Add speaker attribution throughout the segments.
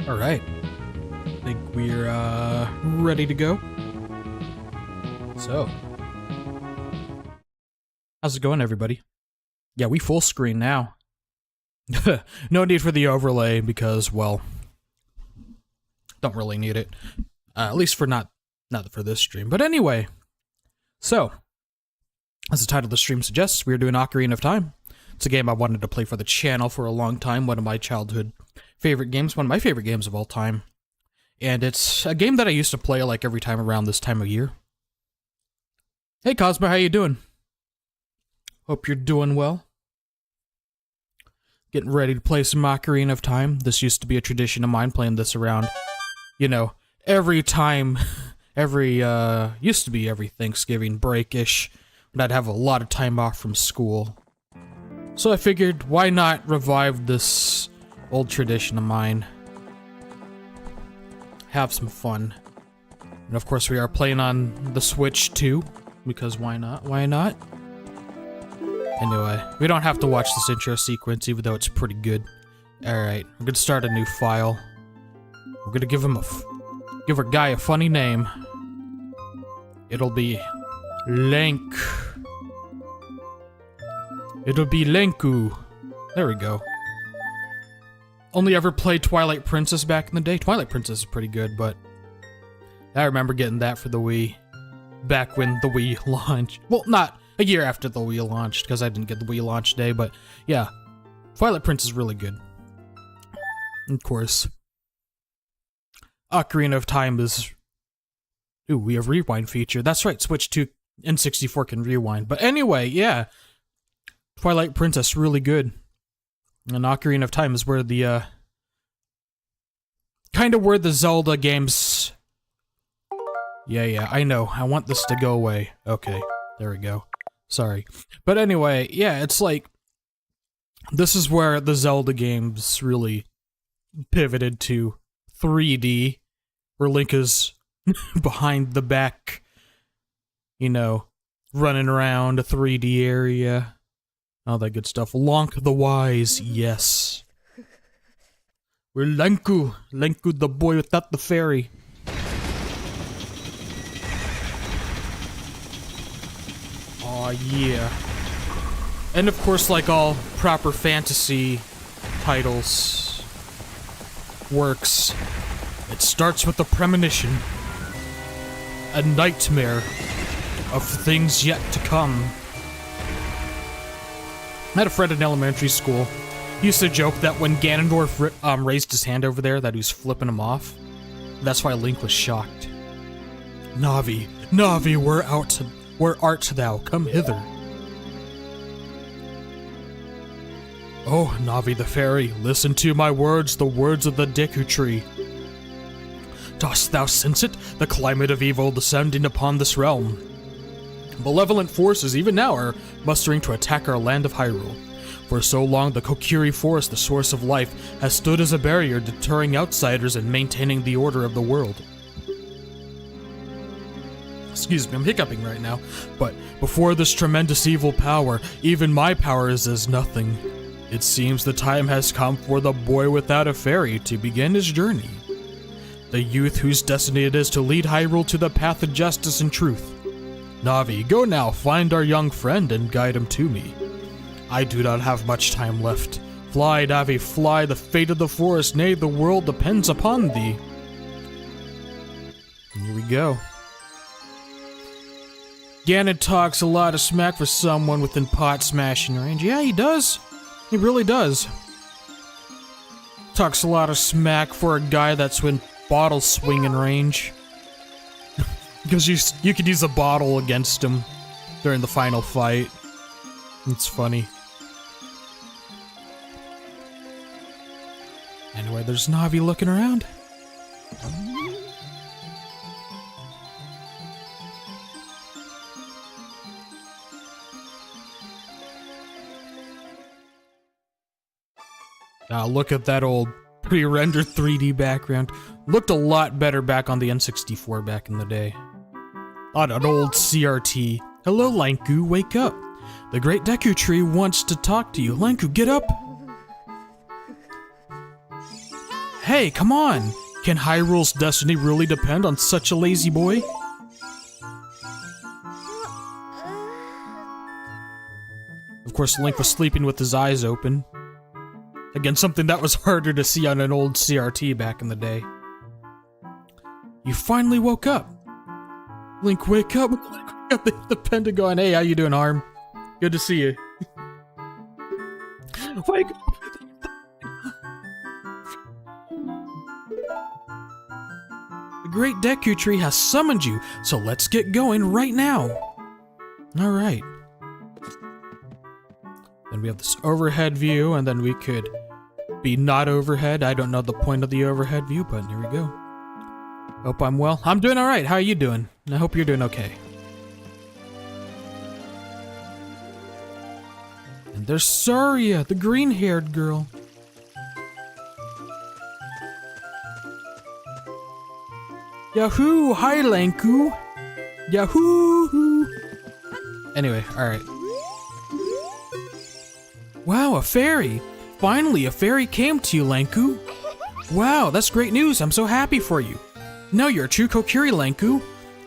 Speaker 1: Alright. Think we're ready to go. So. How's it going, everybody? Yeah, we full screen now. No need for the overlay because, well, don't really need it. At least for not for this stream. But anyway, so, as the title of the stream suggests, we're doing Ocarina of Time. It's a game I wanted to play for the channel for a long time, one of my childhood favorite games, one of my favorite games of all time. And it's a game that I used to play like every time around this time of year. Hey Cosmo, how you doing? Hope you're doing well. Getting ready to play some Ocarina of Time. This used to be a tradition of mine, playing this around, you know, every time, used to be every Thanksgiving break-ish, when I'd have a lot of time off from school. So I figured, why not revive this old tradition of mine? Have some fun. And of course we are playing on the Switch too, because why not? Why not? Anyway, we don't have to watch this intro sequence, even though it's pretty good. Alright, we're gonna start a new file. We're gonna give him give our guy a funny name. It'll be Lank. It'll be Lenku. There we go. Only ever played Twilight Princess back in the day. Twilight Princess is pretty good, but I remember getting that for the Wii. Back when the Wii launched. Well, not a year after the Wii launched, because I didn't get the Wii launch day, but yeah. Twilight Princess is really good. Of course. Ocarina of Time is... Ooh, we have rewind feature. That's right, Switch 2 and 64 can rewind. But anyway, yeah. Twilight Princess, really good. And Ocarina of Time is where the, kind of where the Zelda games... Yeah, I know. I want this to go away. Okay, there we go. Sorry. But anyway, yeah, it's like... This is where the Zelda games really pivoted to 3D, where Link is behind the back, you know, running around a 3D area. All that good stuff. Lonk the Wise, yes. We're Lenku. Lenku the boy without the fairy. Aw, yeah. And of course, like all proper fantasy titles, works, it starts with a premonition. A nightmare of things yet to come. I had a friend in elementary school. He used to joke that when Ganondorf raised his hand over there, that he was flipping him off. That's why Link was shocked. Navi, Navi, where art thou? Come hither. Oh, Navi the fairy, listen to my words, the words of the Deku tree. Dost thou sense it? The climate of evil descending upon this realm. Malevolent forces even now are mustering to attack our land of Hyrule. For so long, the Kokiri Forest, the source of life, has stood as a barrier deterring outsiders and maintaining the order of the world. Excuse me, I'm hiccuping right now. But before this tremendous evil power, even my power is as nothing. It seems the time has come for the boy without a fairy to begin his journey. The youth whose destiny it is to lead Hyrule to the path of justice and truth. Navi, go now, find our young friend and guide him to me. I do not have much time left. Fly, Navi, fly, the fate of the forest, nay, the world depends upon thee. Here we go. Ganon talks a lot of smack for someone within pot smashing range. Yeah, he does. He really does. Talks a lot of smack for a guy that's in bottle swinging range. Because you could use a bottle against him during the final fight. It's funny. Anyway, there's Navi looking around. Now look at that old pre-rendered 3D background. Looked a lot better back on the N64 back in the day. On an old CRT. Hello, Lanku, wake up. The great Deku tree wants to talk to you. Lanku, get up. Hey, come on! Can Hyrule's destiny really depend on such a lazy boy? Of course, Link was sleeping with his eyes open. Again, something that was harder to see on an old CRT back in the day. You finally woke up. Link, wake up. The Pentagon. Hey, how you doing, Arm? Good to see you. Wake up. The Great Deku Tree has summoned you, so let's get going right now. Alright. Then we have this overhead view, and then we could be not overhead. I don't know the point of the overhead view, but here we go. Hope I'm well. I'm doing alright. How are you doing? I hope you're doing okay. And there's Saria, the green-haired girl. Yahoo! Hi, Lanku! Yahoo! Anyway, alright. Wow, a fairy! Finally, a fairy came to you, Lanku! Wow, that's great news. I'm so happy for you. Now you're a true Kokiri, Lanku.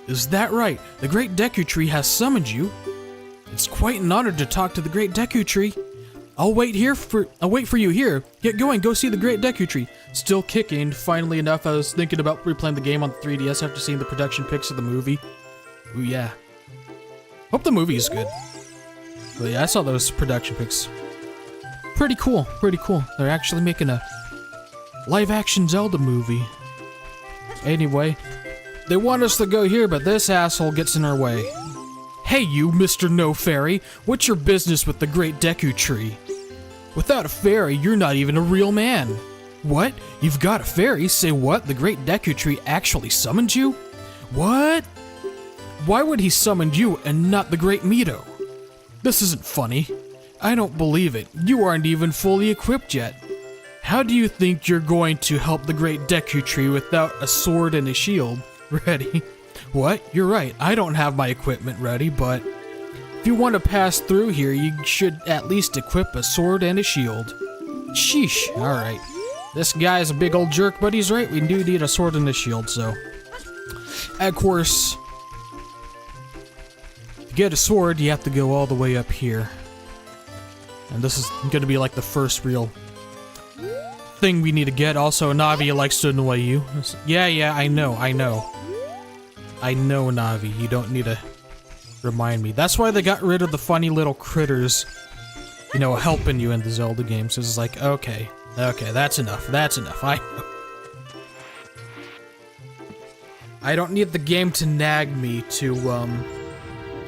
Speaker 1: Is that right? The Great Deku Tree has summoned you. It's quite an honor to talk to the Great Deku Tree. I'll wait for you here. Get going, go see the Great Deku Tree. Still kicking. Finally enough, I was thinking about replaying the game on the 3DS after seeing the production pics of the movie. Ooh, yeah. Hope the movie is good. But yeah, I saw those production pics. Pretty cool, pretty cool. They're actually making a live-action Zelda movie. Anyway, they want us to go here, but this asshole gets in our way. Hey you, Mr. No Fairy, what's your business with the Great Deku Tree? Without a fairy, you're not even a real man. What? You've got a fairy? Say what? The Great Deku Tree actually summoned you? What? Why would he summon you and not the Great Mito? This isn't funny. I don't believe it. You aren't even fully equipped yet. How do you think you're going to help the Great Deku Tree without a sword and a shield ready? What? You're right. I don't have my equipment ready, but if you want to pass through here, you should at least equip a sword and a shield. Sheesh. Alright. This guy's a big old jerk, but he's right. We do need a sword and a shield, so. Of course, to get a sword, you have to go all the way up here. And this is going to be like the first real thing we need to get. Also, Navi likes to annoy you. Yeah, I know. I know, Navi. You don't need to remind me. That's why they got rid of the funny little critters, you know, helping you in the Zelda games. It's like, okay, that's enough. That's enough. I know. I don't need the game to nag me to,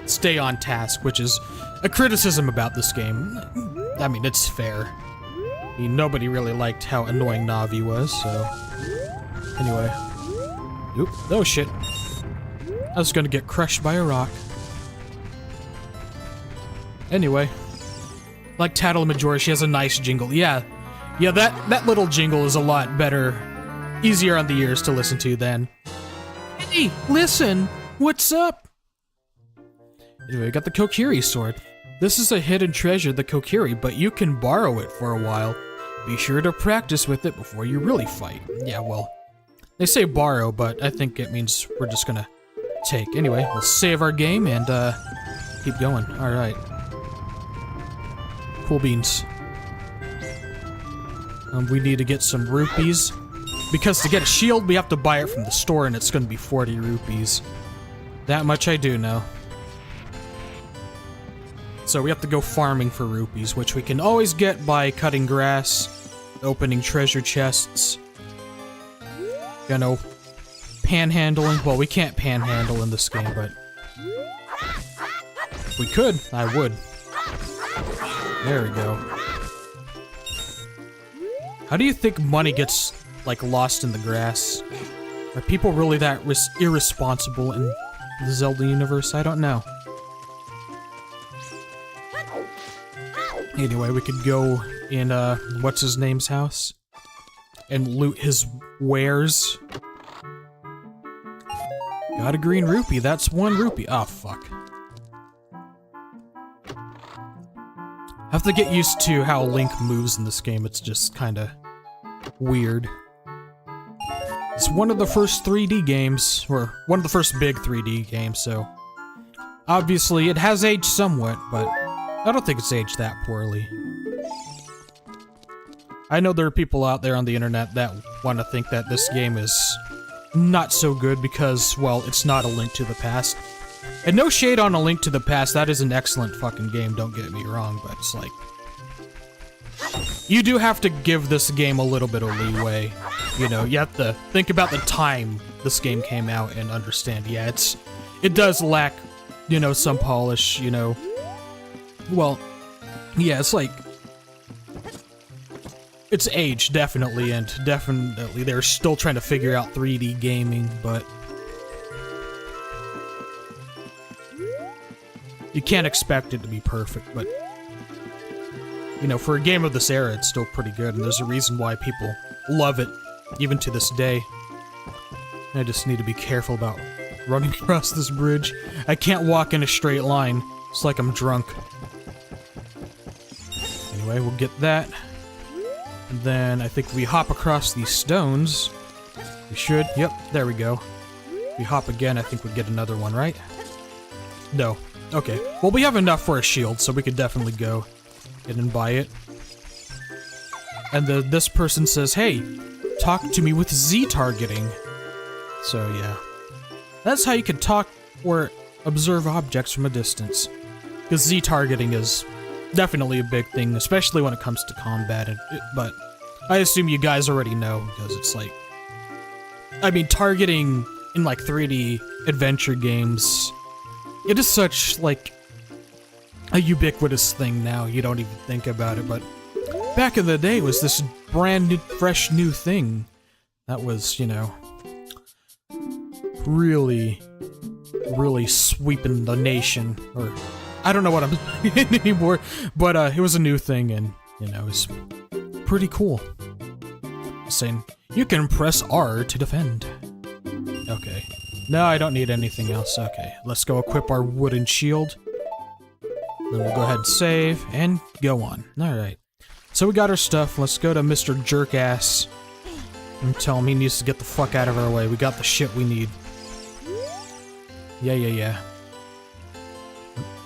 Speaker 1: stay on task, which is a criticism about this game. I mean, it's fair. I mean, nobody really liked how annoying Navi was, so. Anyway. Oop. Oh shit. I was gonna get crushed by a rock. Anyway. Like Tattle Majora, she has a nice jingle. Yeah, that little jingle is a lot better, easier on the ears to listen to than, hey, listen, what's up? Anyway, we got the Kokiri sword. This is a hidden treasure, the Kokiri, but you can borrow it for a while. Be sure to practice with it before you really fight. Yeah, well, they say borrow, but I think it means we're just gonna take. Anyway, we'll save our game and keep going. Alright. Cool beans. We need to get some rupees. Because to get a shield, we have to buy it from the store, and it's gonna be 40 rupees. That much I do know. So we have to go farming for rupees, which we can always get by cutting grass, opening treasure chests, you know, panhandling. Well, we can't panhandle in this game, but if we could, I would. There we go. How do you think money gets, like, lost in the grass? Are people really that irresponsible in the Zelda universe? I don't know. Anyway, we could go in, what's-his-name's house? And loot his wares. Got a green rupee, that's 1 rupee. Oh, fuck. I have to get used to how Link moves in this game, it's just kinda weird. It's one of the first 3D games, or one of the first big 3D games, so obviously it has aged somewhat, but I don't think it's aged that poorly. I know there are people out there on the internet that want to think that this game is not so good because, well, it's not a Link to the Past. And no shade on A Link to the Past, that is an excellent fucking game, don't get me wrong, but it's like, you do have to give this game a little bit of leeway. You know, you have to think about the time this game came out and understand, yeah, it does lack, you know, some polish, you know. Well, yeah, it's like, it's aged, definitely, and definitely they're still trying to figure out 3D gaming, but you can't expect it to be perfect, but you know, for a game of this era, it's still pretty good, and there's a reason why people love it, even to this day. I just need to be careful about running across this bridge. I can't walk in a straight line. It's like I'm drunk. Anyway, we'll get that. And then I think we hop across these stones. We should. Yep, there we go. If we hop again, I think we get another one, right? No. Okay. Well, we have enough for a shield, so we could definitely go in and buy it. And this person says, hey, talk to me with Z targeting. So, yeah. That's how you can talk or observe objects from a distance. Because Z targeting is definitely a big thing, especially when it comes to combat, but I assume you guys already know, because it's like, I mean, targeting in like 3D adventure games, it is such like a ubiquitous thing now, you don't even think about it, but back in the day it was this brand new, fresh new thing that was, you know, really sweeping the nation, or I don't know what I'm saying anymore, but it was a new thing, and, you know, it was pretty cool. Saying, you can press R to defend. Okay. No, I don't need anything else. Okay, let's go equip our wooden shield. Then we'll go ahead and save, and go on. Alright. So we got our stuff. Let's go to Mr. Jerkass and tell him he needs to get the fuck out of our way. We got the shit we need. Yeah.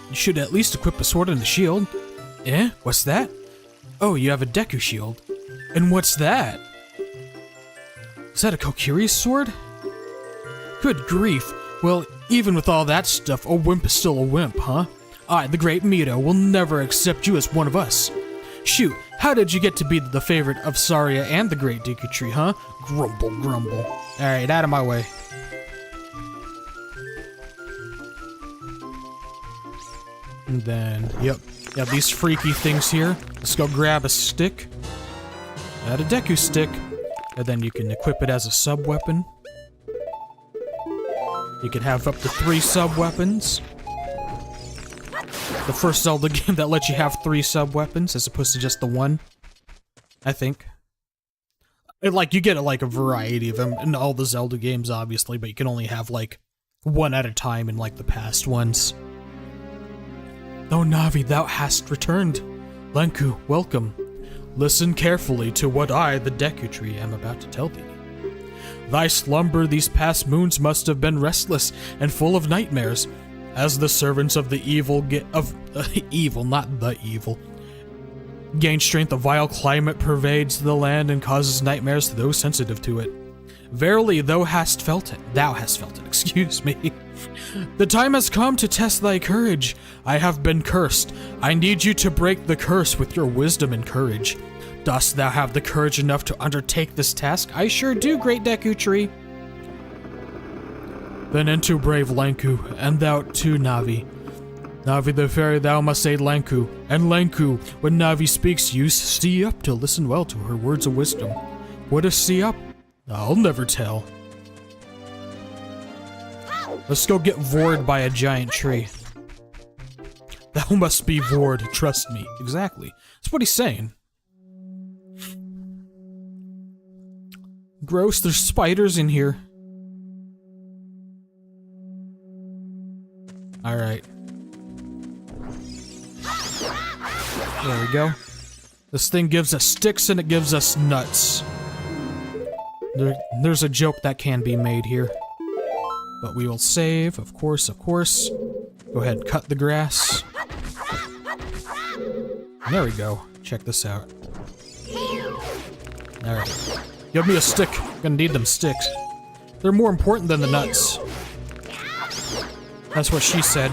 Speaker 1: You should at least equip a sword and a shield. Eh? What's that? Oh, you have a Deku shield. And what's that? Is that a Kokiri's sword? Good grief. Well, even with all that stuff, a wimp is still a wimp, huh? I, the Great Mito, will never accept you as one of us. Shoot, how did you get to be the favorite of Saria and the Great Deku Tree, huh? Grumble, grumble. Alright, out of my way. And then, yep, these freaky things here. Let's go grab a stick. Add a Deku stick. And then you can equip it as a sub-weapon. You can have up to 3 sub-weapons. The first Zelda game that lets you have 3 sub-weapons as opposed to just the one, I think. Like, you get like a variety of them in all the Zelda games, obviously, but you can only have like 1 at a time in like the past ones. Oh, Navi, thou hast returned. Lenku, welcome. Listen carefully to what I, the Deku Tree, am about to tell thee. Thy slumber these past moons must have been restless and full of nightmares, as the servants of the evil evil, not the evil, gain strength. A vile climate pervades the land and causes nightmares to those sensitive to it. Verily, thou hast felt it, excuse me. The time has come to test thy courage. I have been cursed. I need you to break the curse with your wisdom and courage. Dost thou have the courage enough to undertake this task? I sure do, Great Deku Tree. Then into brave Lenku, and thou too, Navi. Navi the fairy, thou must aid Lenku, and Lenku, when Navi speaks, you see up to listen well to her words of wisdom. What is see up? I'll never tell. Let's go get vored by a giant tree. Thou must be vored, trust me. Exactly. That's what he's saying. Gross, there's spiders in here. Alright. There we go. This thing gives us sticks and it gives us nuts. There's a joke that can be made here. But we will save, of course, of course. Go ahead and cut the grass. There we go. Check this out. Alright. Give me a stick. Gonna need them sticks. They're more important than the nuts. That's what she said.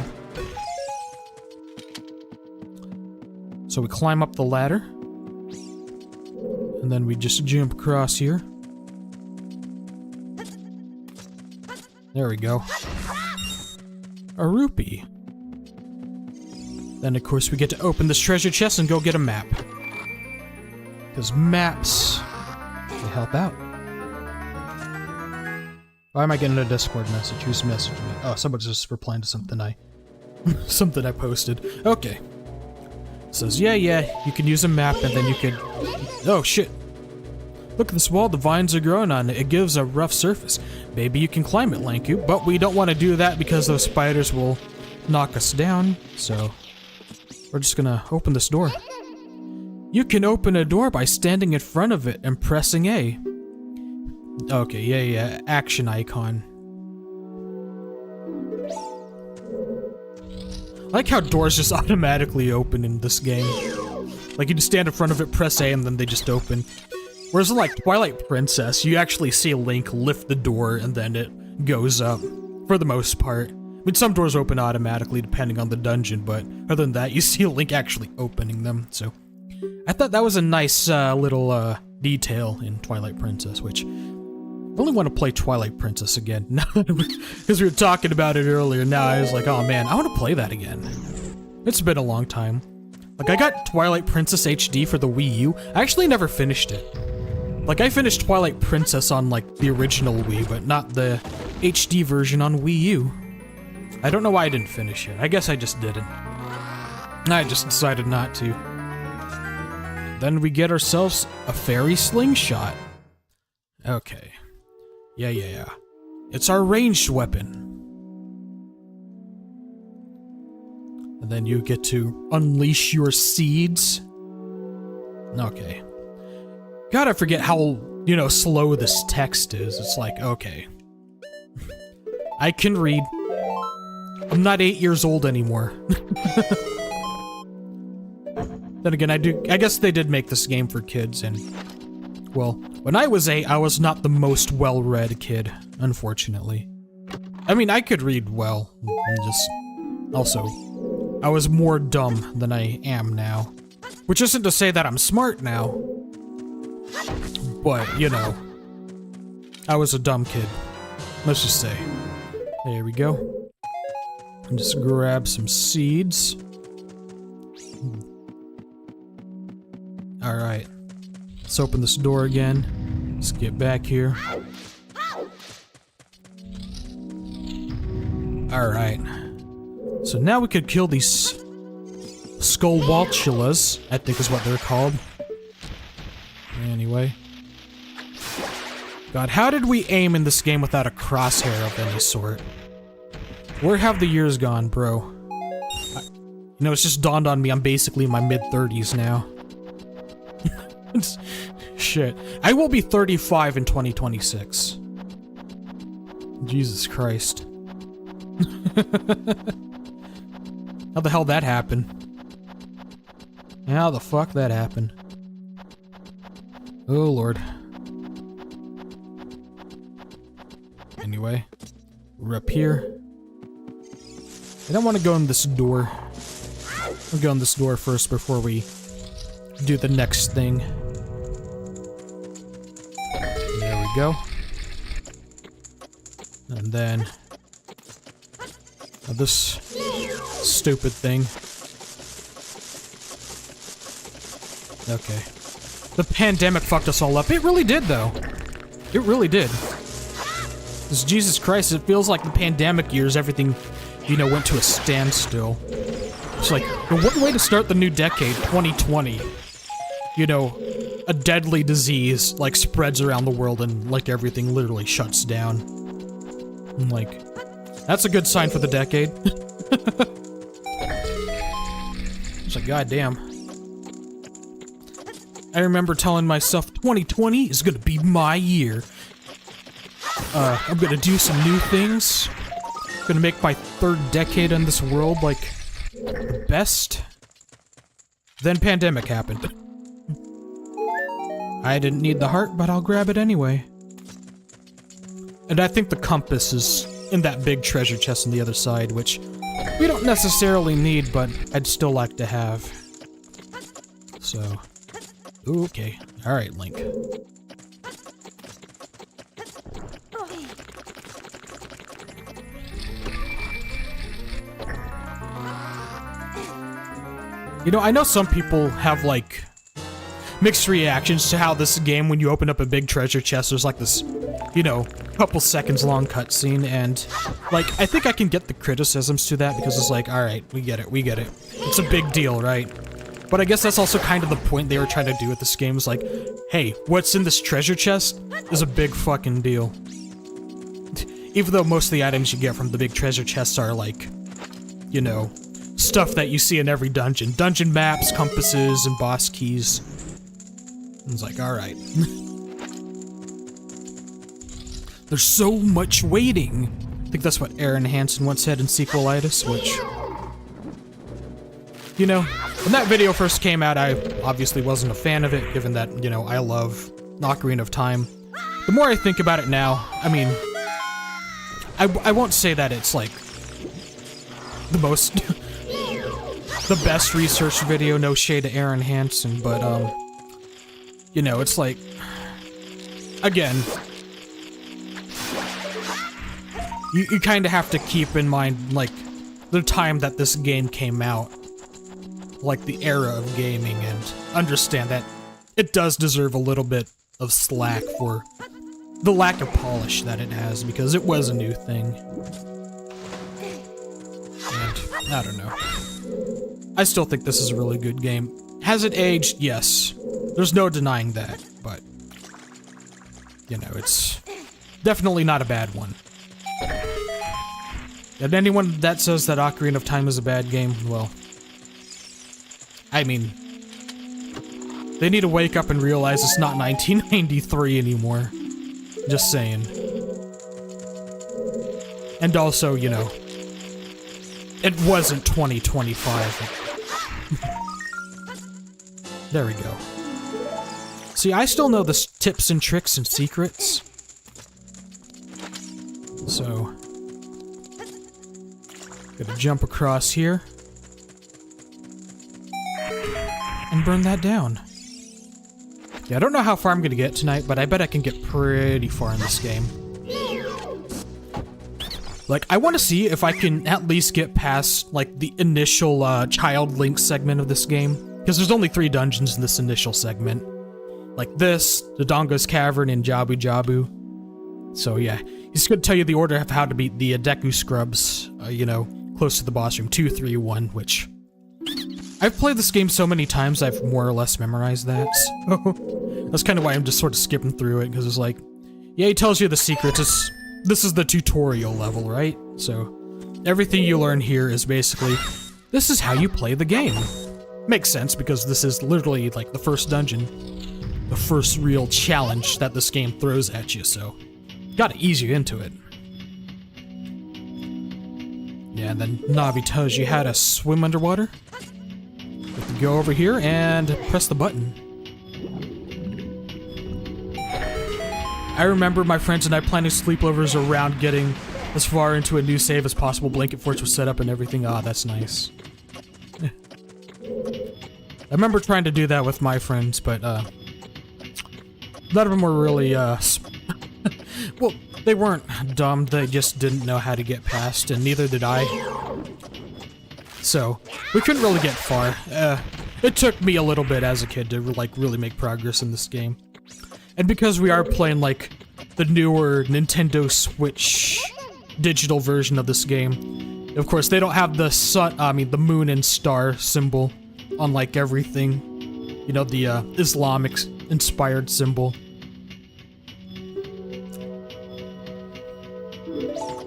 Speaker 1: So we climb up the ladder. And then we just jump across here. There we go. A rupee. Then, of course, we get to open this treasure chest and go get a map. Because maps, they help out. Why am I getting a Discord message? Who's messaging me? Oh, someone's just replying to something I posted. Okay. It says, yeah, you can use a map and then you could... Oh, shit. Look at this wall, the vines are growing on it. It gives a rough surface. Maybe you can climb it, Lanku, but we don't want to do that because those spiders will knock us down, so... We're just gonna open this door. You can open a door by standing in front of it and pressing A. Okay, yeah, action icon. I like how doors just automatically open in this game. Like, you just stand in front of it, press A, and then they just open. Whereas in, like, Twilight Princess, you actually see Link lift the door and then it goes up, for the most part. I mean, some doors open automatically depending on the dungeon, but other than that, you see Link actually opening them, so... I thought that was a nice, little, detail in Twilight Princess, which... I really want to play Twilight Princess again, because we were talking about it earlier. Now I was like, oh man, I want to play that again. It's been a long time. Like, I got Twilight Princess HD for the Wii U. I actually never finished it. Like, I finished Twilight Princess on, like, the original Wii, but not the HD version on Wii U. I don't know why I didn't finish it. I guess I just didn't. I just decided not to. Then we get ourselves a fairy slingshot. Okay. Yeah. It's our ranged weapon. And then you get to unleash your seeds. Okay. God, I forget how, you know, slow this text is. It's like, okay. I can read. I'm not 8 years old anymore. Then again, I guess they did make this game for kids, and... Well, when I was 8, I was not the most well-read kid, unfortunately. I mean, I could read well, and just... Also, I was more dumb than I am now. Which isn't to say that I'm smart now. But, you know... I was a dumb kid. Let's just say. There we go. And just grab some seeds. Alright. Let's open this door again. Let's get back here. Alright. So now we could kill these Skullwalchulas, I think is what they're called. Anyway. God, how did we aim in this game without a crosshair of any sort? Where have the years gone, bro? You know, it's just dawned on me I'm basically in my mid-30s now. Shit. I will be 35 in 2026. Jesus Christ. How the hell that happened? How the fuck that happened? Oh lord. Anyway, we're up here. I don't want to go in this door. I'll go in this door first before we do the next thing. There we go. And then this stupid thing. Okay. The pandemic fucked us all up. It really did, though. It really did. 'Cause Jesus Christ, it feels like the pandemic years, everything, you know, went to a standstill. It's like, what way to start the new decade, 2020. You know, a deadly disease, like, spreads around the world and, like, everything literally shuts down. I'm like, that's a good sign for the decade. It's like, goddamn. I remember telling myself 2020 is gonna be my year. I'm gonna do some new things. Gonna make my 3rd decade in this world, like, the best. Then pandemic happened. I didn't need the heart, but I'll grab it anyway. And I think the compass is in that big treasure chest on the other side, which we don't necessarily need, but I'd still like to have. So, okay. Alright, Link. You know, I know some people have, like, mixed reactions to how this game, when you open up a big treasure chest, there's like this, you know, couple seconds long cutscene, and, like, I think I can get the criticisms to that, because it's like, alright, we get it, we get it. It's a big deal, right? But I guess that's also kind of the point they were trying to do with this game, is like, hey, what's in this treasure chest is a big fucking deal. Even though most of the items you get from the big treasure chests are, like, you know, stuff that you see in every dungeon. Dungeon maps, compasses, and boss keys. And it's like, alright. There's so much waiting. I think that's what Aaron Hansen once said in Sequelitis, which... You know, when that video first came out, I obviously wasn't a fan of it, given that, you know, I love Ocarina of Time. The more I think about it now, I mean... I won't say that it's, like, the most... the best research video, no shade to Aaron Hansen, but, you know, it's like... Again... You kind of have to keep in mind, like, the time that this game came out. Like, the era of gaming, and understand that it does deserve a little bit of slack for the lack of polish that it has, because it was a new thing. And, I don't know. I still think this is a really good game. Has it aged? Yes. There's no denying that, but... You know, it's definitely not a bad one. And anyone that says that Ocarina of Time is a bad game, well... I mean... They need to wake up and realize it's not 1993 anymore. Just saying. And also, you know... It wasn't 2025. There we go. See, I still know the tips and tricks and secrets. So... Gotta jump across here. And burn that down. Yeah, I don't know how far I'm gonna get tonight, but I bet I can get pretty far in this game. Like, I want to see if I can at least get past, like, the initial, Child Link segment of this game. Because there's only 3 dungeons in this initial segment. Like this, Dodongo's Cavern, and Jabu-Jabu. So yeah, he's gonna tell you the order of how to beat the Deku scrubs, you know, close to the boss room, 2, 3, 1, which... I've played this game so many times I've more or less memorized that, so... That's kind of why I'm just sort of skipping through it, because it's like... Yeah, he tells you the secrets, this is the tutorial level, right? So, everything you learn here is basically... This is how you play the game. Makes sense, because this is literally, like, the first dungeon. The first real challenge that this game throws at you, so... Gotta ease you into it. Yeah, and then Navi tells you how to swim underwater. You have to go over here and press the button. I remember my friends and I planning sleepovers around getting as far into a new save as possible. Blanket forts was set up and everything. Ah, that's nice. I remember trying to do that with my friends, but none of them were really well, they weren't dumb, they just didn't know how to get past, and neither did I. So, we couldn't really get far. It took me a little bit as a kid to, like, really make progress in this game. And because we are playing, like, the newer Nintendo Switch digital version of this game, of course, they don't have the the moon and star symbol on, like, everything. You know, the, Islamic-inspired symbol.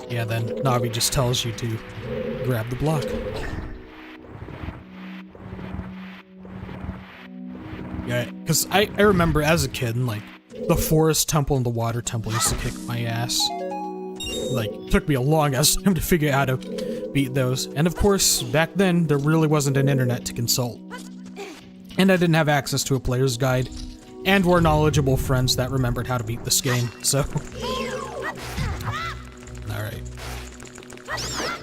Speaker 1: Yeah, then Navi just tells you to grab the block. Yeah, because I remember as a kid, like, the forest temple and the water temple used to kick my ass. Like, it took me a long ass time to figure out how to beat those. And of course, back then, there really wasn't an internet to consult. And I didn't have access to a player's guide. And were knowledgeable friends that remembered how to beat this game, so... Alright.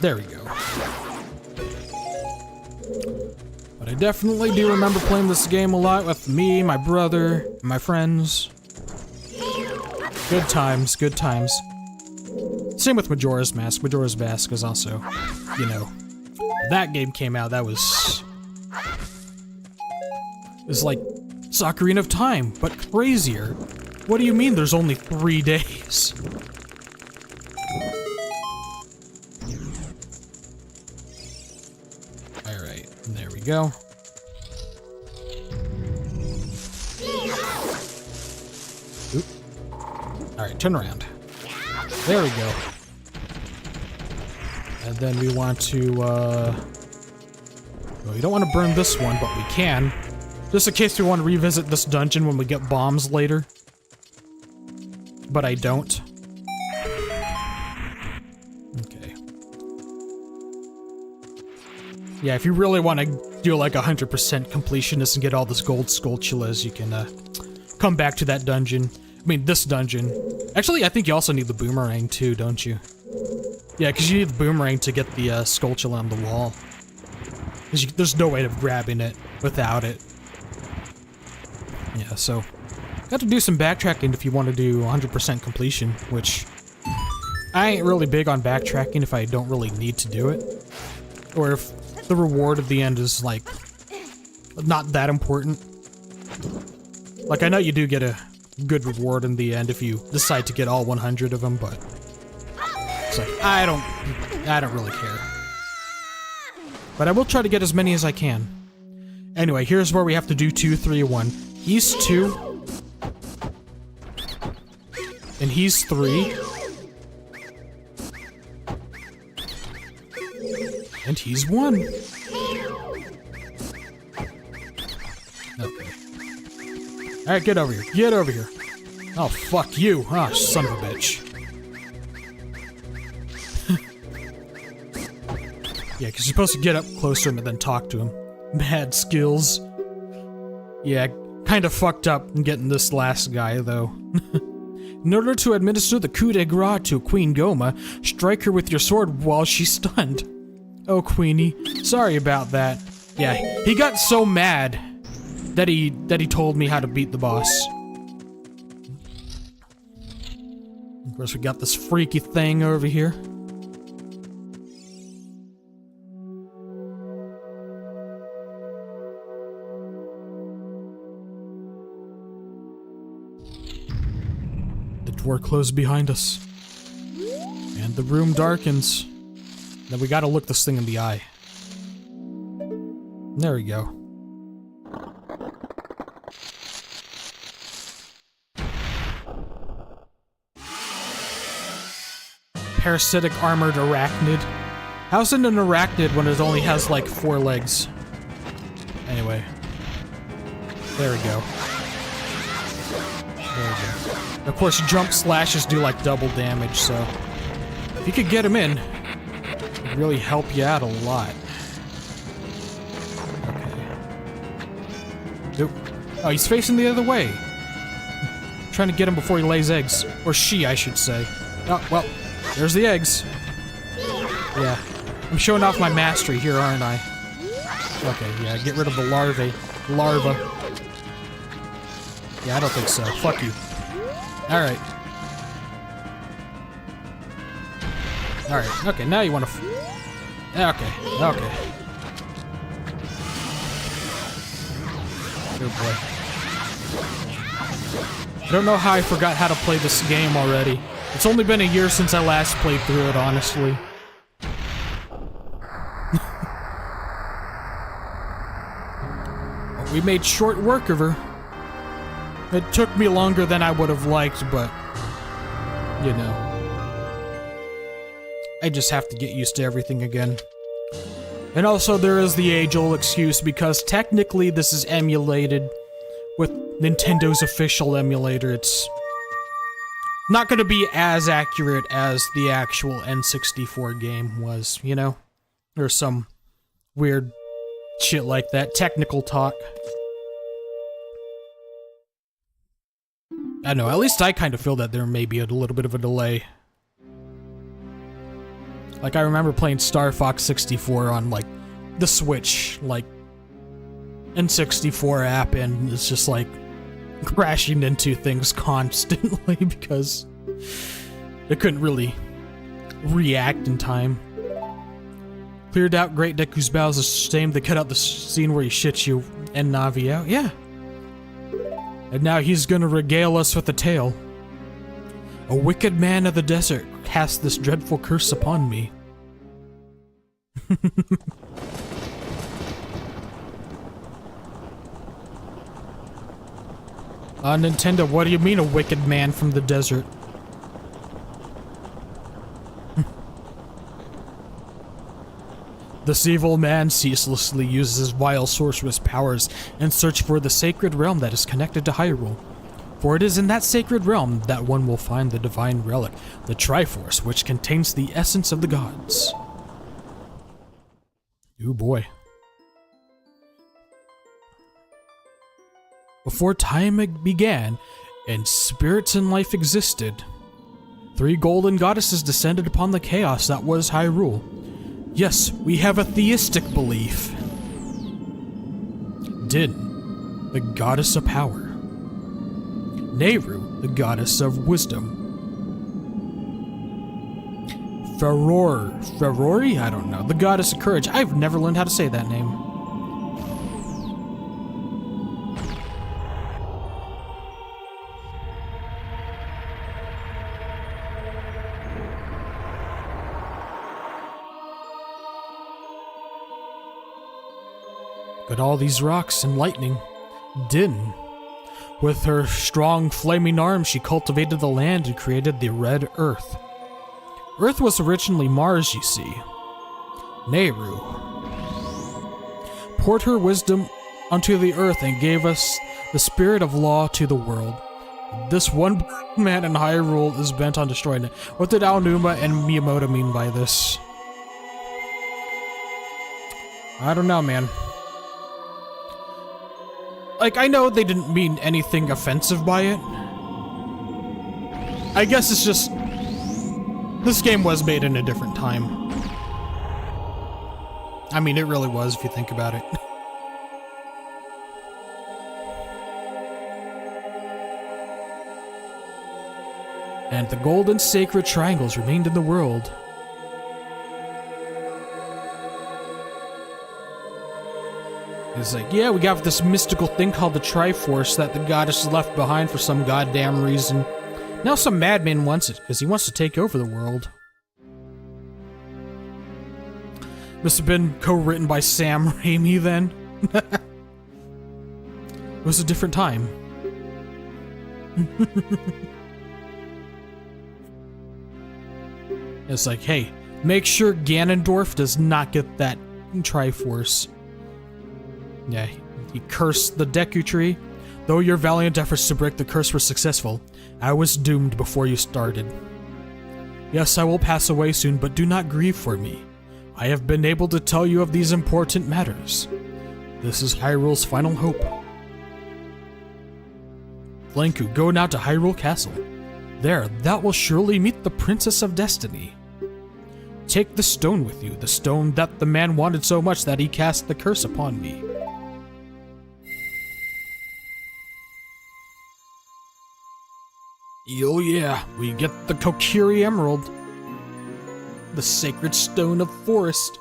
Speaker 1: There we go. But I definitely do remember playing this game a lot with me, my brother, and my friends. Good times, good times. Same with Majora's Mask. Majora's Mask is also, you know... That game came out, that was... It was like... It's Ocarina of Time, but crazier. What do you mean there's only 3 days? Alright, there we go. Oop. Alright, turn around. There we go. And then we want to, well, we don't want to burn this one, but we can. Just in case we want to revisit this dungeon when we get bombs later. But I don't. Okay. Yeah, if you really want to do like 100% completionist and get all this gold Skulltulas, you can come back to that dungeon. I mean, this dungeon. Actually, I think you also need the boomerang too, don't you? Yeah, because you need the boomerang to get the Skulltula on the wall. There's no way of grabbing it without it. Yeah, so, got to do some backtracking if you want to do 100% completion, which I ain't really big on backtracking if I don't really need to do it. Or if the reward at the end is, like, not that important. Like, I know you do get a good reward in the end if you decide to get all 100 of them, but it's like, I don't really care. But I will try to get as many as I can. Anyway, here's where we have to do 2, 3, 1. He's 2. And he's 3. And he's 1. Okay. Alright, get over here. Get over here. Oh, fuck you. Ah, son of a bitch. Yeah, because you're supposed to get up closer and then talk to him. Bad skills. Yeah, kind of fucked up in getting this last guy, though. In order to administer the coup de grace to Queen Goma, strike her with your sword while she's stunned. Oh, Queenie, sorry about that. Yeah, he got so mad that he told me how to beat the boss. Of course, we got this freaky thing over here. The door closed behind us. And the room darkens. Then we gotta look this thing in the eye. There we go. Parasitic armored arachnid. How's it an arachnid when it only has like 4 legs? Anyway. There we go. There we go. Of course, jump slashes do like double damage, so if you could get him in, it'd really help you out a lot. Okay. Oop. Oh, he's facing the other way. Trying to get him before he lays eggs. Or she, I should say. Oh, well, there's the eggs. Yeah. I'm showing off my mastery here, aren't I? Okay, yeah, get rid of the larvae. Larva. Yeah, I don't think so. Fuck you. Alright. Alright, okay, now you want to... Okay, okay. Good boy. I don't know how I forgot how to play this game already. It's only been a year since I last played through it, honestly. We made short work of her. It took me longer than I would have liked, but, you know. I just have to get used to everything again. And also there is the age-old excuse because technically this is emulated with Nintendo's official emulator. It's not going to be as accurate as the actual N64 game was, you know? Or some weird shit like that. Technical talk. I don't know, at least I kind of feel that there may be a little bit of a delay. Like, I remember playing Star Fox 64 on, like, the Switch, like, N64 app, and it's just, like, crashing into things constantly because it couldn't really react in time. Cleared out Great Deku's bows. It's a shame they cut out the scene where he shits you and Navi out. Yeah. And now he's gonna regale us with a tale. A wicked man of the desert cast this dreadful curse upon me. Nintendo, what do you mean a wicked man from the desert? This evil man ceaselessly uses his vile sorceress powers in search for the sacred realm that is connected to Hyrule. For it is in that sacred realm that one will find the divine relic, the Triforce, which contains the essence of the gods. Ooh boy. Before time began, and spirits and life existed, 3 golden goddesses descended upon the chaos that was Hyrule. Yes, we have a theistic belief. Din, the goddess of power. Nehru, the goddess of wisdom. Ferrori? I don't know. The goddess of courage. I've never learned how to say that name. But all these rocks and lightning, Din. With her strong flaming arms, she cultivated the land and created the Red Earth. Earth was originally Mars, you see. Nehru poured her wisdom onto the earth and gave us the spirit of law to the world. This one man in Hyrule is bent on destroying it. What did Aonuma and Miyamoto mean by this? I don't know, man. Like, I know they didn't mean anything offensive by it. I guess it's just... this game was made in a different time. I mean, it really was, if you think about it. And the golden sacred triangles remained in the world. It's like, yeah, we got this mystical thing called the Triforce that the goddess left behind for some goddamn reason. Now some madman wants it, because he wants to take over the world. Must have been co-written by Sam Raimi then. It was a different time. It's like, hey, make sure Ganondorf does not get that Triforce. Yeah, he cursed the Deku tree. Though your valiant efforts to break the curse were successful, I was doomed before you started. Yes, I will pass away soon, but do not grieve for me. I have been able to tell you of these important matters. This is Hyrule's final hope. Lenku, go now to Hyrule Castle. There, thou will surely meet the Princess of Destiny. Take the stone with you, the stone that the man wanted so much that he cast the curse upon me. Oh yeah, we get the Kokiri Emerald. The sacred stone of forest.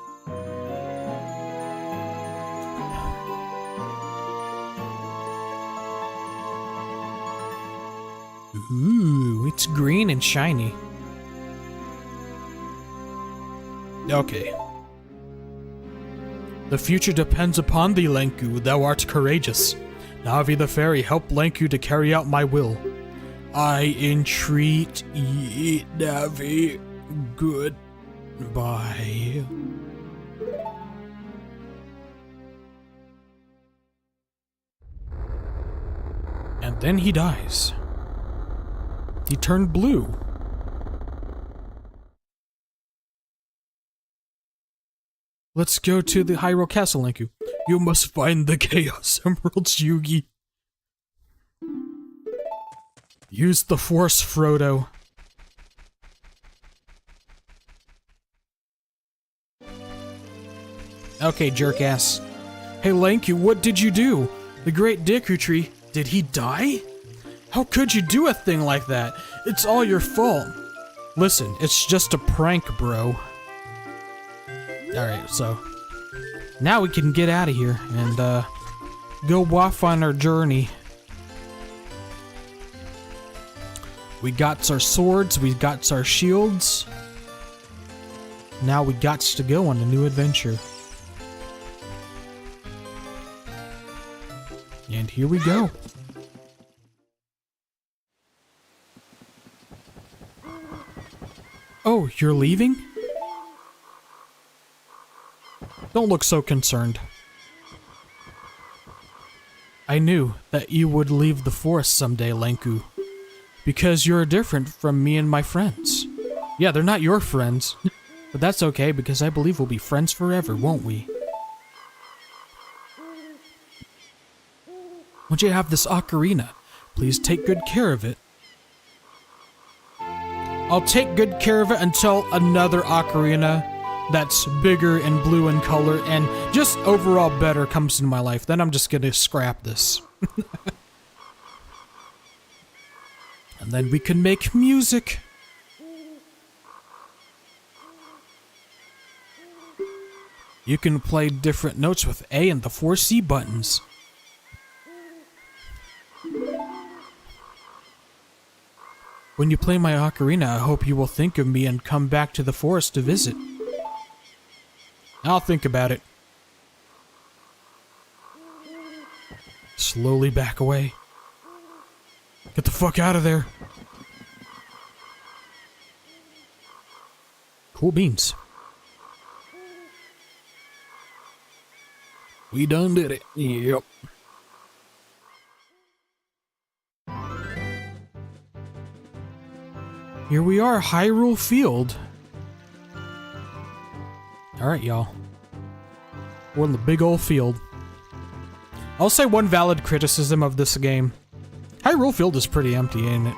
Speaker 1: Ooh, it's green and shiny. Okay. The future depends upon thee, Lenku. Thou art courageous. Navi the fairy, help Lenku to carry out my will. I entreat ye, Navi. Goodbye. And then he dies. He turned blue. Let's go to the Hyrule Castle, Linku. You must find the Chaos Emeralds, Yugi. Use the Force, Frodo. Okay, jerkass. Hey, Lanky, what did you do? The great Deku tree, did he die? How could you do a thing like that? It's all your fault. Listen, it's just a prank, bro. Alright, so now we can get out of here and go off on our journey. We got our swords, we got our shields. Now we got to go on a new adventure. And here we go. Oh, you're leaving? Don't look so concerned. I knew that you would leave the forest someday, Lanku. Because you're different from me and my friends. Yeah, they're not your friends. But that's okay, because I believe we'll be friends forever, won't we? Once you have this ocarina, please take good care of it. I'll take good care of it until another ocarina that's bigger and blue in color and just overall better comes into my life. Then I'm just gonna scrap this. And then we can make music. You can play different notes with A and the 4 C buttons. When you play my ocarina, I hope you will think of me and come back to the forest to visit. I'll think about it. Slowly back away. Get the fuck out of there. Cool beans. We done did it. Yep. Here we are, Hyrule Field. Alright, y'all. We're in the big old field. I'll say one valid criticism of this game. Hyrule Field is pretty empty, ain't it?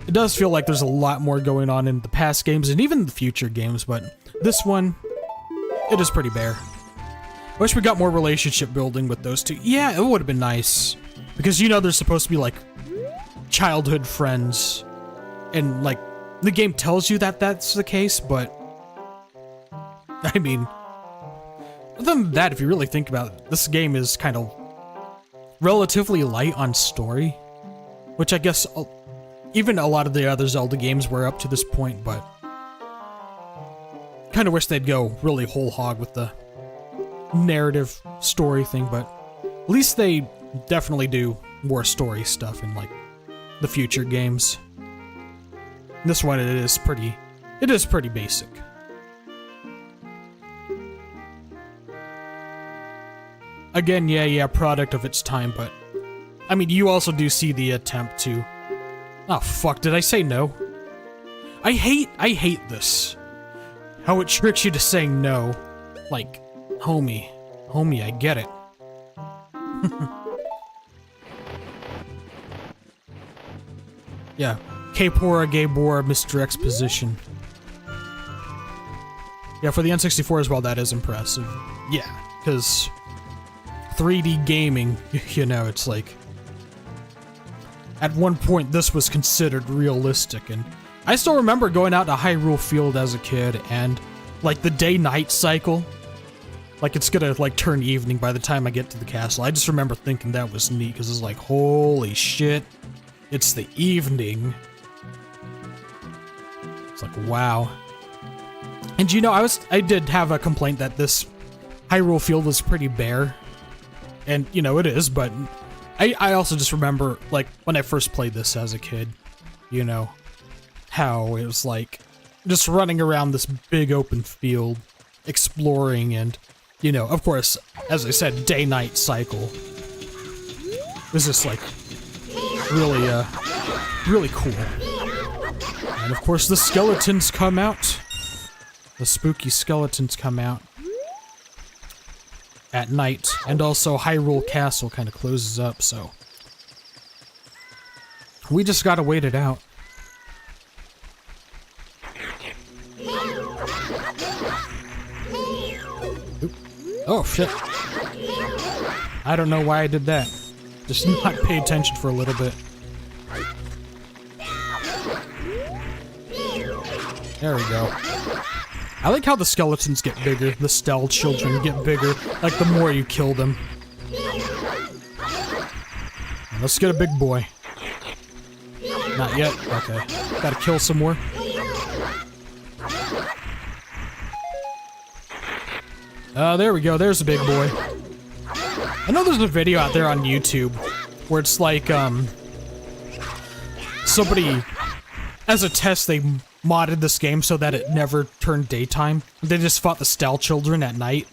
Speaker 1: It does feel like there's a lot more going on in the past games and even the future games, but this one, it is pretty bare. I wish we got more relationship building with those two. Yeah, it would have been nice. Because you know they're supposed to be like childhood friends. And, like, the game tells you that that's the case, but... I mean... Other than that, if you really think about it, this game is kind of relatively light on story. Which I guess even a lot of the other Zelda games were up to this point, but... Kind of wish they'd go really whole hog with the narrative story thing, but... At least they definitely do more story stuff in, like, the future games. This one, it is pretty basic. Again, yeah, product of its time, but... I mean, you also do see the attempt to... Oh, fuck, did I say no? I hate this. How it tricks you to saying no. Like, homie, I get it. Yeah. K-Pora, Gabora, Mr. Exposition. Yeah, for the N64 as well, that is impressive. Yeah, because 3D gaming, you know, it's like... At one point, this was considered realistic, and I still remember going out to Hyrule Field as a kid, and, like, the day-night cycle. Like, it's gonna, like, turn evening by the time I get to the castle. I just remember thinking that was neat, because it's like, holy shit, it's the evening. It's like, wow. And you know, I did have a complaint that this Hyrule Field was pretty bare. And, you know, it is, but I also just remember, like, when I first played this as a kid, you know, how it was like, just running around this big open field, exploring, and, you know, of course, as I said, day-night cycle. It was just like, really, really cool. And of course the skeletons come out. The spooky skeletons come out at night, and also Hyrule Castle kind of closes up, so we just gotta wait it out. Oop. Oh shit. I don't know why I did that. Just not pay attention for a little bit. There we go. I like how the skeletons get bigger, the Stealth children get bigger, like the more you kill them. Let's get a big boy. Not yet? Okay. Gotta kill some more. There we go, there's a big boy. I know there's a video out there on YouTube where it's like, somebody, as a test, they modded this game so that it never turned daytime. They just fought the Stealth children at night.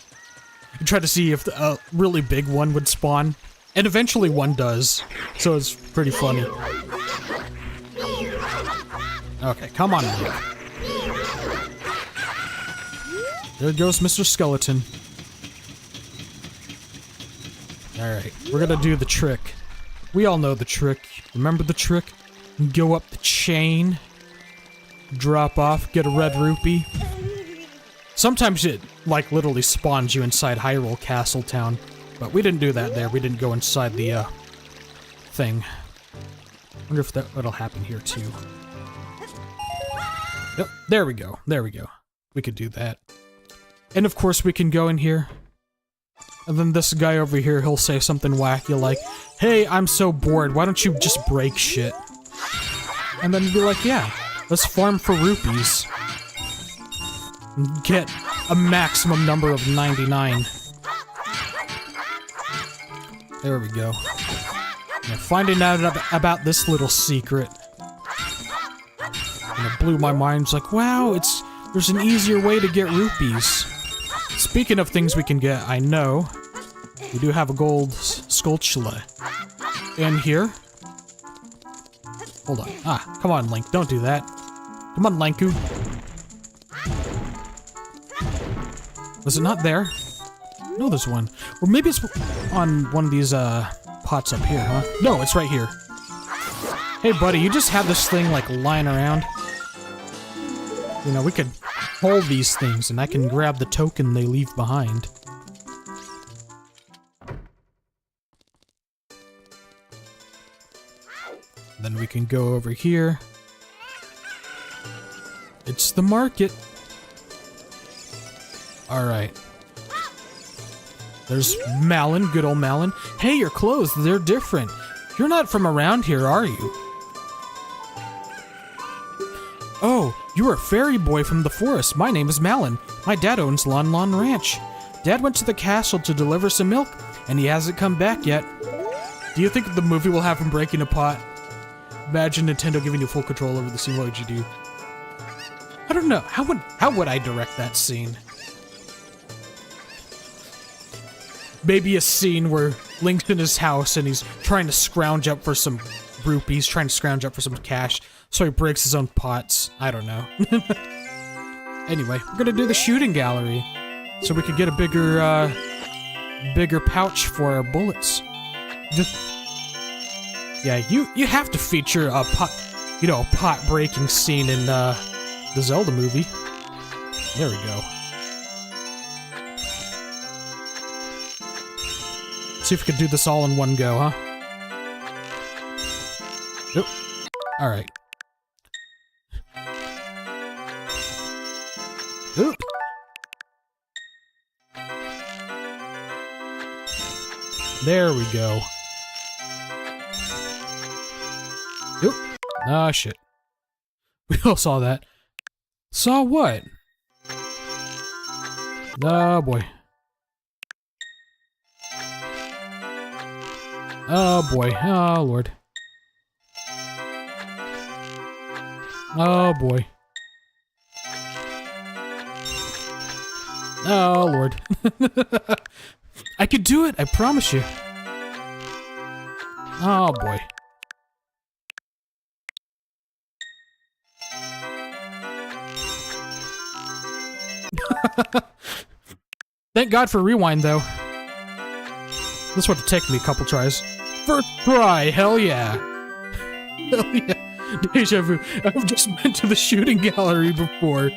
Speaker 1: You try to see if a really big one would spawn. And eventually one does. So it's pretty funny. Okay, come on, Link. There goes Mr. Skeleton. Alright, we're gonna do the trick. We all know the trick. Remember the trick? Go up the chain. Drop off, get a red rupee. Sometimes it, like, literally spawns you inside Hyrule Castle Town. But we didn't do that there. We didn't go inside the, thing. Wonder if that'll happen here, too. Yep, there we go. There we go. We could do that. And of course we can go in here. And then this guy over here, he'll say something wacky like, "Hey, I'm so bored, why don't you just break shit?" And then you'd be like, yeah, let's farm for rupees. And get a maximum number of 99. There we go. Now, finding out about this little secret. And it blew my mind. It's like, wow, there's an easier way to get rupees. Speaking of things we can get, I know we do have a gold skulltula in here. Hold on. Ah, come on, Link. Don't do that. Come on, Lanku. Was it not there? No, there's one. Or maybe it's on one of these, pots up here, huh? No, it's right here. Hey, buddy, you just have this thing, like, lying around. You know, we could hold these things, and I can grab the token they leave behind. Then we can go over here. It's the market. Alright. There's Malin, good old Malin. Hey, your clothes, they're different. You're not from around here, are you? Oh, you're a fairy boy from the forest. My name is Malin. My dad owns Lon Lon Ranch. Dad went to the castle to deliver some milk, and he hasn't come back yet. Do you think the movie will have him breaking a pot? Imagine Nintendo giving you full control over the scene. What would you do? I don't know. How would I direct that scene? Maybe a scene where Link's in his house and he's trying to scrounge up for some rupees, trying to scrounge up for some cash, so he breaks his own pots. I don't know. Anyway, we're gonna do the shooting gallery, so we could get a bigger pouch for our bullets. Yeah, you have to feature a pot breaking scene in the Zelda movie. There we go. See if we can do this all in one go, huh? Nope. Alright. Oop. There we go. Oop. Ah, shit. We all saw that. Saw what? Oh, boy. Oh, boy. Oh, Lord. Oh, boy. Oh, Lord. I could do it, I promise you. Oh, boy. Thank God for rewind, though. This would have taken me a couple tries. First try, hell yeah. Hell yeah. Deja vu. I've just been to the shooting gallery before.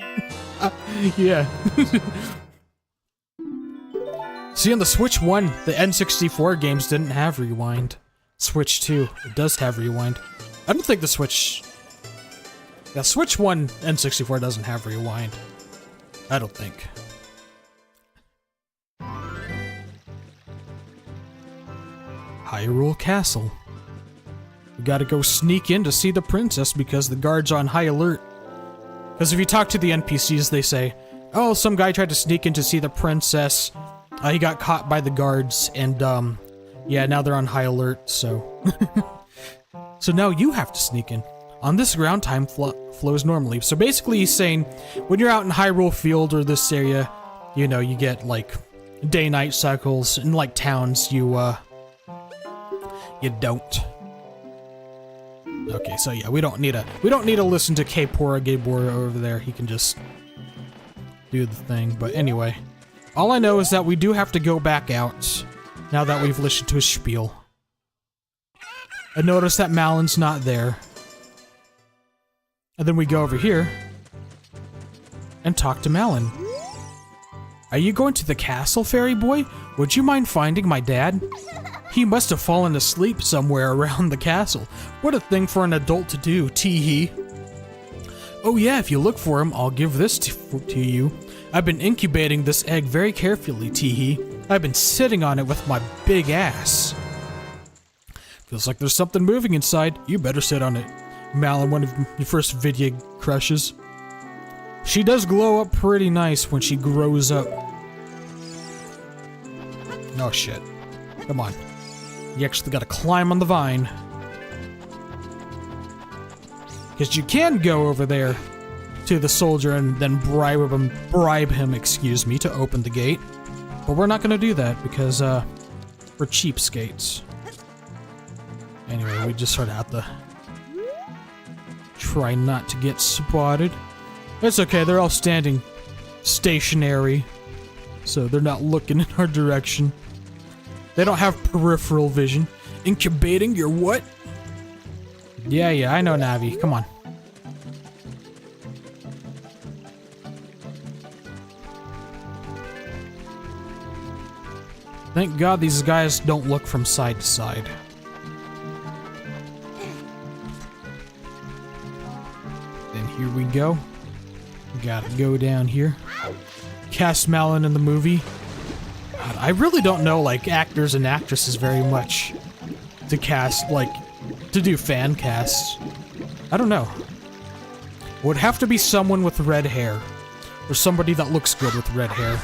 Speaker 1: Yeah. See, on the Switch 1, the N64 games didn't have rewind. Switch 2, it does have rewind. I don't think the Switch... Yeah, Switch 1 N64 doesn't have rewind. I don't think. Hyrule Castle. We gotta go sneak in to see the princess because the guards are on high alert. Because if you talk to the NPCs, they say, oh, some guy tried to sneak in to see the princess. He got caught by the guards, and, yeah, now they're on high alert, so... So now you have to sneak in. On this ground, time flows normally. So basically he's saying, when you're out in Hyrule Field or this area, you know, you get, like, day-night cycles. In, like, towns, you don't. Okay, so yeah, we don't need to listen to K-Pora Gabora over there. He can just do the thing. But anyway, all I know is that we do have to go back out now that we've listened to his spiel. I notice that Malon's not there. And then we go over here and talk to Malon. Are you going to the castle, fairy boy? Would you mind finding my dad? He must have fallen asleep somewhere around the castle. What a thing for an adult to do, tee-hee. Oh yeah, if you look for him, I'll give this to you. I've been incubating this egg very carefully, tee-hee. I've been sitting on it with my big ass. Feels like there's something moving inside. You better sit on it. Malon, one of your first video crushes. She does glow up pretty nice when she grows up. Oh shit. Come on. You actually gotta climb on the vine. Because you can go over there to the soldier and then bribe him, to open the gate. But we're not gonna do that because, we're cheapskates. Anyway, we just sort of have to try not to get spotted. It's okay, they're all standing stationary, so they're not looking in our direction. They don't have peripheral vision. Incubating your what? Yeah, I know, Navi. Come on. Thank God these guys don't look from side to side. Then here we go. We gotta go down here. Cast Malon in the movie. God, I really don't know, like, actors and actresses very much to cast, like, to do fan casts. I don't know. Would have to be someone with red hair. Or somebody that looks good with red hair.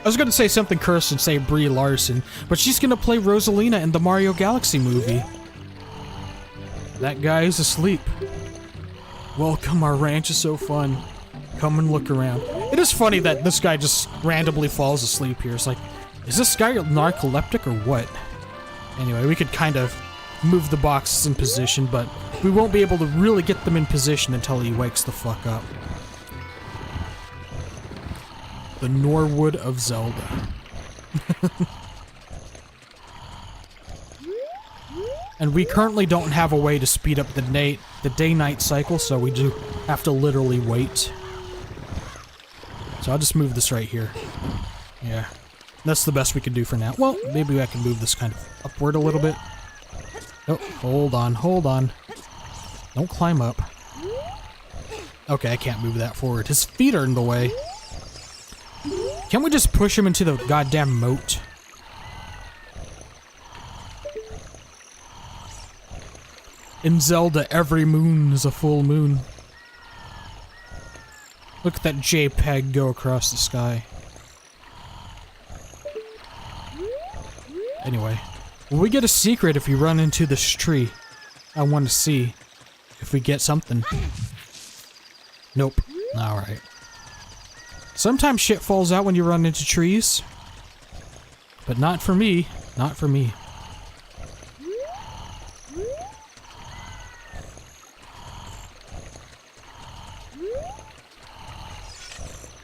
Speaker 1: I was gonna say something cursed and say Brie Larson, but she's gonna play Rosalina in the Mario Galaxy movie. That guy is asleep. Welcome, our ranch is so fun. Come and look around. It is funny that this guy just randomly falls asleep here. It's like, is this guy narcoleptic or what? Anyway, we could kind of move the boxes in position, but we won't be able to really get them in position until he wakes the fuck up. The Norwood of Zelda. And we currently don't have a way to speed up the day-night cycle, so we do have to literally wait. So I'll just move this right here. Yeah. That's the best we can do for now. Well, maybe I can move this kind of upward a little bit. Oh, hold on. Don't climb up. Okay, I can't move that forward. His feet are in the way. Can't we just push him into the goddamn moat? In Zelda, every moon is a full moon. Look at that JPEG go across the sky. Anyway, will we get a secret if we run into this tree? I want to see if we get something. Nope. Alright. Sometimes shit falls out when you run into trees. But not for me. Not for me.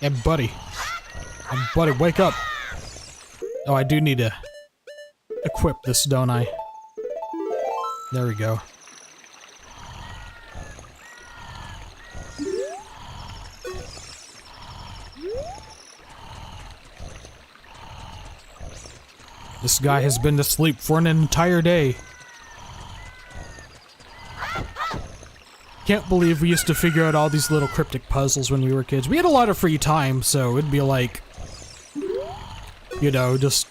Speaker 1: Hey, buddy. Hey, buddy, wake up. Oh, I do need to equip this, don't I? There we go. This guy has been asleep for an entire day. Can't believe we used to figure out all these little cryptic puzzles when we were kids. We had a lot of free time, so it'd be like, you know, just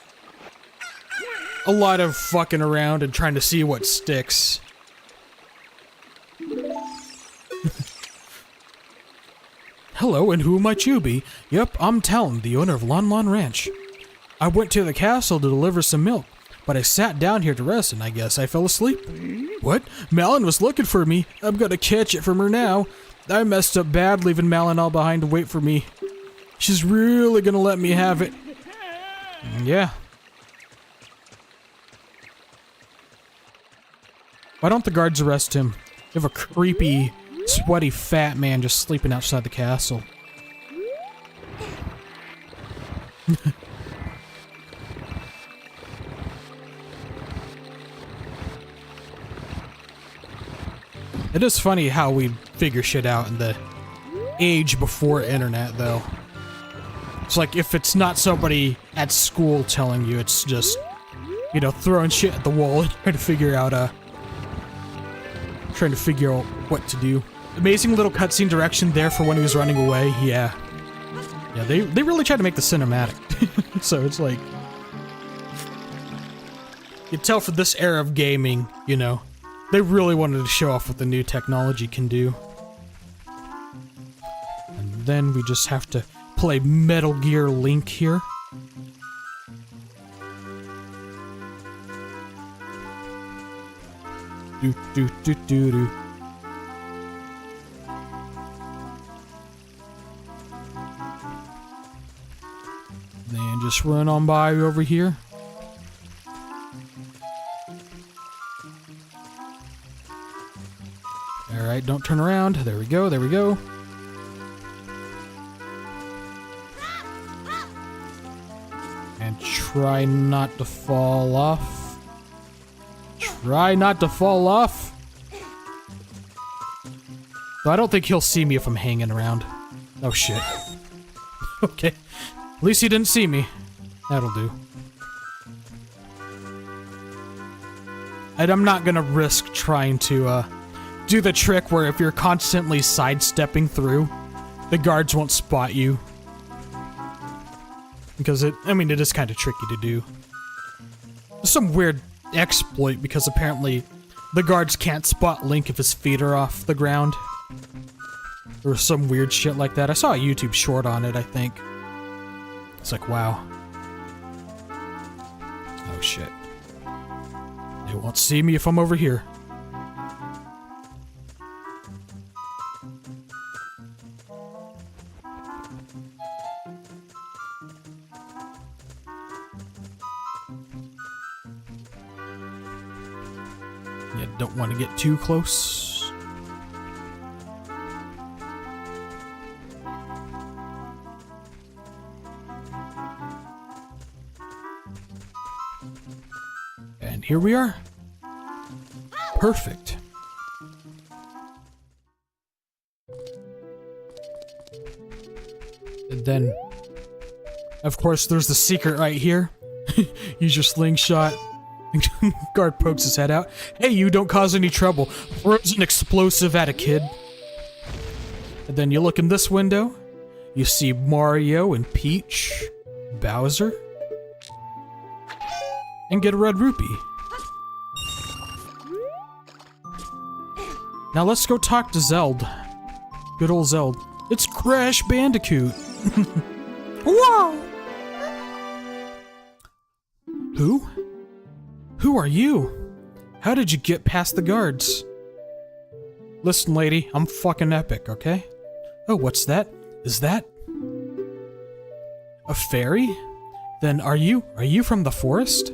Speaker 1: a lot of fucking around and trying to see what sticks. Hello, and who might you be? Yep, I'm Talon, the owner of Lon Lon Ranch. I went to the castle to deliver some milk, but I sat down here to rest and I guess I fell asleep. What? Malin was looking for me. I'm gonna catch it from her now. I messed up bad leaving Malin all behind to wait for me. She's really gonna let me have it. Yeah. Why don't the guards arrest him? You have a creepy, sweaty, fat man just sleeping outside the castle. It is funny how we figure shit out in the age before internet, though. It's like, if it's not somebody at school telling you, it's just, you know, throwing shit at the wall and trying to figure out, what to do. Amazing little cutscene direction there for when he was running away, yeah. Yeah, they really tried to make the cinematic. So it's like, you can tell for this era of gaming, you know, they really wanted to show off what the new technology can do. And then we just have to play Metal Gear Link here. Do do do do do. Then just run on by over here. Alright, don't turn around. There we go, there we go. And try not to fall off. Try not to fall off. Though I don't think he'll see me if I'm hanging around. Oh shit. Okay. At least he didn't see me. That'll do. And I'm not gonna risk trying to, do the trick where if you're constantly sidestepping through, the guards won't spot you. Because it is kind of tricky to do. There's some weird exploit because apparently the guards can't spot Link if his feet are off the ground. Or some weird shit like that. I saw a YouTube short on it, I think. It's like, wow. Oh shit. They won't see me if I'm over here. Yeah, don't want to get too close. And here we are. Perfect. And then, of course, there's the secret right here. Use your slingshot. Guard pokes his head out. Hey, you don't cause any trouble. Throws an explosive at a kid. And then you look in this window. You see Mario and Peach, Bowser, and get a red rupee. Now let's go talk to Zelda. Good old Zelda. It's Crash Bandicoot. Whoa! Who? Who are you? How did you get past the guards? Listen, lady, I'm fucking epic, okay? Oh, what's that? Is that a fairy? Then are you from the forest?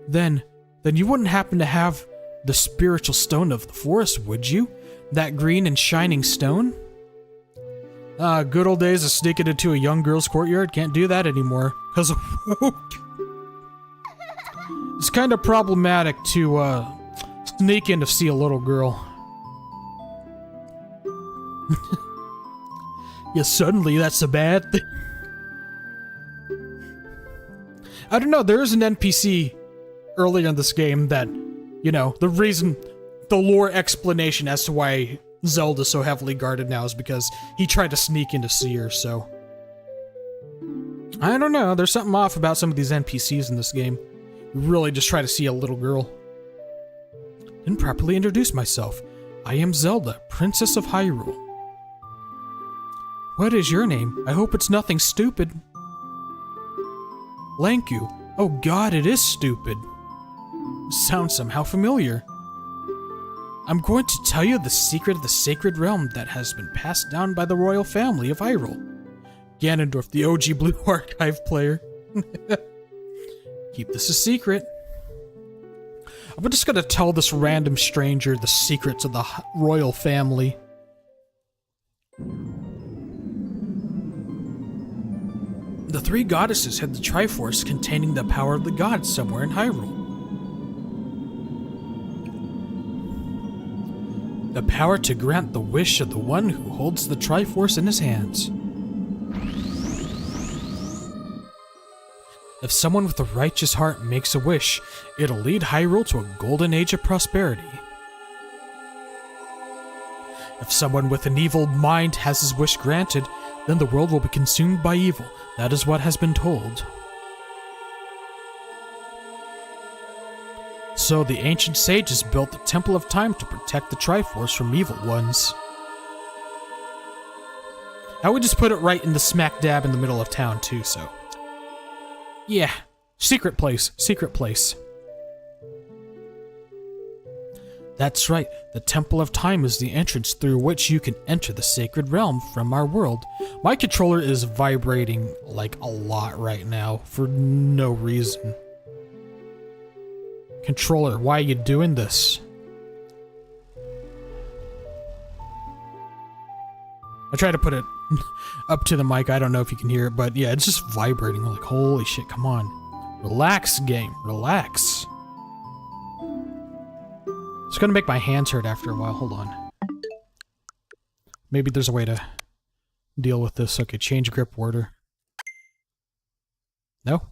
Speaker 1: Then you wouldn't happen to have the spiritual stone of the forest, would you? That green and shining stone? Good old days of sneaking into a young girl's courtyard. Can't do that anymore. Because it's kind of problematic to, sneak in to see a little girl. Yeah, suddenly that's a bad thing. I don't know, there is an NPC earlier in this game that, you know, the lore explanation as to why Zelda's so heavily guarded now is because he tried to sneak in to see her, so. I don't know, there's something off about some of these NPCs in this game. You really just try to see a little girl. Didn't properly introduce myself. I am Zelda, Princess of Hyrule. What is your name? I hope it's nothing stupid. Lanku. Oh god, it is stupid. Sounds somehow familiar. I'm going to tell you the secret of the sacred realm that has been passed down by the royal family of Hyrule. Ganondorf, the OG Blue Archive player. Keep this a secret. I'm just gonna tell this random stranger the secrets of the royal family. The three goddesses had the Triforce containing the power of the gods somewhere in Hyrule. The power to grant the wish of the one who holds the Triforce in his hands. If someone with a righteous heart makes a wish, it'll lead Hyrule to a golden age of prosperity. If someone with an evil mind has his wish granted, then the world will be consumed by evil. That is what has been told. So the ancient sages built the Temple of Time to protect the Triforce from evil ones. I would just put it right in the smack dab in the middle of town too, so. Yeah, secret place, secret place. That's right, the Temple of Time is the entrance through which you can enter the sacred realm from our world. My controller is vibrating like a lot right now for no reason. Controller, why are you doing this? I try to put it up to the mic, I don't know if you can hear it, but yeah, it's just vibrating. Like, holy shit, come on. Relax, game, relax. It's gonna make my hands hurt after a while, hold on. Maybe there's a way to deal with this. Okay, change grip order. No?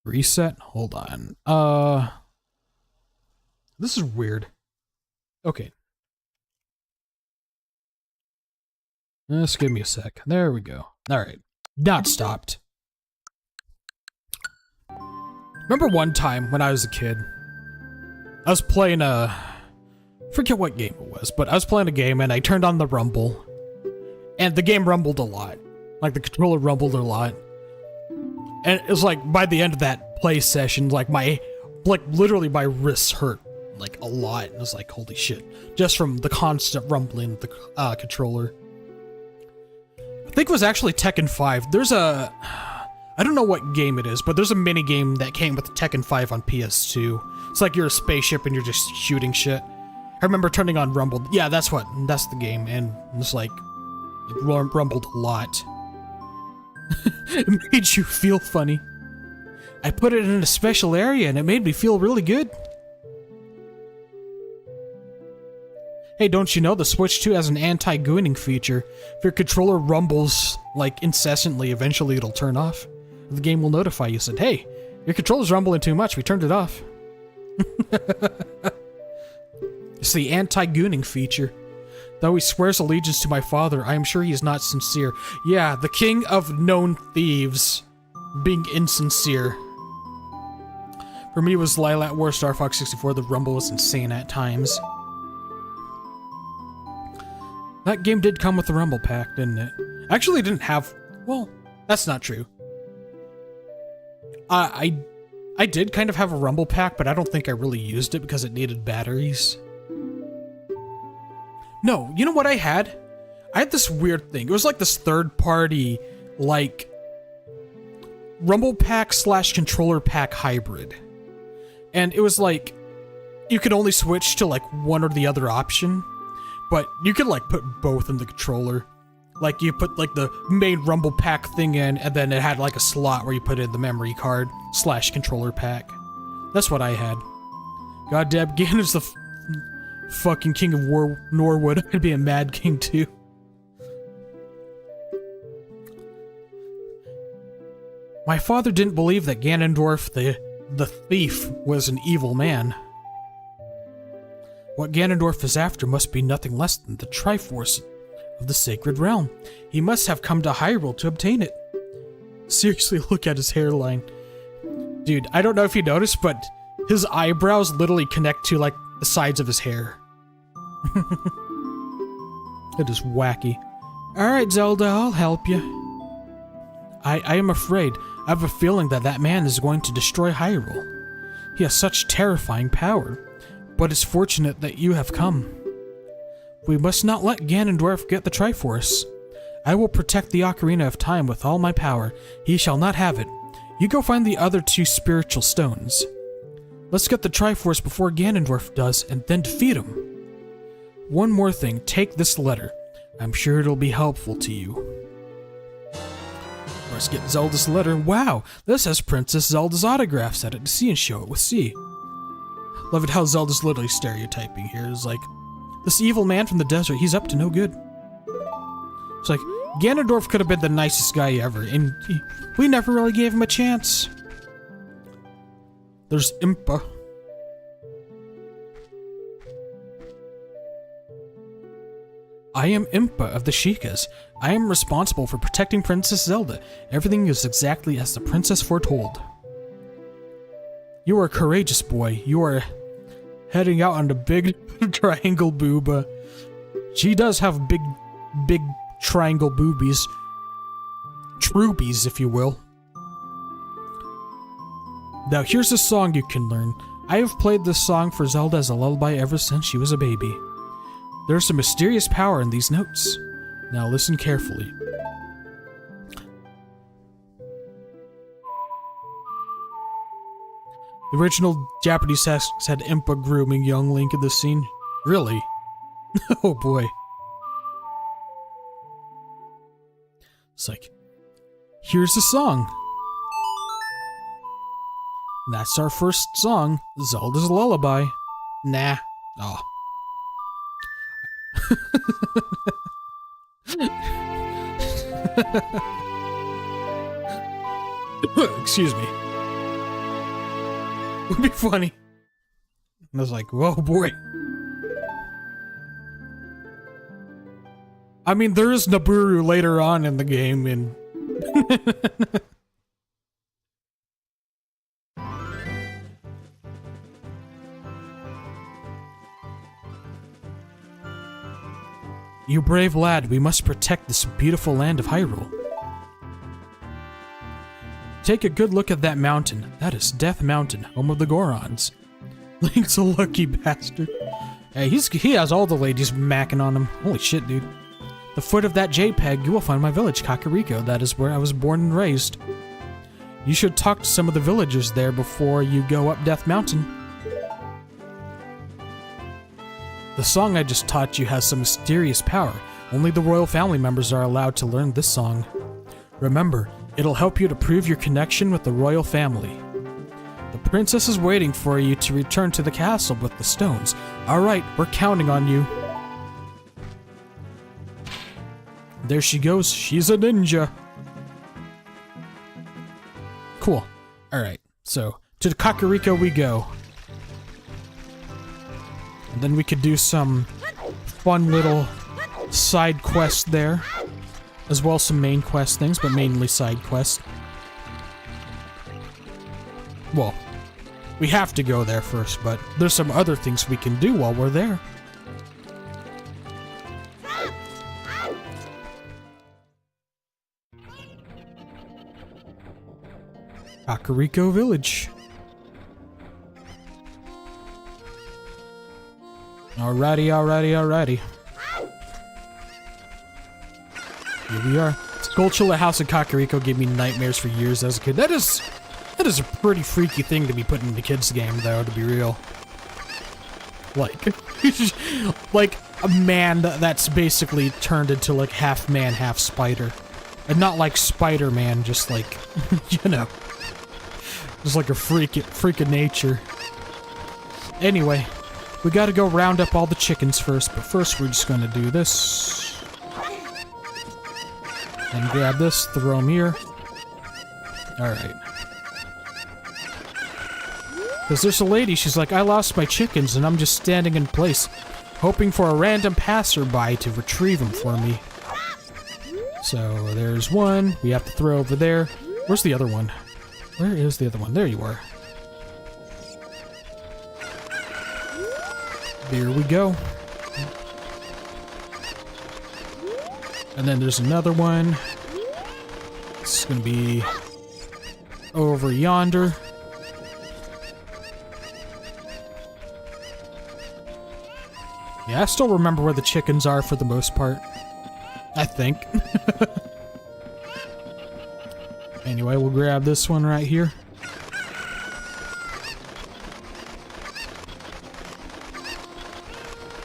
Speaker 1: Reset? Hold on. This is weird. Okay. Just give me a sec. There we go. Alright. Not stopped. Remember one time when I was a kid, I was playing forget what game it was, but I was playing a game and I turned on the rumble. And the game rumbled a lot. Like, the controller rumbled a lot. And it was like, by the end of that play session, like, literally my wrists hurt, like, a lot. And I was like, holy shit. Just from the constant rumbling of the controller. I think it was actually Tekken 5. There's a... I don't know what game it is, but there's a mini game that came with Tekken 5 on PS2. It's like you're a spaceship and you're just shooting shit. I remember turning on Rumble. Yeah, that's the game, and it's like, it rumbled a lot. It made you feel funny. I put it in a special area and it made me feel really good. Hey, don't you know the Switch 2 has an anti-gooning feature? If your controller rumbles, like, incessantly, eventually it'll turn off. The game will notify you, said, hey, your controller's rumbling too much, we turned it off. It's the anti-gooning feature. Though he swears allegiance to my father, I am sure he is not sincere. Yeah, the king of known thieves being insincere. For me, it was Lilat War, Star Fox 64. The rumble was insane at times. That game did come with the rumble pack, didn't it? Actually, it didn't have... Well, that's not true. I did kind of have a rumble pack, but I don't think I really used it because it needed batteries. No, you know what I had? I had this weird thing. It was like this third-party, like, rumble pack / controller pack hybrid. And it was like, you could only switch to like one or the other option. But you could like put both in the controller. Like you put like the main rumble pack thing in, and then it had like a slot where you put in the memory card / controller pack. That's what I had. Goddamn, Ganon's the fucking king of Norwood. I'd be a mad king too. My father didn't believe that Ganondorf, the thief, was an evil man. What Ganondorf is after must be nothing less than the Triforce of the Sacred Realm. He must have come to Hyrule to obtain it. Seriously, look at his hairline. Dude, I don't know if you noticed, but his eyebrows literally connect to, like, the sides of his hair. It is wacky. Alright, Zelda, I'll help you. I am afraid. I have a feeling that that man is going to destroy Hyrule. He has such terrifying power. But it's fortunate that you have come. We must not let Ganondorf get the Triforce. I will protect the Ocarina of Time with all my power. He shall not have it. You go find the other 2 spiritual stones. Let's get the Triforce before Ganondorf does, and then defeat him. One more thing, take this letter. I'm sure it'll be helpful to you. Let's get Zelda's letter. Wow, this has Princess Zelda's autograph. Set it to C and show it with C. Love it how Zelda's literally stereotyping here. It's like, this evil man from the desert, he's up to no good. It's like, Ganondorf could have been the nicest guy ever, and we never really gave him a chance. There's Impa. I am Impa of the Sheikahs. I am responsible for protecting Princess Zelda. Everything is exactly as the princess foretold. You are a courageous boy. You are heading out on the big triangle booba. She does have big triangle boobies. Troobies, if you will. Now here's a song you can learn. I have played this song for Zelda as a lullaby ever since she was a baby. There's a mysterious power in these notes. Now listen carefully. The original Japanese text had Impa grooming young Link in the scene. Really? Oh boy. It's like, here's the song. That's our first song, Zelda's Lullaby. Nah. Aw. Excuse me. Would be funny. I was like, whoa boy. I mean, there is Naburu later on in the game, and you brave lad, we must protect this beautiful land of Hyrule. Take a good look at that mountain. That is Death Mountain, home of the Gorons. Link's a lucky bastard. Hey, he has all the ladies macking on him. Holy shit, dude. The foot of that JPEG, you will find my village, Kakariko. That is where I was born and raised. You should talk to some of the villagers there before you go up Death Mountain. The song I just taught you has some mysterious power. Only the royal family members are allowed to learn this song. Remember, it'll help you to prove your connection with the royal family. The princess is waiting for you to return to the castle with the stones. Alright, we're counting on you. There she goes. She's a ninja. Cool. Alright, so to the Kakariko we go. And then we could do some fun little side quests there. As well as some main quest things, but mainly side quests. Well, we have to go there first, but there's some other things we can do while we're there. Kakariko Village. Alrighty. Here we are. Skulltula House of Kakariko gave me nightmares for years as a kid. That is a pretty freaky thing to be putting in a kid's game, though, to be real. Like, a man that's basically turned into like half man, half spider. And not like Spider-Man, just like, you know, just like a freak of nature. Anyway, we gotta go round up all the chickens first, but first we're just gonna do this. And grab this, throw them here. Alright. Because there's a lady, she's like, I lost my chickens and I'm just standing in place, hoping for a random passerby to retrieve them for me. So there's one, we have to throw over there. Where's the other one? Where is the other one? There you are. There we go. And then there's another one. This is gonna be over yonder. Yeah, I still remember where the chickens are for the most part. I think. Anyway, we'll grab this one right here.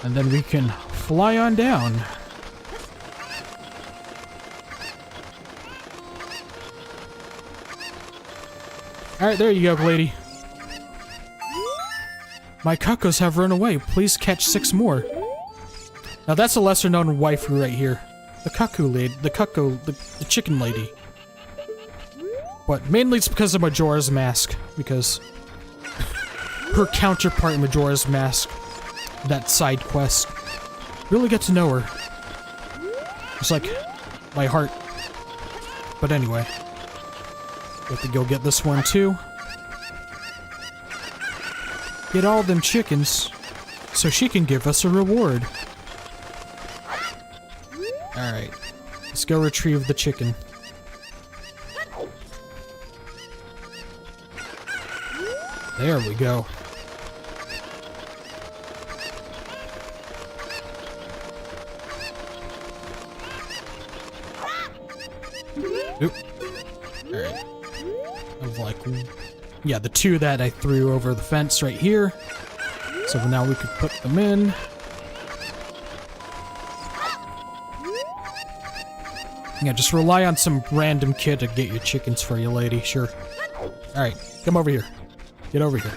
Speaker 1: And then we can fly on down. Alright, there you go, lady. My cuckoos have run away. Please catch 6 more. Now that's a lesser known waifu right here. The cuckoo lady, the chicken lady. But mainly it's because of Majora's Mask, because her counterpart in Majora's Mask, that side quest, really get to know her. It's like my heart. But anyway, we have to go get this one too. Get all them chickens, so she can give us a reward. Alright, let's go retrieve the chicken. There we go. Oop. Alright. Of like, yeah, the 2 that I threw over the fence right here. So now we could put them in. Yeah, just rely on some random kid to get your chickens for you, lady. Sure. Alright, come over here. Get over here.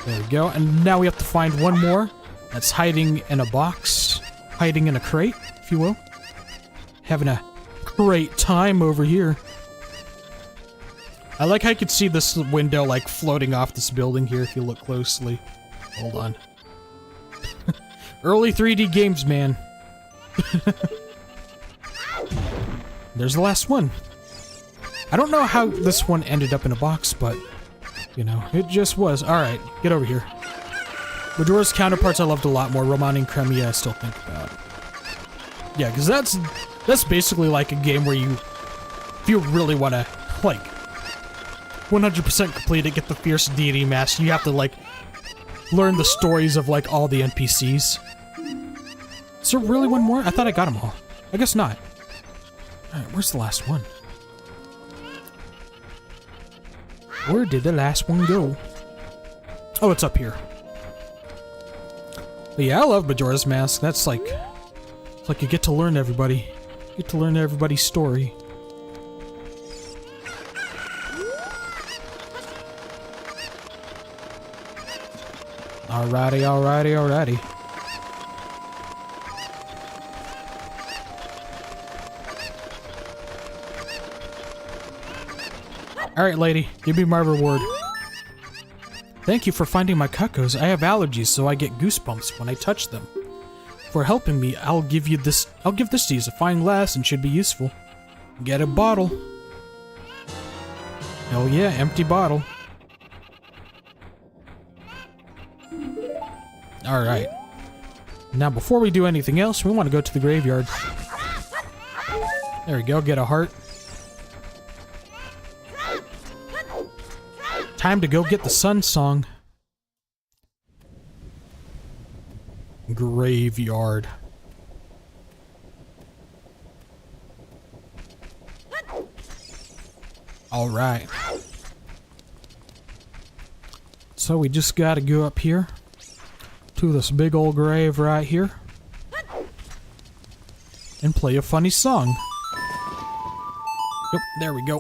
Speaker 1: There we go. And now we have to find one more that's hiding in a box. Hiding in a crate, if you will. Having a great time over here. I like how you can see this window like floating off this building here if you look closely. Hold on. Early 3D games, man. There's the last one. I don't know how this one ended up in a box, but, you know, it just was. Alright, get over here. Majora's counterparts I loved a lot more. Romani and Cremia I still think about. Yeah, because that's basically like a game where you, if you really want to, like, 100% complete it, get the Fierce Deity Mask, you have to, like, learn the stories of, like, all the NPCs. Is there really one more? I thought I got them all. I guess not. Alright, where's the last one? Where did the last one go? Oh, it's up here. But yeah, I love Majora's Mask. That's like... It's like you get to learn everybody. You get to learn everybody's story. Alrighty, alrighty, alrighty. Alright, lady. Give me my reward. Thank you for finding my cuckoos. I have allergies, so I get goosebumps when I touch them. For helping me, I'll give this to you. It's a fine glass and should be useful. Get a bottle. Hell yeah, empty bottle. Alright. Now, before we do anything else, we want to go to the graveyard. There we go, get a heart. Time to go get the sun song. Graveyard. Alright. So we just gotta go up here to this big old grave right here and play a funny song. Yep, there we go.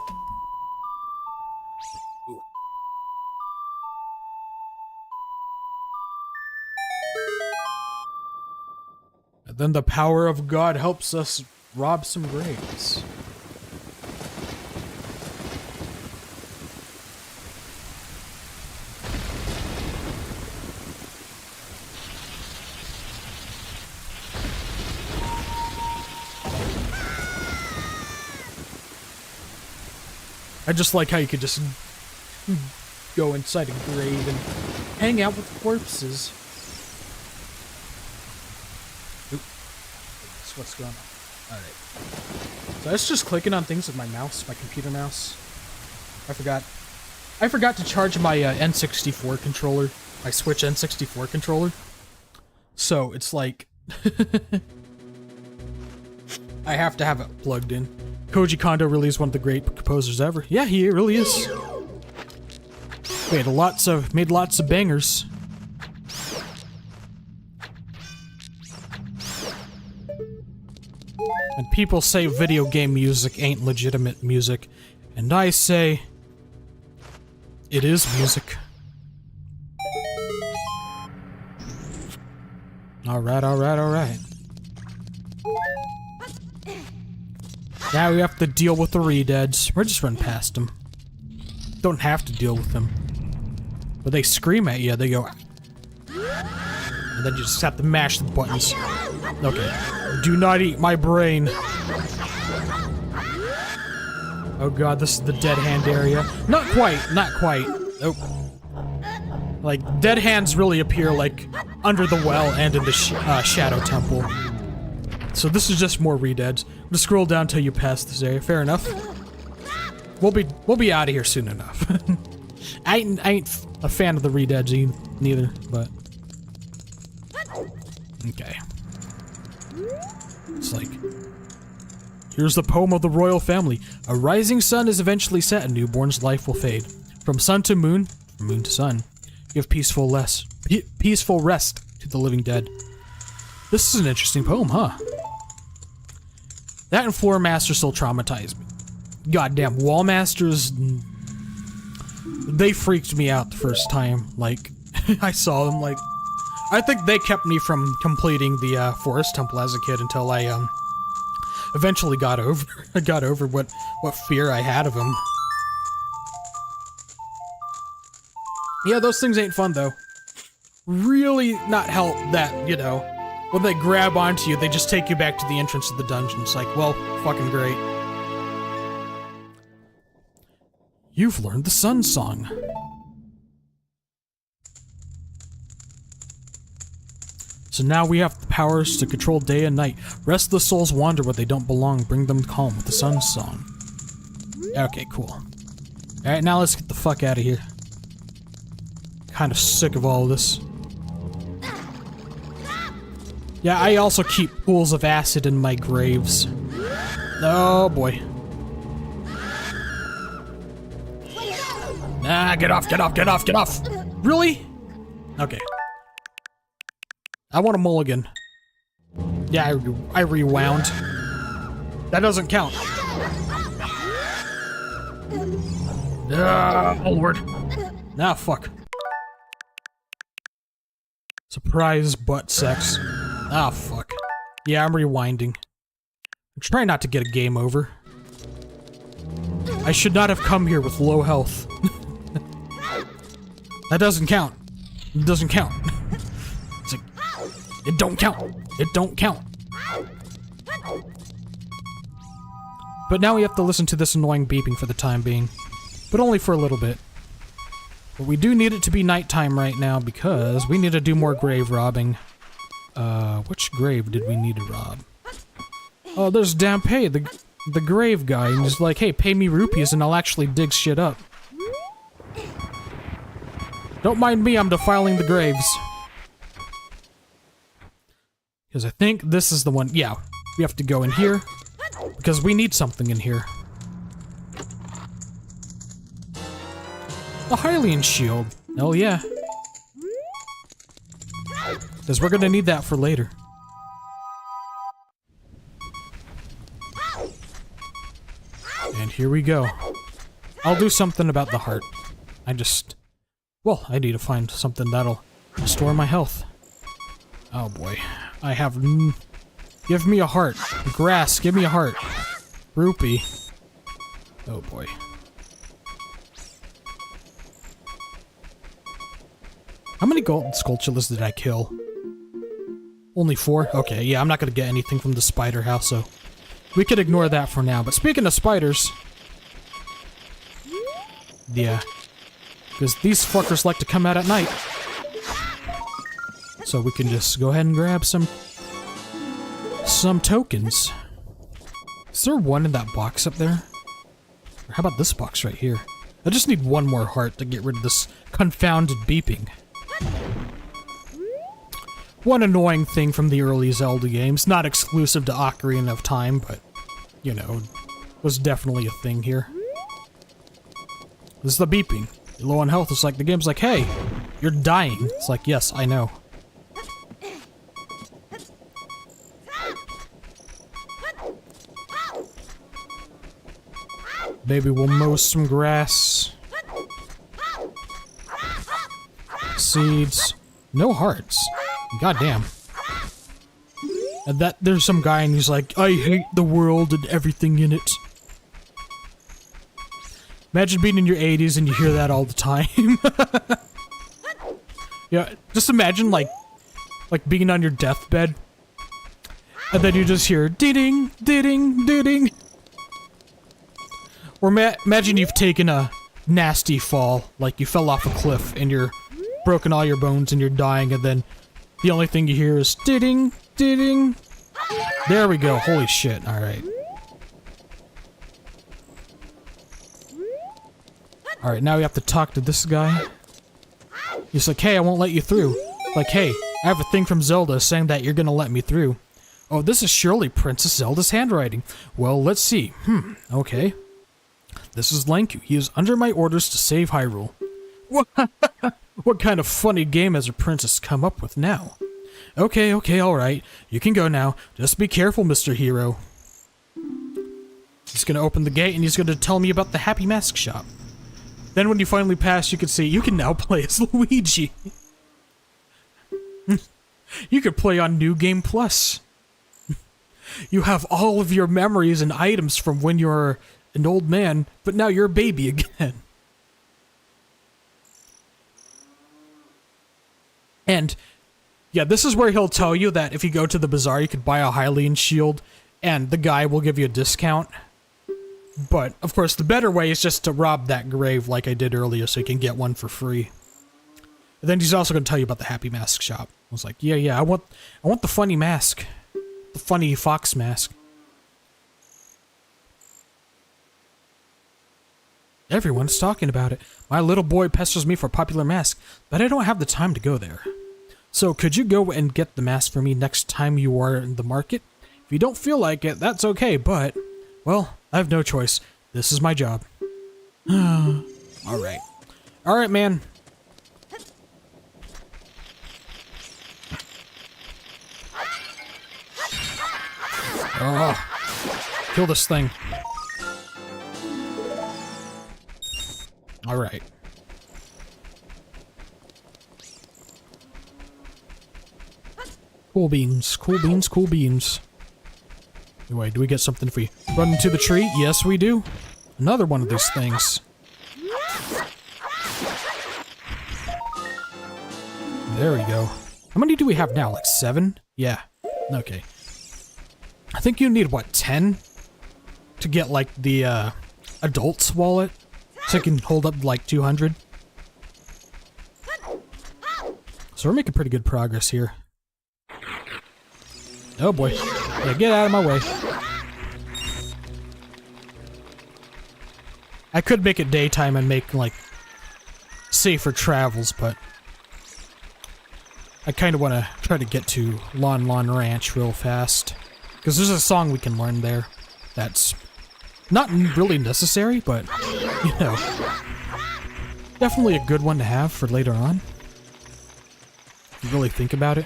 Speaker 1: Ooh. And then the power of God helps us rob some graves. I just like how you could just go inside a grave and hang out with corpses. Oop. That's what's going on. Alright. So I was just clicking on things with my mouse, my computer mouse. I forgot to charge my N64 controller, my Switch N64 controller. So it's like I have to have it plugged in. Koji Kondo really is one of the great composers ever. Yeah, he really is. Made lots of bangers. And people say video game music ain't legitimate music, and I say it is music. Alright, alright, alright. Now we have to deal with the re-deads. We're just running past them. Don't have to deal with them. But they scream at you, they go... And then you just have to mash the buttons. Okay. Do not eat my brain. Oh god, this is the dead hand area. Not quite, not quite. Oh. Like, dead hands really appear, like, under the well and in the Shadow Temple. So this is just more re-deads. Just scroll down till you pass this area. Fair enough. We'll be out of here soon enough. I ain't a fan of the re-deads neither, but okay. It's like, here's the poem of the royal family. A rising sun is eventually set, a newborn's life will fade. From sun to moon, from moon to sun. Give peaceful rest to the living dead. This is an interesting poem, huh? That and Floor Master still traumatized me. Goddamn, Wall Masters, they freaked me out the first time, like, I saw them, like, I think they kept me from completing the, Forest Temple as a kid until I, eventually got over what fear I had of them. Yeah, those things ain't fun, though. Really not help that, you know, when they grab onto you, they just take you back to the entrance of the dungeon. It's like, well, fucking great. You've learned the Sun Song. So now we have the powers to control day and night. Restless souls wander where they don't belong. Bring them calm with the Sun Song. Okay, cool. Alright, now let's get the fuck out of here. Kind of sick of all of this. Yeah, I also keep pools of acid in my graves. Oh boy. Nah, get off, get off, get off, get off! Really? Okay. I want a mulligan. Yeah, I rewound. That doesn't count. Oh lord. Nah, fuck. Surprise butt sex. Ah, fuck. Yeah, I'm rewinding. I'm trying not to get a game over. I should not have come here with low health. That doesn't count. It doesn't count. It's like, it don't count. It don't count. But now we have to listen to this annoying beeping for the time being. But only for a little bit. But we do need it to be nighttime right now because we need to do more grave robbing. Which grave did we need to rob? Oh, there's Dampé, the grave guy, and he's like, hey, pay me rupees and I'll actually dig shit up. Don't mind me, I'm defiling the graves. Because I think this is the one, yeah, we have to go in here, because we need something in here. A Hylian shield. Hell yeah. Because we're gonna need that for later. And here we go. I'll do something about the heart. Well, I need to find something that'll restore my health. Oh boy. I have... Give me a heart. Grass, give me a heart. Rupee. Oh boy. How many golden skulltulas did I kill? Only 4? Okay, yeah, I'm not gonna get anything from the spider house, so... We could ignore that for now, but speaking of spiders... Yeah. Because these fuckers like to come out at night. So we can just go ahead and grab some tokens. Is there one in that box up there? Or how about this box right here? I just need one more heart to get rid of this confounded beeping. One annoying thing from the early Zelda games, not exclusive to Ocarina of Time, but, you know, was definitely a thing here. This is the beeping. You're low on health, it's like the game's like, hey, you're dying. It's like, yes, I know. Maybe we'll mow some grass. Seeds. No hearts. Goddamn. And there's some guy and he's like, I hate the world and everything in it. Imagine being in your 80s and you hear that all the time. Yeah, just imagine like being on your deathbed. And then you just hear ding, ding, ding. Or imagine you've taken a nasty fall, like you fell off a cliff and you're broken all your bones and you're dying, and then the only thing you hear is ding, ding. There we go. Holy shit. All right. All right. Now we have to talk to this guy. He's like, "Hey, I won't let you through." Like, "Hey, I have a thing from Zelda saying that you're gonna let me through." Oh, this is surely Princess Zelda's handwriting. Well, let's see. Okay. This is Lanku. He is under my orders to save Hyrule. What kind of funny game has a princess come up with now? Okay, alright. You can go now. Just be careful, Mr. Hero. He's gonna open the gate and he's gonna tell me about the Happy Mask Shop. Then when you finally pass, you can see you can now play as Luigi. You could play on New Game Plus. You have all of your memories and items from when you were an old man, but now you're a baby again. And, yeah, this is where he'll tell you that if you go to the bazaar, you could buy a Hylian shield, and the guy will give you a discount. But, of course, the better way is just to rob that grave like I did earlier so you can get one for free. And then he's also going to tell you about the Happy Mask Shop. I was like, yeah, I want the funny mask. The funny fox mask. Everyone's talking about it. My little boy pesters me for a popular mask, but I don't have the time to go there. So could you go and get the mask for me next time you are in the market? If you don't feel like it, that's okay, but, well, I have no choice. This is my job. Alright. Alright, man. Oh, kill this thing. Alright. Cool beans, cool beans, cool beans. Anyway, do we get something if we run into the tree? Yes, we do. Another one of these things. There we go. How many do we have now? Like 7? Yeah. Okay. I think you need, what, 10? To get, like, the, adult's wallet? So I can hold up, like, 200? So we're making pretty good progress here. Oh boy. Yeah, get out of my way. I could make it daytime and make, like, safer travels, but I kind of want to try to get to Lon Lon Ranch real fast. Because there's a song we can learn there that's not really necessary, but, you know. Definitely a good one to have for later on. If you really think about it.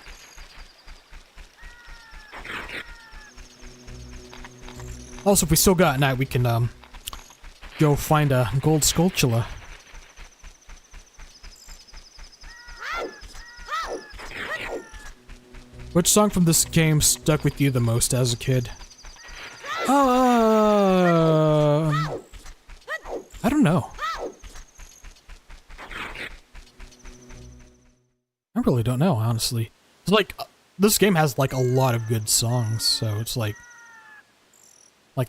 Speaker 1: Also, if we still got a night, we can go find a gold skulltula. Which song from this game stuck with you the most as a kid? I don't know. I really don't know, honestly. It's like, this game has like a lot of good songs, so it's like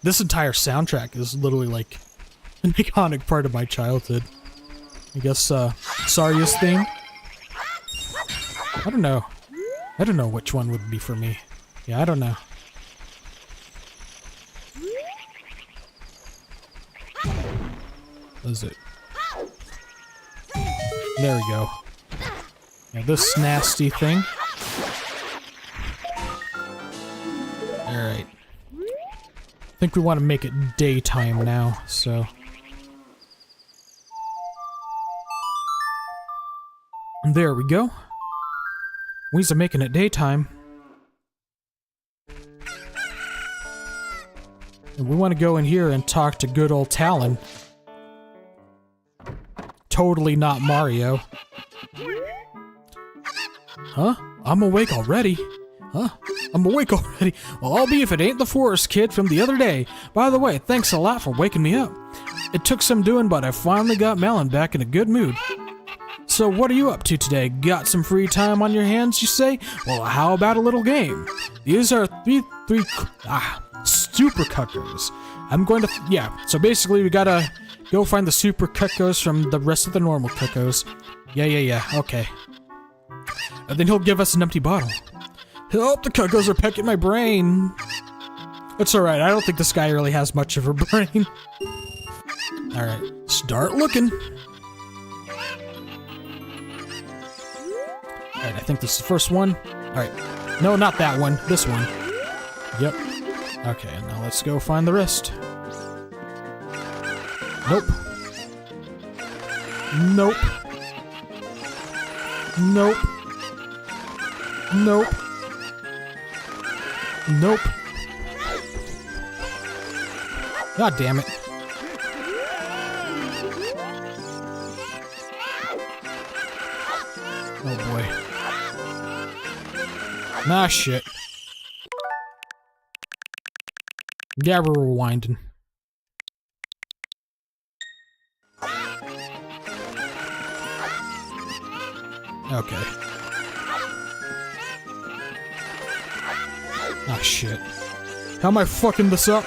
Speaker 1: this entire soundtrack is literally like an iconic part of my childhood. I guess, Saria's theme? I don't know. I don't know which one would be for me. Yeah, I don't know. What is it? There we go. Yeah, this nasty thing. Alright. I think we want to make it daytime now, so... And there we go. Ways of making it daytime. And we want to go in here and talk to good old Talon. Totally not Mario. Huh? I'm awake already? Huh? I'm awake already? Well, I'll be if it ain't the forest kid from the other day. By the way, thanks a lot for waking me up. It took some doing, but I finally got Melon back in a good mood. So what are you up to today? Got some free time on your hands, you say? Well, how about a little game? These are super cuckos. I'm going to, yeah, so basically we gotta go find the super cuckos from the rest of the normal cuckos. Yeah, okay. And then he'll give us an empty bottle. Help, the cuckos are pecking my brain. It's alright, I don't think this guy really has much of a brain. Alright, start looking. Alright, I think this is the first one. Alright. No, not that one. This one. Yep. Okay, now let's go find the rest. Nope. Nope. Nope. Nope. Nope. God damn it. Oh boy. Nah, shit. Yeah, we're rewinding. Okay. Ah, shit. How am I fucking this up?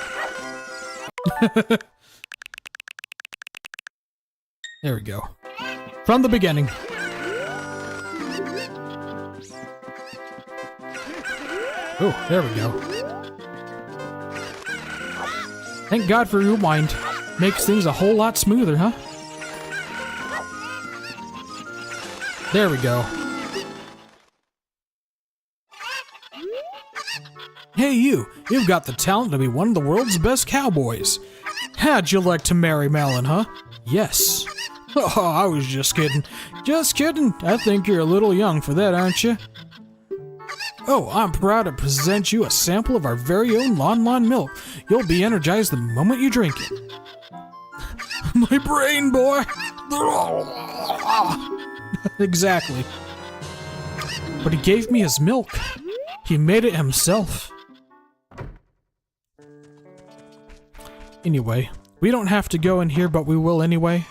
Speaker 1: There we go. From the beginning. Oh, there we go. Thank God for Rewind. Makes things a whole lot smoother, huh? There we go. Hey you, you've got the talent to be one of the world's best cowboys. How'd you like to marry Melon, huh? Yes. Oh, I was just kidding. Just kidding. I think you're a little young for that, aren't you? Oh, I'm proud to present you a sample of our very own Lon milk. You'll be energized the moment you drink it. My brain, boy! Exactly. But he gave me his milk. He made it himself. Anyway, we don't have to go in here, but we will anyway.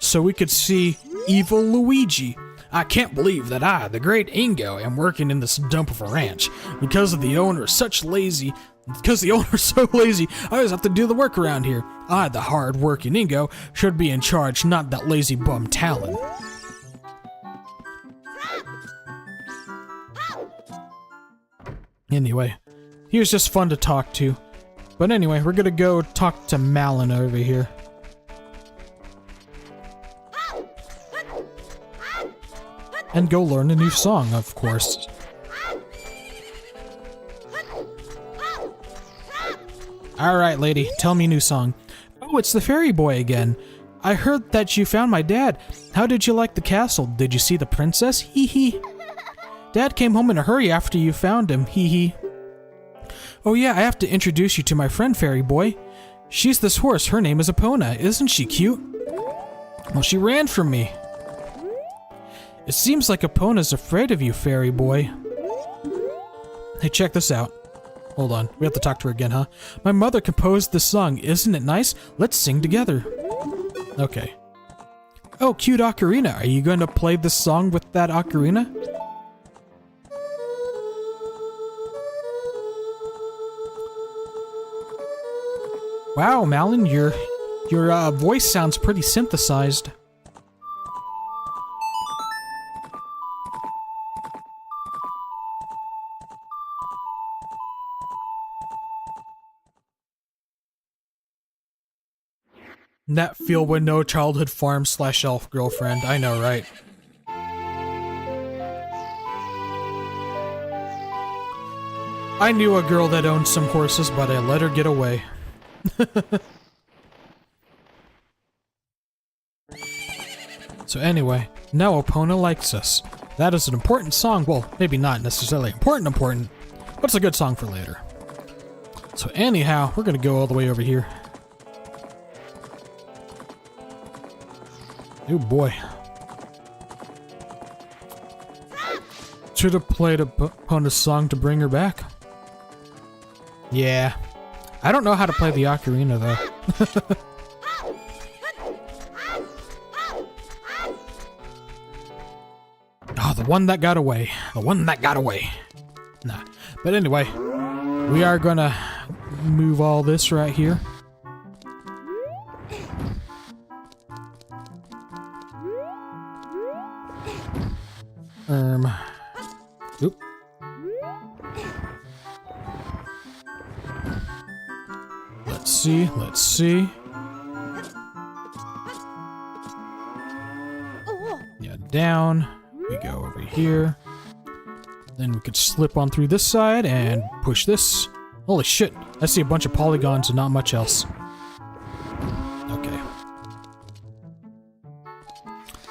Speaker 1: So we could see evil Luigi. I can't believe that I, the great Ingo, am working in this dump of a ranch. Because the owner's so lazy, I always have to do the work around here. I, the hard-working Ingo, should be in charge, not that lazy bum Talon. Anyway, he was just fun to talk to. But anyway, we're gonna go talk to Malin over here. And go learn a new song, of course. Alright, lady, tell me a new song. Oh, it's the Fairy Boy again. I heard that you found my dad. How did you like the castle? Did you see the princess? Hee hee. Dad came home in a hurry after you found him. Hee hee. Oh yeah, I have to introduce you to my friend, Fairy Boy. She's this horse. Her name is Epona. Isn't she cute? Well, she ran from me. It seems like Epona's afraid of you, Fairy Boy. Hey, check this out. Hold on. We have to talk to her again, huh? My mother composed this song. Isn't it nice? Let's sing together. Okay. Oh, cute ocarina. Are you going to play this song with that ocarina? Wow, Malin, your voice sounds pretty synthesized. That feel when no childhood farm / elf girlfriend. I know, right? I knew a girl that owned some horses, but I let her get away. So anyway, now Epona likes us. That is an important song. Well, maybe not necessarily important, but it's a good song for later. So anyhow, we're gonna go all the way over here. Oh boy. Should have played Epona's song to bring her back. Yeah. I don't know how to play the ocarina though. Oh, the one that got away. The one that got away. Nah. But anyway, we are gonna move all this right here. Oop. Let's see. Yeah, down. We go over here. Then we could slip on through this side and push this. Holy shit, I see a bunch of polygons and not much else. Okay.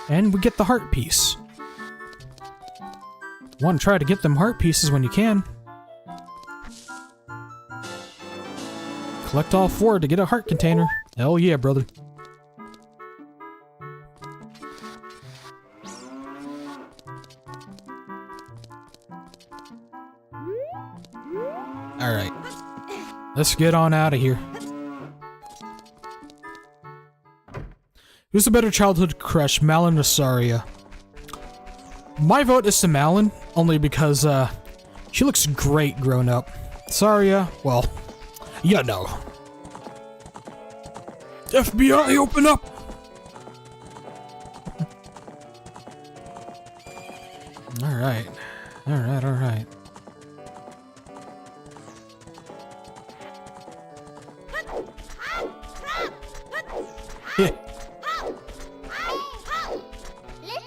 Speaker 1: And we get the heart piece. Want to try to get them heart pieces when you can. Collect all 4 to get a heart container. Hell yeah, brother. Alright. Let's get on out of here. Who's a better childhood crush, Malin or Saria? My vote is to Malin, only because, she looks great grown up. Saria, well, you know. FBI, open up! Alright. Alright.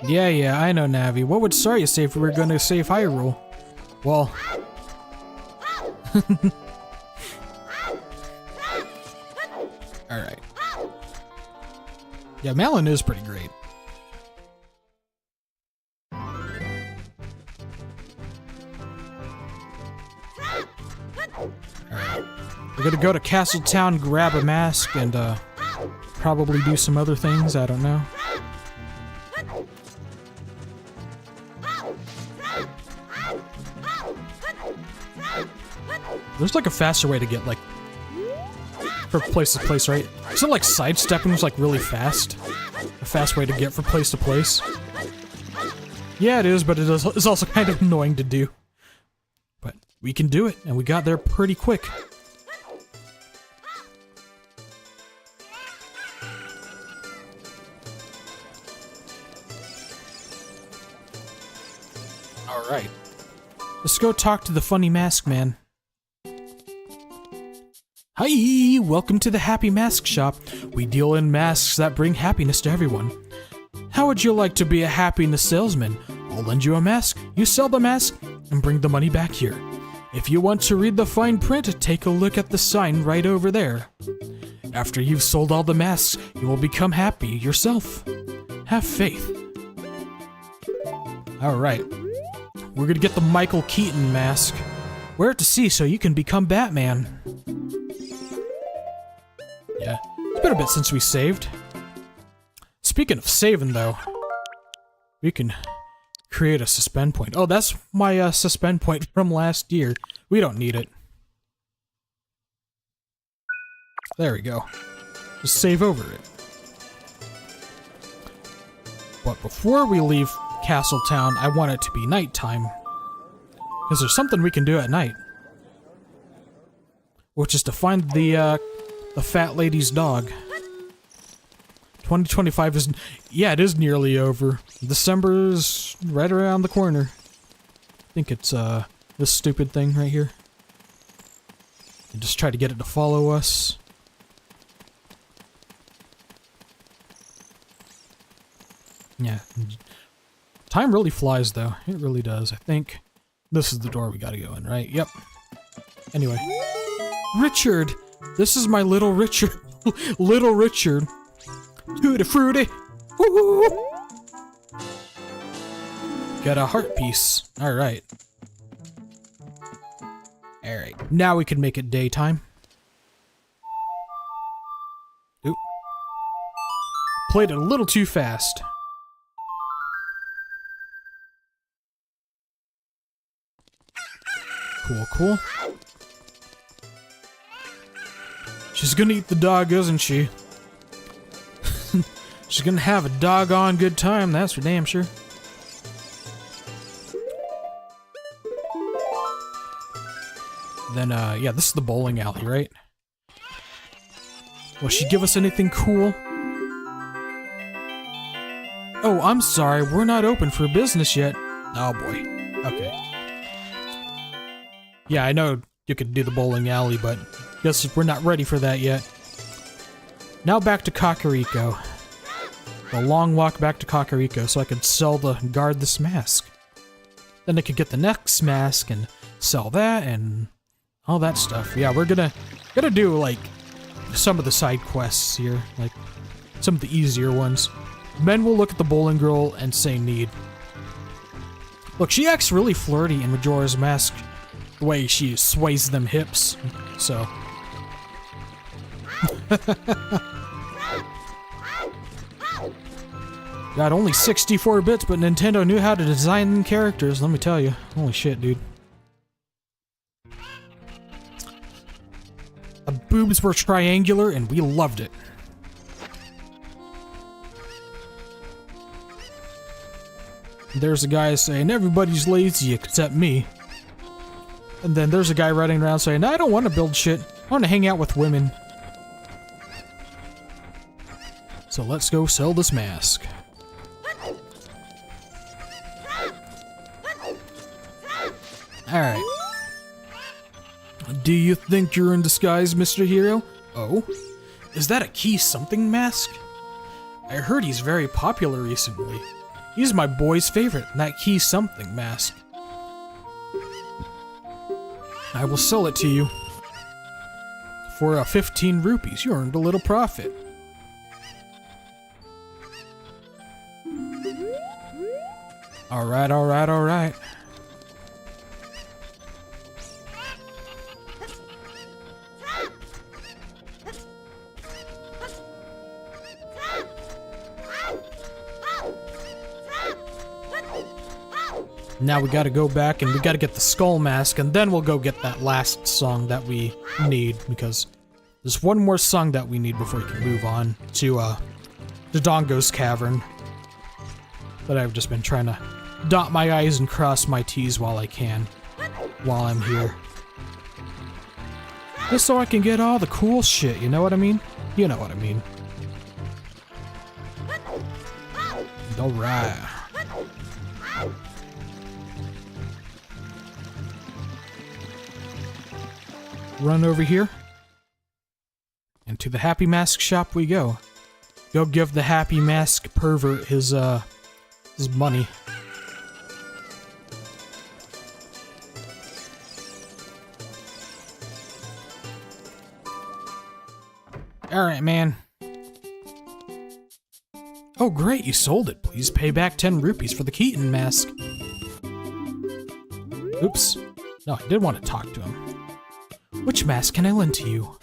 Speaker 1: Yeah, I know, Navi. What would Saria say if we were gonna save Hyrule? Well... Alright. Yeah, Malin is pretty great. Alright. We're gonna go to Castle Town, grab a mask, and, probably do some other things, I don't know. There's like a faster way to get, like, from place to place, right? Isn't like sidestepping was like really fast? A fast way to get from place to place? Yeah, it is, but it's also kind of annoying to do. But we can do it, and we got there pretty quick. Alright. Let's go talk to the funny mask man. Hi! Welcome to the Happy Mask Shop. We deal in masks that bring happiness to everyone. How would you like to be a happiness salesman? I'll lend you a mask, you sell the mask, and bring the money back here. If you want to read the fine print, take a look at the sign right over there. After you've sold all the masks, you will become happy yourself. Have faith. Alright. We're gonna get the Michael Keaton mask. Wear it to see so you can become Batman. Yeah. It's been a bit since we saved. Speaking of saving, though, we can create a suspend point. Oh, that's my suspend point from last year. We don't need it. There we go. Just save over it. But before we leave Castletown, I want it to be nighttime. Because there's something we can do at night. Which is to find the fat lady's dog. 2025 is... Yeah, it is nearly over. December's right around the corner. I think it's, this stupid thing right here. And just try to get it to follow us. Yeah. Time really flies, though. It really does. I think this is the door we gotta go in, right? Yep. Anyway. Richard! This is my little Richard. Little Richard. Tutti frutti! Woo! Got a heart piece. Alright. Alright. Now we can make it daytime. Oop. Played it a little too fast. Cool, cool. She's gonna eat the dog, isn't she? She's gonna have a doggone good time, that's for damn sure. Then, yeah, this is the bowling alley, right? Will she give us anything cool? Oh, I'm sorry, we're not open for business yet. Oh boy. Okay. Yeah, I know you could do the bowling alley, but guess we're not ready for that yet. Now back to Kakariko. A long walk back to Kakariko so I could sell the guard this mask. Then I could get the next mask and sell that and all that stuff. Yeah, we're gonna do like some of the side quests here, like some of the easier ones. Men will look at the bowling girl and say need. Look, she acts really flirty in Majora's Mask, the way she sways them hips, so. Got only 64 bits, but Nintendo knew how to design characters, let me tell you. Holy shit, dude. The boobs were triangular, and we loved it. There's a guy saying, everybody's lazy except me. And then there's a guy running around saying, I don't want to build shit. I want to hang out with women. So let's go sell this mask. Alright. Do you think you're in disguise, Mr. Hero? Oh? Is that a key something mask? I heard he's very popular recently. He's my boy's favorite, that key something mask. I will sell it to you. For 15 rupees, you earned a little profit. Alright, alright, alright. Now we gotta go back and we gotta get the skull mask, and then we'll go get that last song that we need, because there's one more song that we need before we can move on to Dodongo's Cavern. But I've just been trying to dot my I's and cross my T's while I can, while I'm here. Just so I can get all the cool shit, you know what I mean? You know what I mean. Alright. Run over here. And to the Happy Mask shop we go. Go give the Happy Mask pervert his money. Alright, man. Oh, great, you sold it. Please pay back 10 rupees for the Keaton mask. Oops. No, I did want to talk to him. Which mask can I lend to you?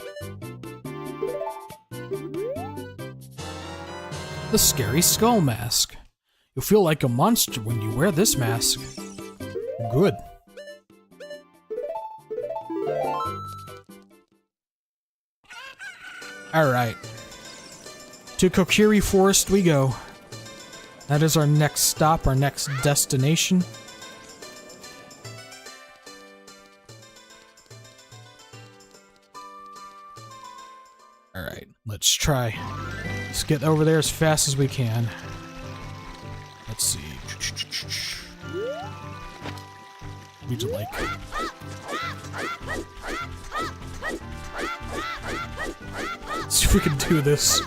Speaker 1: The Scary Skull Mask. You'll feel like a monster when you wear this mask. Good. Alright. To Kokiri Forest we go. That is our next stop, our next destination. Alright, let's try. Let's get over there as fast as we can. Let's see. Need to like... see if we can do this.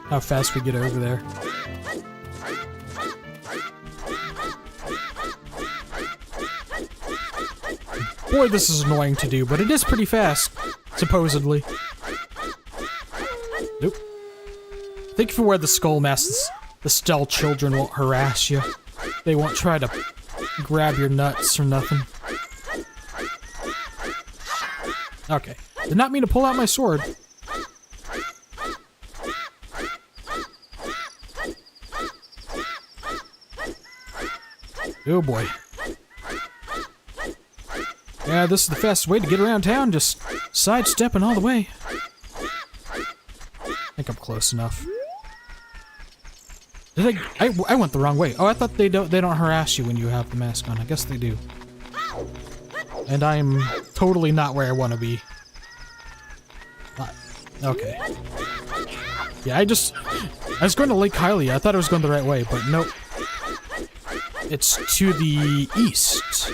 Speaker 1: How fast we get over there. Boy, this is annoying to do, but it is pretty fast, supposedly. Nope. I think if you wear the skull masks, the stealth children won't harass you. They won't try to grab your nuts or nothing. Okay. Did not mean to pull out my sword. Oh boy. Yeah, this is the fastest way to get around town, just sidestepping all the way. I think I'm close enough. Did I went the wrong way. Oh, I thought they don't harass you when you have the mask on. I guess they do. And I'm totally not where I want to be. Okay. Yeah, I was going to Lake Hylia. I thought I was going the right way, but nope. It's to the east.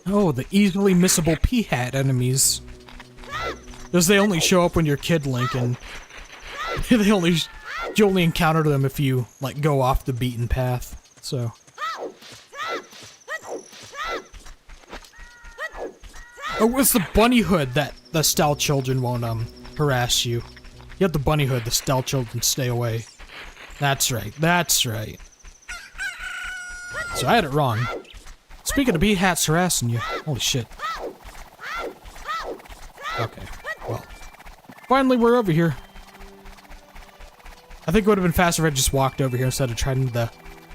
Speaker 1: Oh, the easily missable P-Hat enemies. Because they only show up when you're Kid Link, and you only encounter them if you, like, go off the beaten path, so. Oh, it's the bunny hood that the stealth children won't, harass you. You have the bunny hood, the stealth children stay away. That's right, that's right. So I had it wrong. Speaking of P-Hats harassing you, holy shit. Okay, well. Finally, we're over here. I think it would have been faster if I just walked over here instead of trying the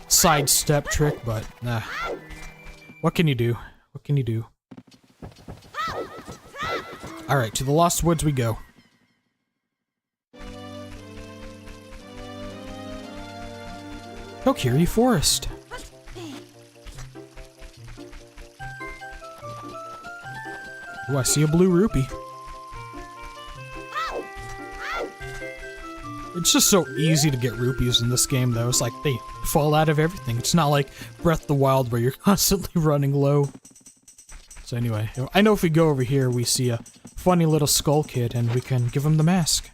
Speaker 1: sidestep trick, but nah. What can you do? What can you do? Alright, to the Lost Woods we go. Kokiri Forest. Oh, I see a blue rupee. It's just so easy to get rupees in this game, though. It's like they fall out of everything. It's not like Breath of the Wild where you're constantly running low. So anyway, I know if we go over here, we see a funny little skull kid, and we can give him the mask.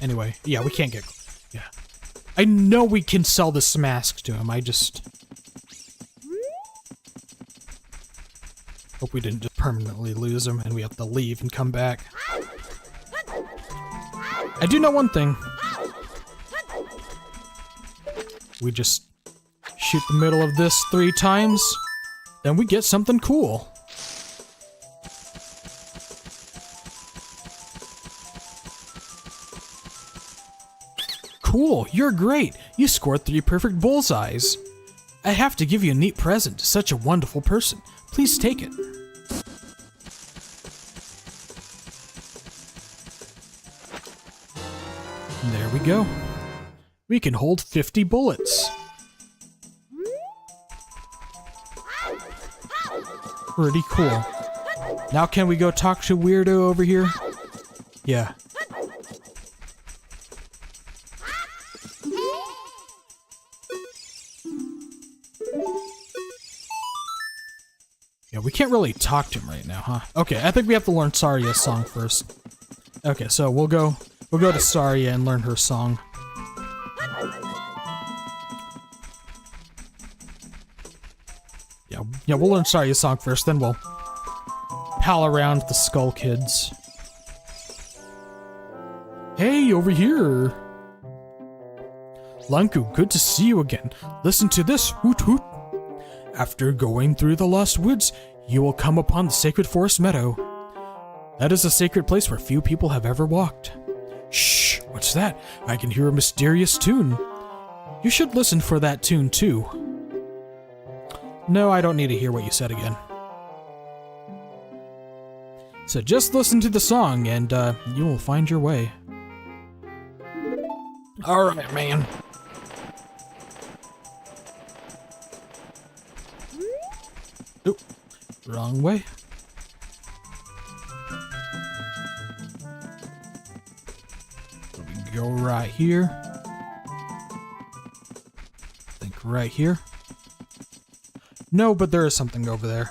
Speaker 1: Anyway, yeah, we can't get... yeah. I know we can sell this mask to him, I just... hope we didn't just permanently lose him and we have to leave and come back. I do know one thing. We just shoot the middle of this 3 times, then we get something cool. Cool, you're great. You scored 3 perfect bullseyes. I have to give you a neat present to such a wonderful person. Please take it. And there we go. We can hold 50 bullets. Pretty cool. Now can we go talk to Weirdo over here? Yeah. Yeah, we can't really talk to him right now, huh? Okay, I think we have to learn Saria's song first. Okay, so we'll go to Saria and learn her song. Yeah, we'll learn Saria's song first, then we'll pal around with the Skull Kids. Hey, over here! Lanku, good to see you again. Listen to this, hoot hoot. After going through the Lost Woods, you will come upon the Sacred Forest Meadow. That is a sacred place where few people have ever walked. Shh, what's that? I can hear a mysterious tune. You should listen for that tune too. No, I don't need to hear what you said again. So just listen to the song and you will find your way. Alright, man. Oop, wrong way. We go right here. I think right here. No, but there is something over there.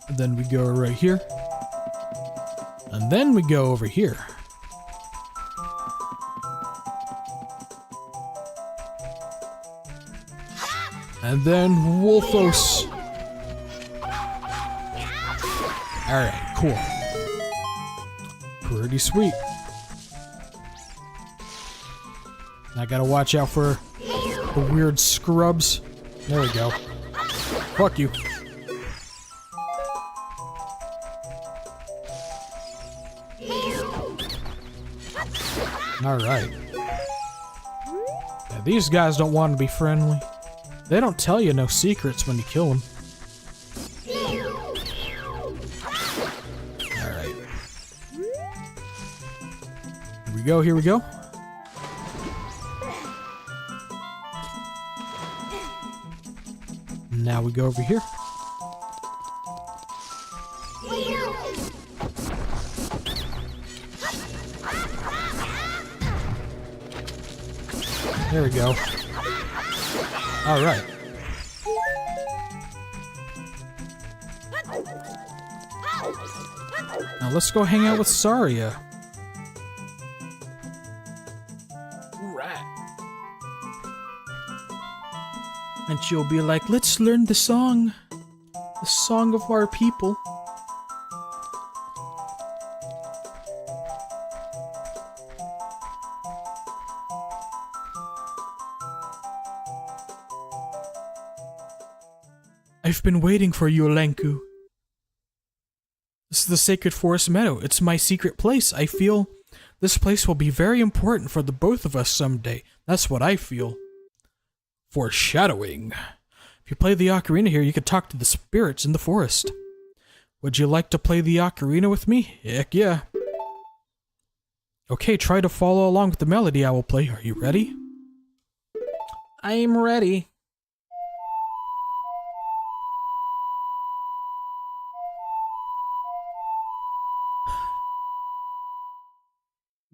Speaker 1: And then we go right here. And then we go over here. And then Wolfos. Alright, cool. Pretty sweet. I gotta watch out for the weird scrubs. There we go. Fuck you. Alright. Yeah, these guys don't want to be friendly. They don't tell you no secrets when you kill them. Alright. Here we go, here we go. Now we go over here. There we go. Alright. Now let's go hang out with Saria. Right. And she'll be like, let's learn the song. The song of our people. I've been waiting for you, Lanku. This is the Sacred Forest Meadow. It's my secret place. I feel this place will be very important for the both of us someday. That's what I feel. Foreshadowing. If you play the ocarina here, you could talk to the spirits in the forest. Would you like to play the ocarina with me? Heck yeah. Okay, try to follow along with the melody I will play. Are you ready? I'm ready.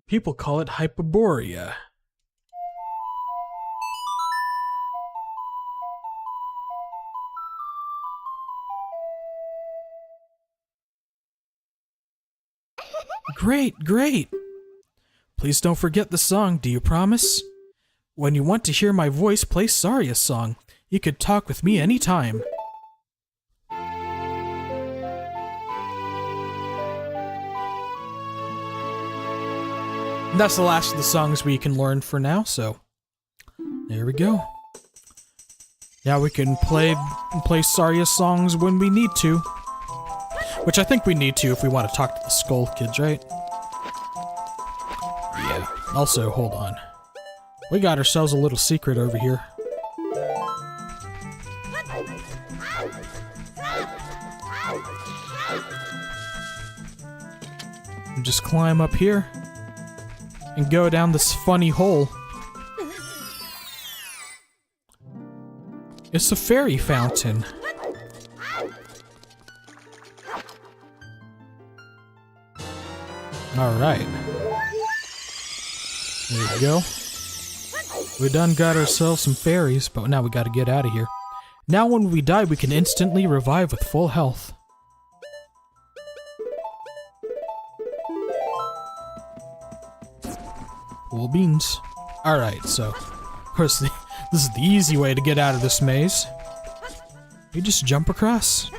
Speaker 1: People call it Hyperborea. Great, great! Please don't forget the song, do you promise? When you want to hear my voice play Saria's song, you could talk with me anytime. That's the last of the songs we can learn for now, so there we go. Now we can play Saria's songs when we need to. Which I think we need to if we want to talk to the Skull Kids, right? Yeah. Also, hold on. We got ourselves a little secret over here. Just climb up here and go down this funny hole. It's a fairy fountain. Alright. There we go. We done got ourselves some fairies, but now we gotta get out of here. Now when we die, we can instantly revive with full health. Cool beans. Alright, so, of course, This is the easy way to get out of this maze. You just jump across.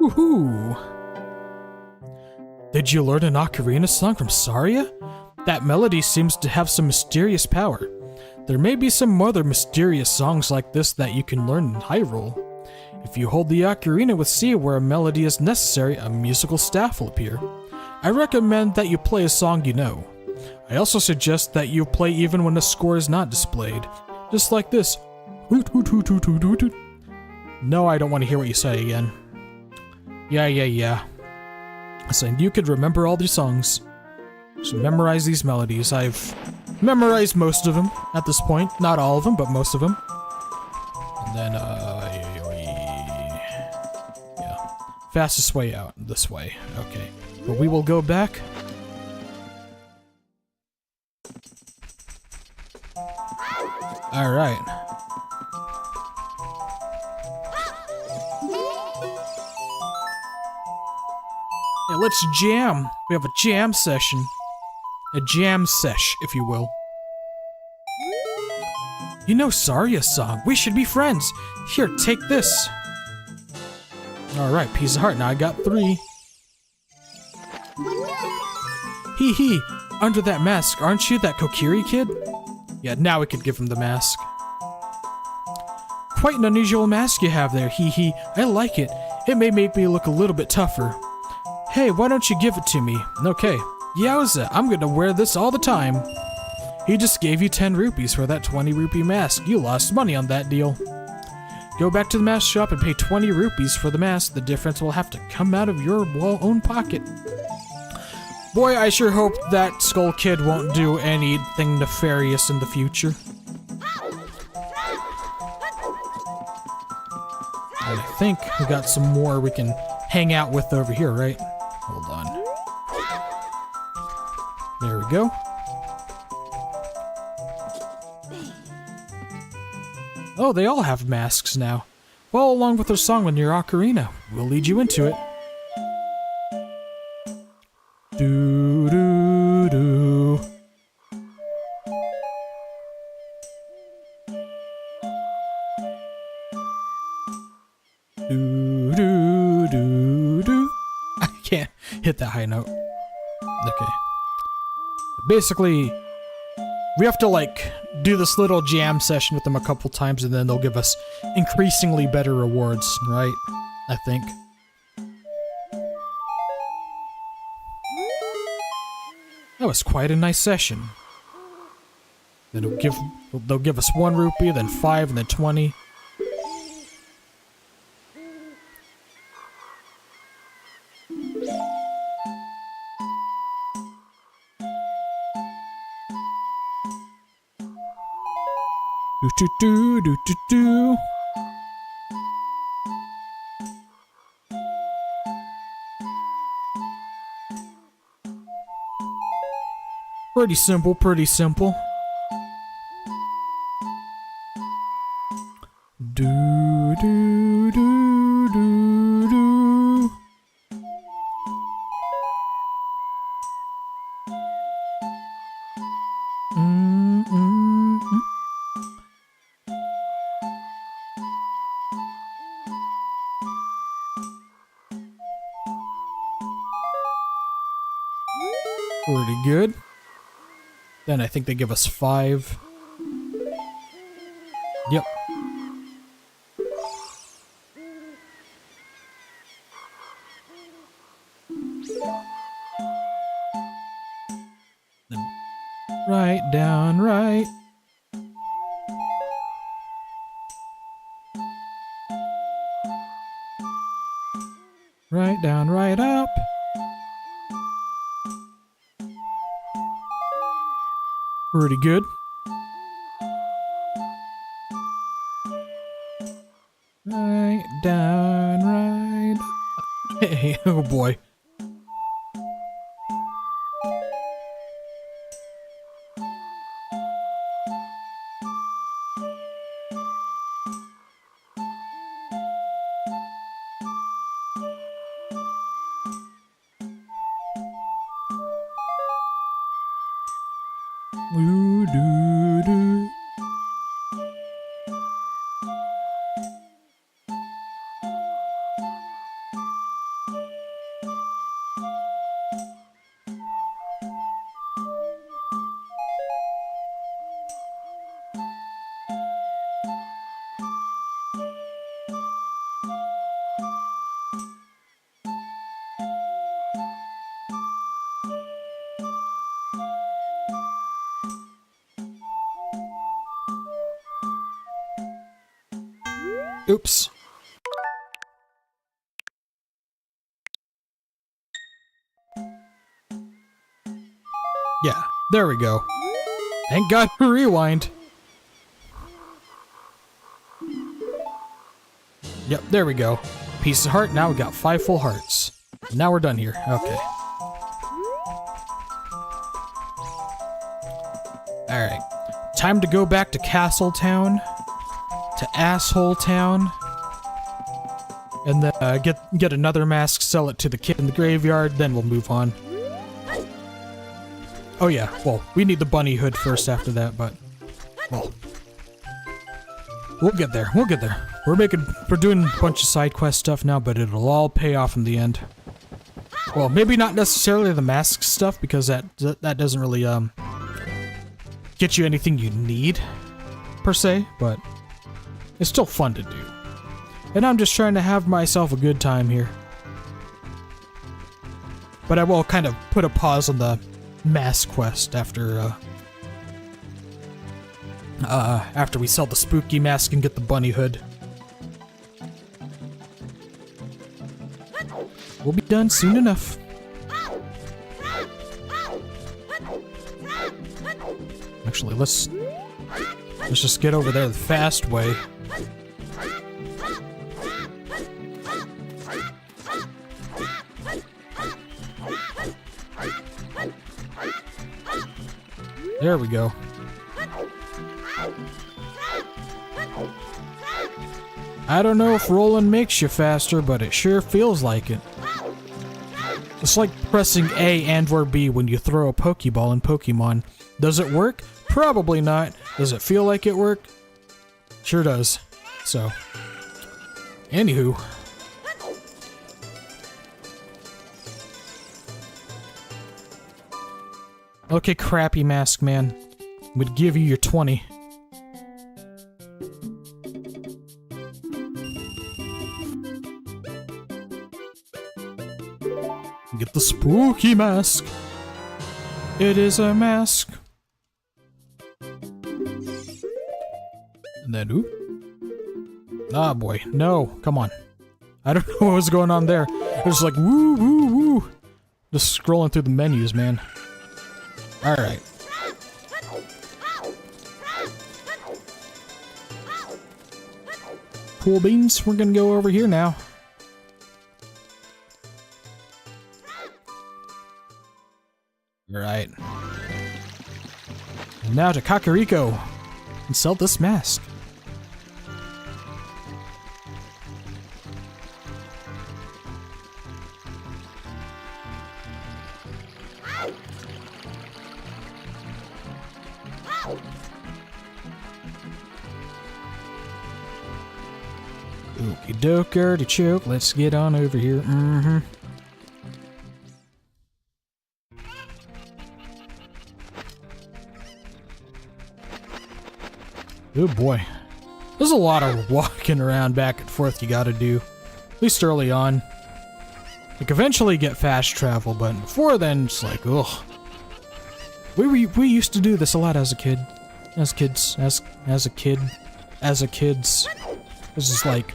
Speaker 1: Woohoo! Did you learn an ocarina song from Saria? That melody seems to have some mysterious power. There may be some other mysterious songs like this that you can learn in Hyrule. If you hold the ocarina with C where a melody is necessary, a musical staff will appear. I recommend that you play a song you know. I also suggest that you play even when a score is not displayed. Just like this. No, I don't want to hear what you say again. Yeah. Listen, you could remember all these songs. So memorize these melodies. I've memorized most of them at this point. Not all of them, but most of them. And then, yeah. Fastest way out, this way. Okay. But we will go back. Alright. Hey, let's jam. We have a jam session. A jam sesh, if you will. You know Saria's song. We should be friends. Here, take this. Alright, piece of heart. Now I got 3. Hee hee. Under that mask, aren't you that Kokiri kid? Yeah, now we could give him the mask. Quite an unusual mask you have there, hee hee. I like it. It may make me look a little bit tougher. Hey, why don't you give it to me? Okay. Yowza, I'm gonna wear this all the time. He just gave you 10 rupees for that 20 rupee mask. You lost money on that deal. Go back to the mask shop and pay 20 rupees for the mask. The difference will have to come out of your own pocket. Boy, I sure hope that Skull Kid won't do anything nefarious in the future. And I think we got some more we can hang out with over here, right? Hold on. There we go. Oh, they all have masks now. Follow along with their song on your ocarina. We'll lead you into it. Do do do. Do do do do. I can't hit that high note. Okay. Basically, we have to like do this little jam session with them a couple times and then they'll give us increasingly better rewards, right? I think. That was quite a nice session. Then they'll give us 1 rupee, then 5, and then 20. Do do do do do. Pretty simple, pretty simple. Do do do do do. Pretty good. Then I think they give us 5. Yep. Then right down, right. Right down, right up. Pretty good. Right down, right. Hey, oh boy. Oops. Yeah, there we go. Thank God for rewind. Yep, there we go. Piece of heart, now we got 5 full hearts. Now we're done here. Okay. Alright. Time to go back to Castle Town. To Asshole Town. And then get another mask, sell it to the kid in the graveyard, then we'll move on. Oh yeah, well, we need the bunny hood first after that, but... Well... We'll get there, we'll get there. We're doing a bunch of side quest stuff now, but it'll all pay off in the end. Well, maybe not necessarily the mask stuff, because that doesn't really, get you anything you need, per se, but it's still fun to do. And I'm just trying to have myself a good time here. But I will kind of put a pause on the mask quest after we sell the spooky mask and get the bunny hood. We'll be done soon enough. Actually, let's just get over there the fast way. There we go. I don't know if rolling makes you faster, but it sure feels like it. It's like pressing A and or B when you throw a Pokeball in Pokemon. Does it work? Probably not. Does it feel like it worked? Sure does. So, anywho. Okay, crappy mask man. Would give you your 20. Get the spooky mask. It is a mask. And then, oop. Ah, boy. No, come on. I don't know what was going on there. It was like, woo, woo, woo. Just scrolling through the menus, man. Alright. Cool beans, we're gonna go over here now. Alright. And now to Kakariko and sell this mask. Okie doke, artichoke, let's get on over here. Oh boy. There's a lot of walking around back and forth you gotta do. At least early on. Like, eventually get fast travel, but before then, it's like, ugh. We used to do this a lot as a kid. As kids. As a kids. This is like...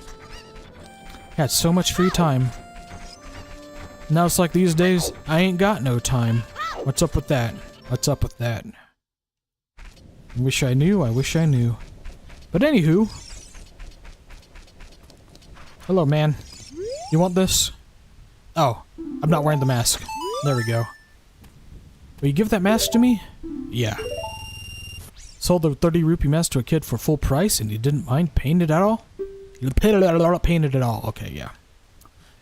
Speaker 1: had so much free time. Now it's like these days, I ain't got no time. What's up with that? What's up with that? I wish I knew, I wish I knew. But anywho... Hello, man. You want this? Oh, I'm not wearing the mask. There we go. Will you give that mask to me? Yeah. Sold the 30 rupee mask to a kid for full price and he didn't mind paying it at all? Paying it at all. Okay, yeah.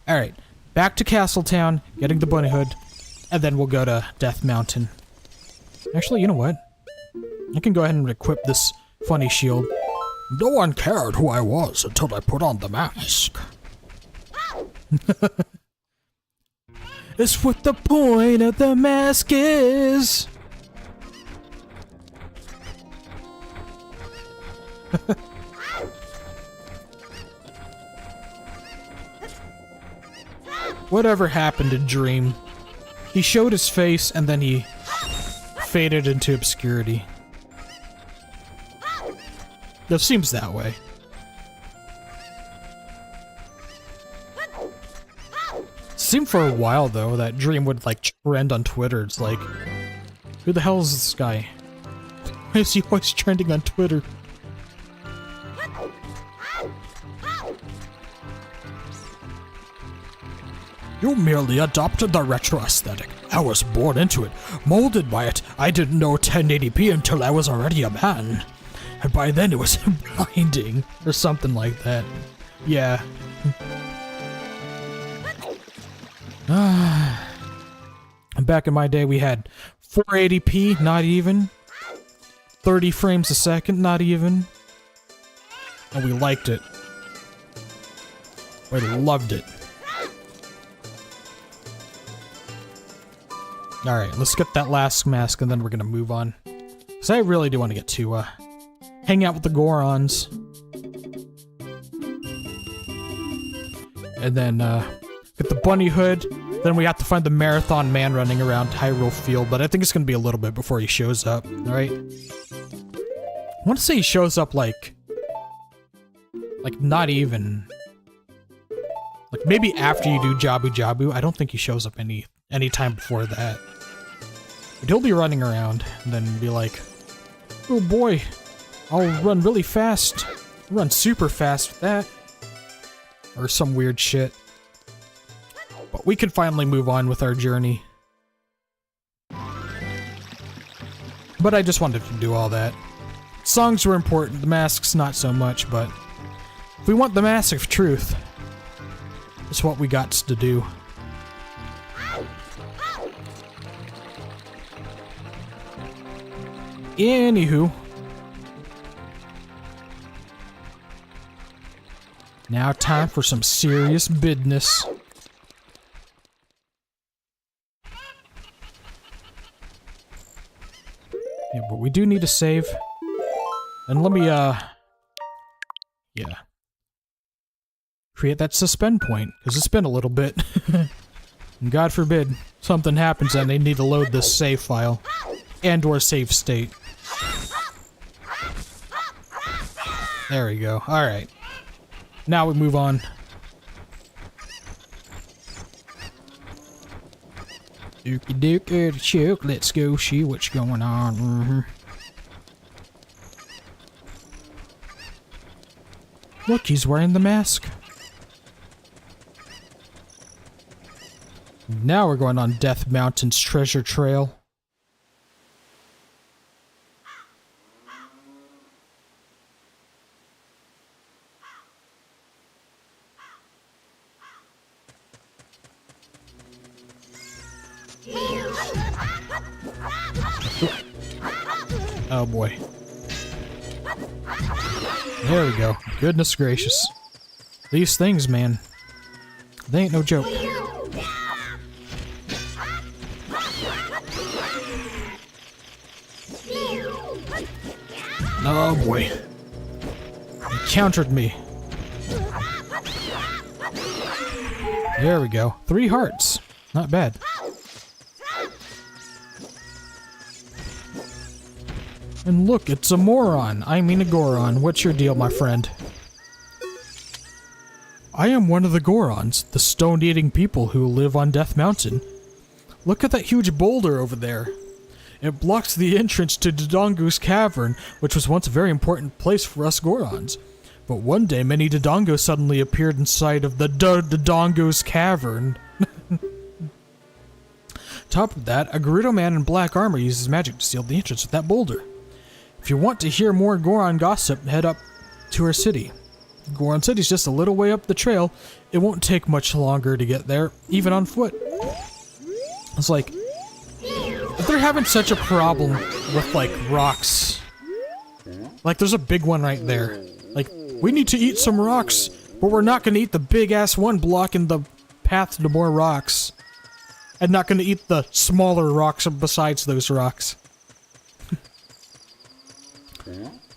Speaker 1: Alright, back to Castle Town, getting the bunny hood, and then we'll go to Death Mountain. Actually, you know what? I can go ahead and equip this funny shield. No one cared who I was until I put on the mask. It's what the point of the mask is. Whatever happened to Dream? He showed his face and then he faded into obscurity. That seems that way. seemed for a while, though, that dream would, like, trend on Twitter. It's like, who the hell is this guy? Why is he always trending on Twitter? You merely adopted the retro aesthetic. I was born into it, molded by it. I didn't know 1080p until I was already a man. And by then it was blinding, or something like that. Yeah. Back in my day we had 480p, not even. 30 frames a second, not even. And we liked it. We loved it. Alright, let's get that last mask and then we're gonna move on. Because I really do want to get to, hang out with the Gorons. And then, get the bunny hood. Then we have to find the Marathon Man running around Hyrule Field, but I think it's gonna be a little bit before he shows up, alright? I want to say he shows up, like, not even... Like, maybe after you do Jabu-Jabu. I don't think he shows up any time before that. But he'll be running around, and then be like, oh boy, I'll run really fast. Run super fast with that. Or some weird shit. But we can finally move on with our journey. But I just wanted to do all that. Songs were important, the masks not so much, but if we want the mask of truth, it's what we got to do. Anywho. Now time for some serious business. Yeah, but we do need to save. And let me, yeah. Create that suspend point, because it's been a little bit. And God forbid, something happens and they need to load this save file. And or save state. There we go. Alright. Now we move on. Dookie dook, choke, let's go see what's going on. Look, he's wearing the mask. Now we're going on Death Mountain's treasure trail. Oh boy. There we go. Goodness gracious. These things, man. They ain't no joke. Oh boy. He countered me. There we go. 3 hearts. Not bad. And look, it's a moron. I mean a Goron. What's your deal, my friend? I am one of the Gorons, the stone-eating people who live on Death Mountain. Look at that huge boulder over there. It blocks the entrance to Dodongo's Cavern, which was once a very important place for us Gorons. But one day, many Dodongos suddenly appeared inside of the Dodongo's Cavern. Top of that, a Gerudo man in black armor uses magic to seal the entrance of that boulder. If you want to hear more Goron gossip, head up to our city. Goron City's just a little way up the trail. It won't take much longer to get there, even on foot. It's like, if they're having such a problem with, like, rocks, like, there's a big one right there. Like, we need to eat some rocks, but we're not gonna eat the big-ass one blocking the path to more rocks. And not gonna eat the smaller rocks besides those rocks.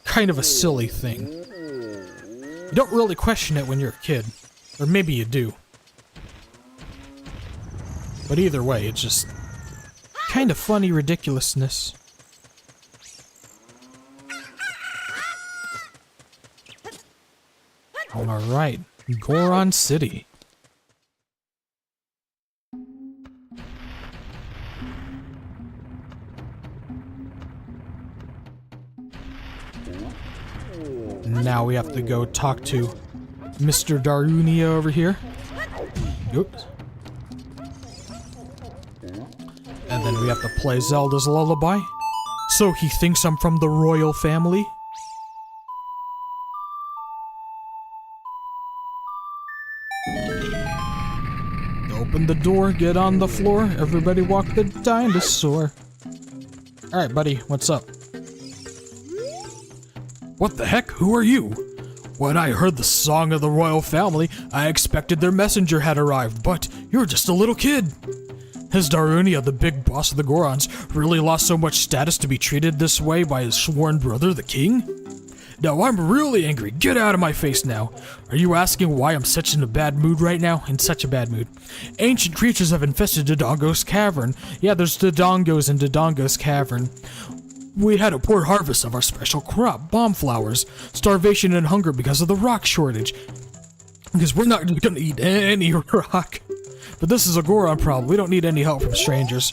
Speaker 1: Kind of a silly thing. You don't really question it when you're a kid. Or maybe you do. But either way, it's just kind of funny ridiculousness. Alright, Goron City. Now we have to go talk to Mr. Darunia over here. Oops. And then we have to play Zelda's lullaby. So he thinks I'm from the royal family? Open the door, get on the floor, everybody walk the dinosaur. Alright, buddy, what's up? What the heck? Who are you? When I heard the song of the royal family, I expected their messenger had arrived, but you're just a little kid. Has Darunia, the big boss of the Gorons, really lost so much status to be treated this way by his sworn brother, the king? No, I'm really angry. Get out of my face now. Are you asking why I'm such in a bad mood right now? In such a bad mood. Ancient creatures have infested Dodongo's Cavern. Yeah, there's Dodongos in Dodongo's Cavern. We had a poor harvest of our special crop, bomb flowers, starvation and hunger because of the rock shortage. Because we're not gonna eat any rock. But this is a Goron problem. We don't need any help from strangers.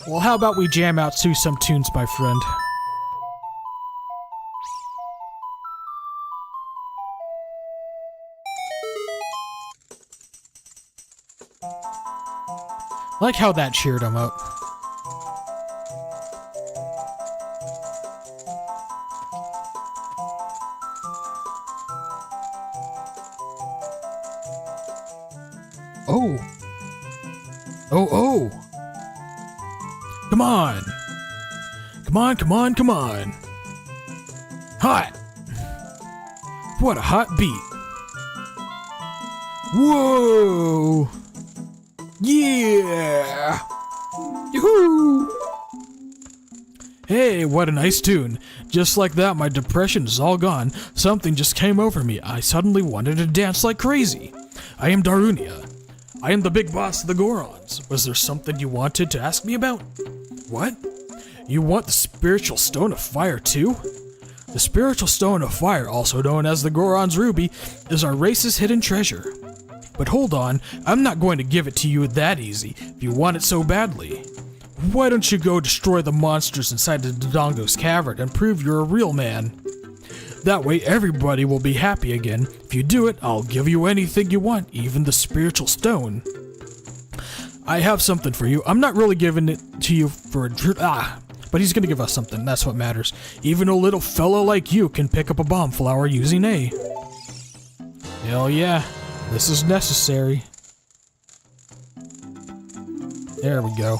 Speaker 1: Well, how about we jam out to some tunes, my friend? Like how that cheered him up. Oh. Oh. Come on. Come on. Hot. What a hot beat. Whoa. Yeah. Yoo-hoo. Hey, what a nice tune. Just like that, my depression is all gone. Something just came over me. I suddenly wanted to dance like crazy. I am Darunia. I am the big boss of the Gorons. Was there something you wanted to ask me about? What? You want the spiritual stone of fire too? The spiritual stone of fire, also known as the Goron's ruby, is our race's hidden treasure. But hold on, I'm not going to give it to you that easy, if you want it so badly. Why don't you go destroy the monsters inside the Dodongo's Cavern and prove you're a real man? That way everybody will be happy again. If you do it, I'll give you anything you want, even the spiritual stone. I have something for you. I'm not really giving it to you for but he's gonna give us something, that's what matters. Even a little fella like you can pick up a bomb flower using A. Hell yeah, this is necessary. There we go.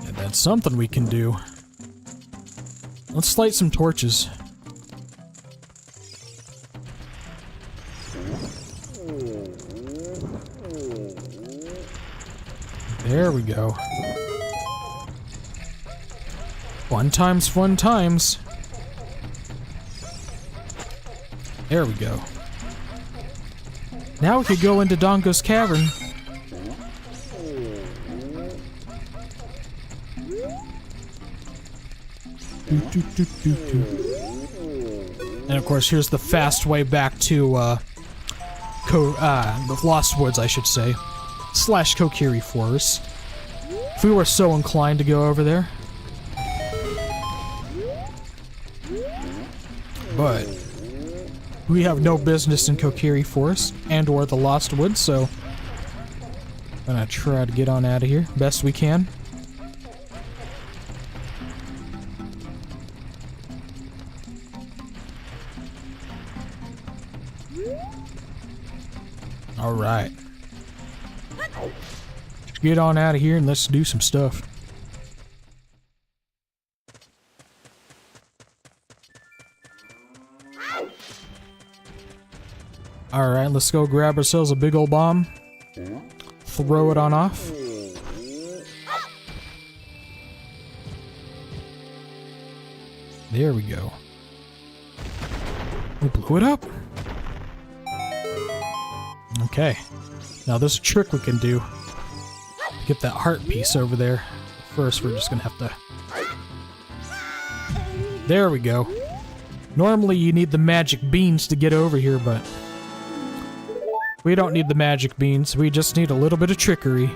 Speaker 1: And that's something we can do. Let's light some torches. There we go. Fun times. There we go. Now we could go into Dodongo's Cavern. And of course, here's the fast way back to the Lost Woods, I should say, / Kokiri Forest. If we were so inclined to go over there. But we have no business in Kokiri Forest and or the Lost Woods, so I'm gonna try to get on out of here best we can. Alright. Get on out of here and let's do some stuff. Alright, let's go grab ourselves a big old bomb. Throw it on off. There we go. We blew it up. Okay. Now there's a trick we can do to get that heart piece over there. First, we're just gonna have to... There we go. Normally you need the magic beans to get over here, but we don't need the magic beans. We just need a little bit of trickery.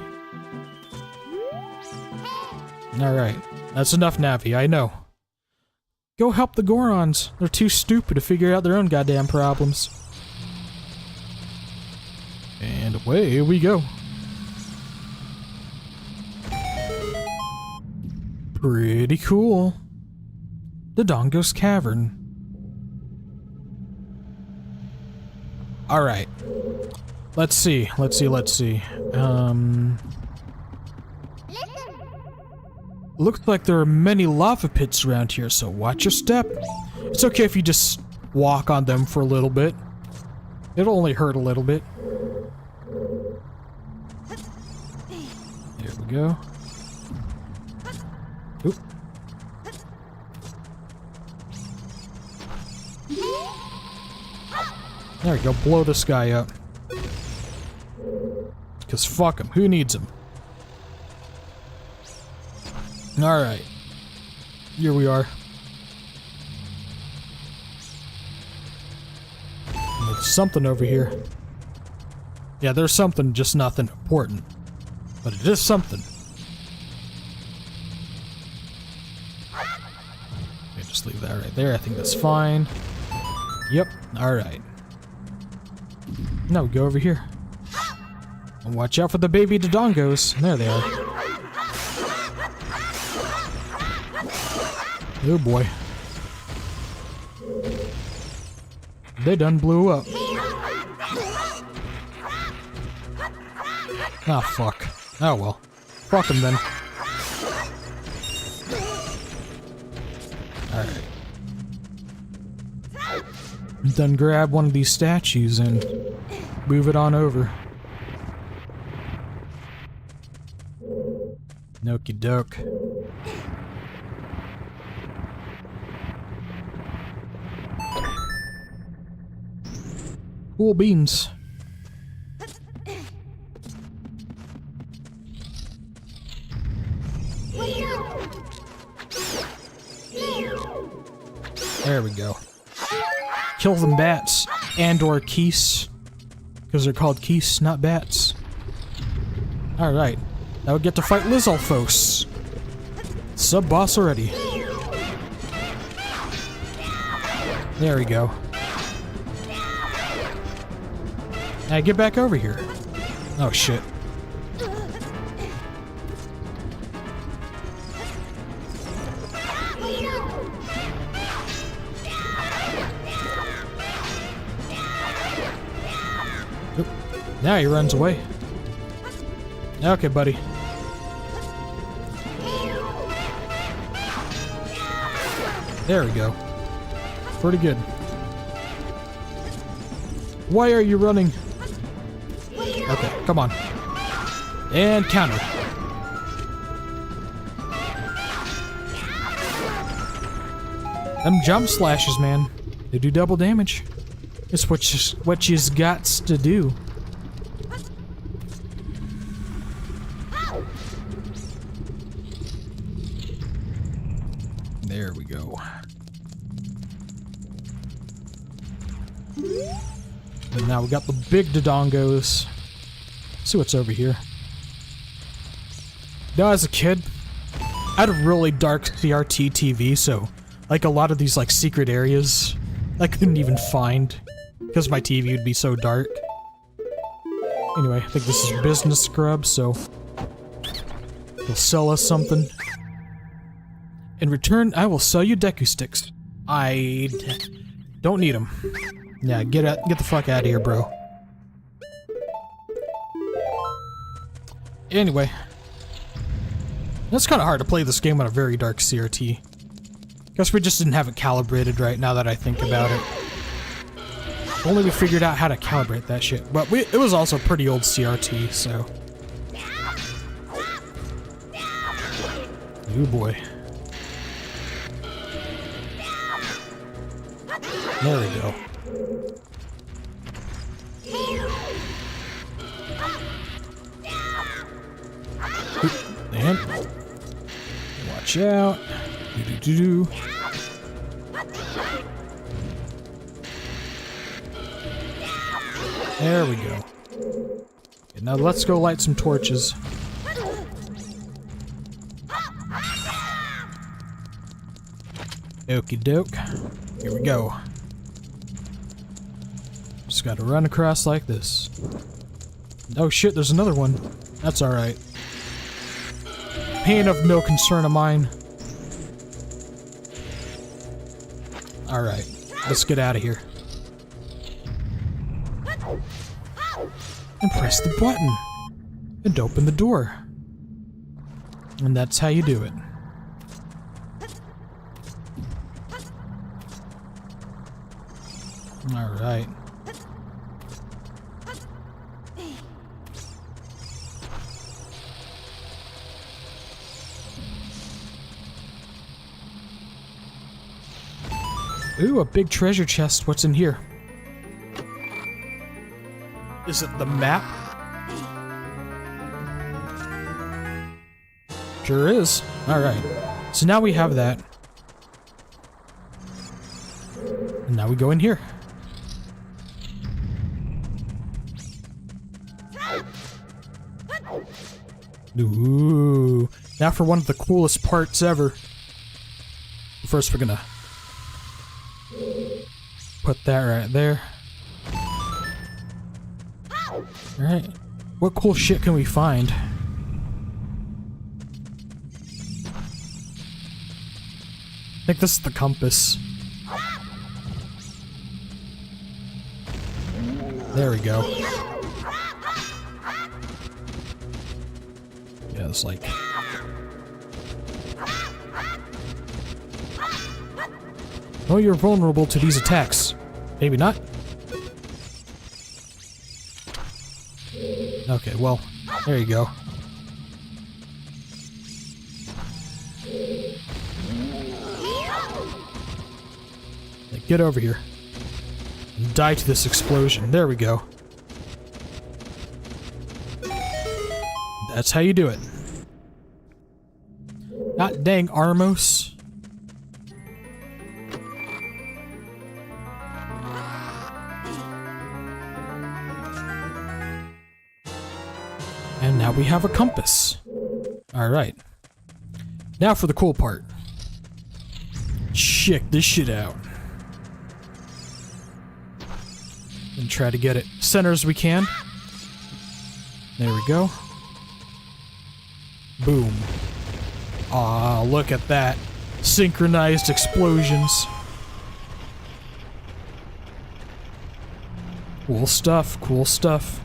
Speaker 1: Alright. That's enough, Navi, I know. Go help the Gorons. They're too stupid to figure out their own goddamn problems. And away we go. Pretty cool. Dodongo's Cavern. Alright. Let's see. Looks like there are many lava pits around here, so watch your step. It's okay if you just walk on them for a little bit. It'll only hurt a little bit. There we go. Oop. There we go, blow this guy up. Because fuck him, who needs him? Alright. Here we are. There's something over here. Yeah, there's something, just nothing important. But it is something. Okay, just leave that right there. I think that's fine. Yep, alright. Now we go over here. And watch out for the baby Dodongos. There they are. Oh boy. They done blew up. Ah, fuck. Oh well. Fuck them then. Alright. Then grab one of these statues and move it on over. Okie doke. Cool beans. There we go. Kill them bats and or geese. Because they're called geese, not bats. Alright. Now we get to fight Lizalfos. Sub-boss already. There we go. Now get back over here. Oh shit. Oop. Now he runs away. Okay, buddy. There we go. Pretty good. Why are you running? Okay, come on. And counter. Them jump slashes, man. They do double damage. It's what you's gots to do. There we go. And now we got the big Dodongos. See what's over here. Now, as a kid, I had a really dark CRT TV, so like a lot of these like secret areas I couldn't even find because my TV would be so dark. Anyway, I think this is business scrub, so he'll sell us something. In return, I will sell you Deku sticks. I don't need them. Yeah, get the fuck out of here, bro. Anyway, it's kind of hard to play this game on a very dark CRT. Guess we just didn't have it calibrated right now that I think about it. Only we figured out how to calibrate that shit. But it was also pretty old CRT, so. Oh boy. There we go. And watch out. Do-do-do-do. There we go. Okay, now let's go light some torches. Okie doke. Here we go. Just gotta run across like this. Oh shit, there's another one. That's alright. Pain of no concern of mine. Alright, let's get out of here. And press the button. And open the door. And that's how you do it. Alright. Ooh, a big treasure chest. What's in here? Is it the map? Sure is. Alright. So now we have that. And now we go in here. Ooh. Now for one of the coolest parts ever. First we're gonna put that right there. Alright. What cool shit can we find? I think this is the compass. There we go. Yeah, it's like... Oh, you're vulnerable to these attacks. Maybe not. Okay, well, there you go. Get over here. And die to this explosion. There we go. That's how you do it. God dang, Armos. And now we have a compass. Alright. Now for the cool part. Check this shit out. And try to get it center as we can. There we go. Boom. Aw, look at that. Synchronized explosions. Cool stuff, cool stuff.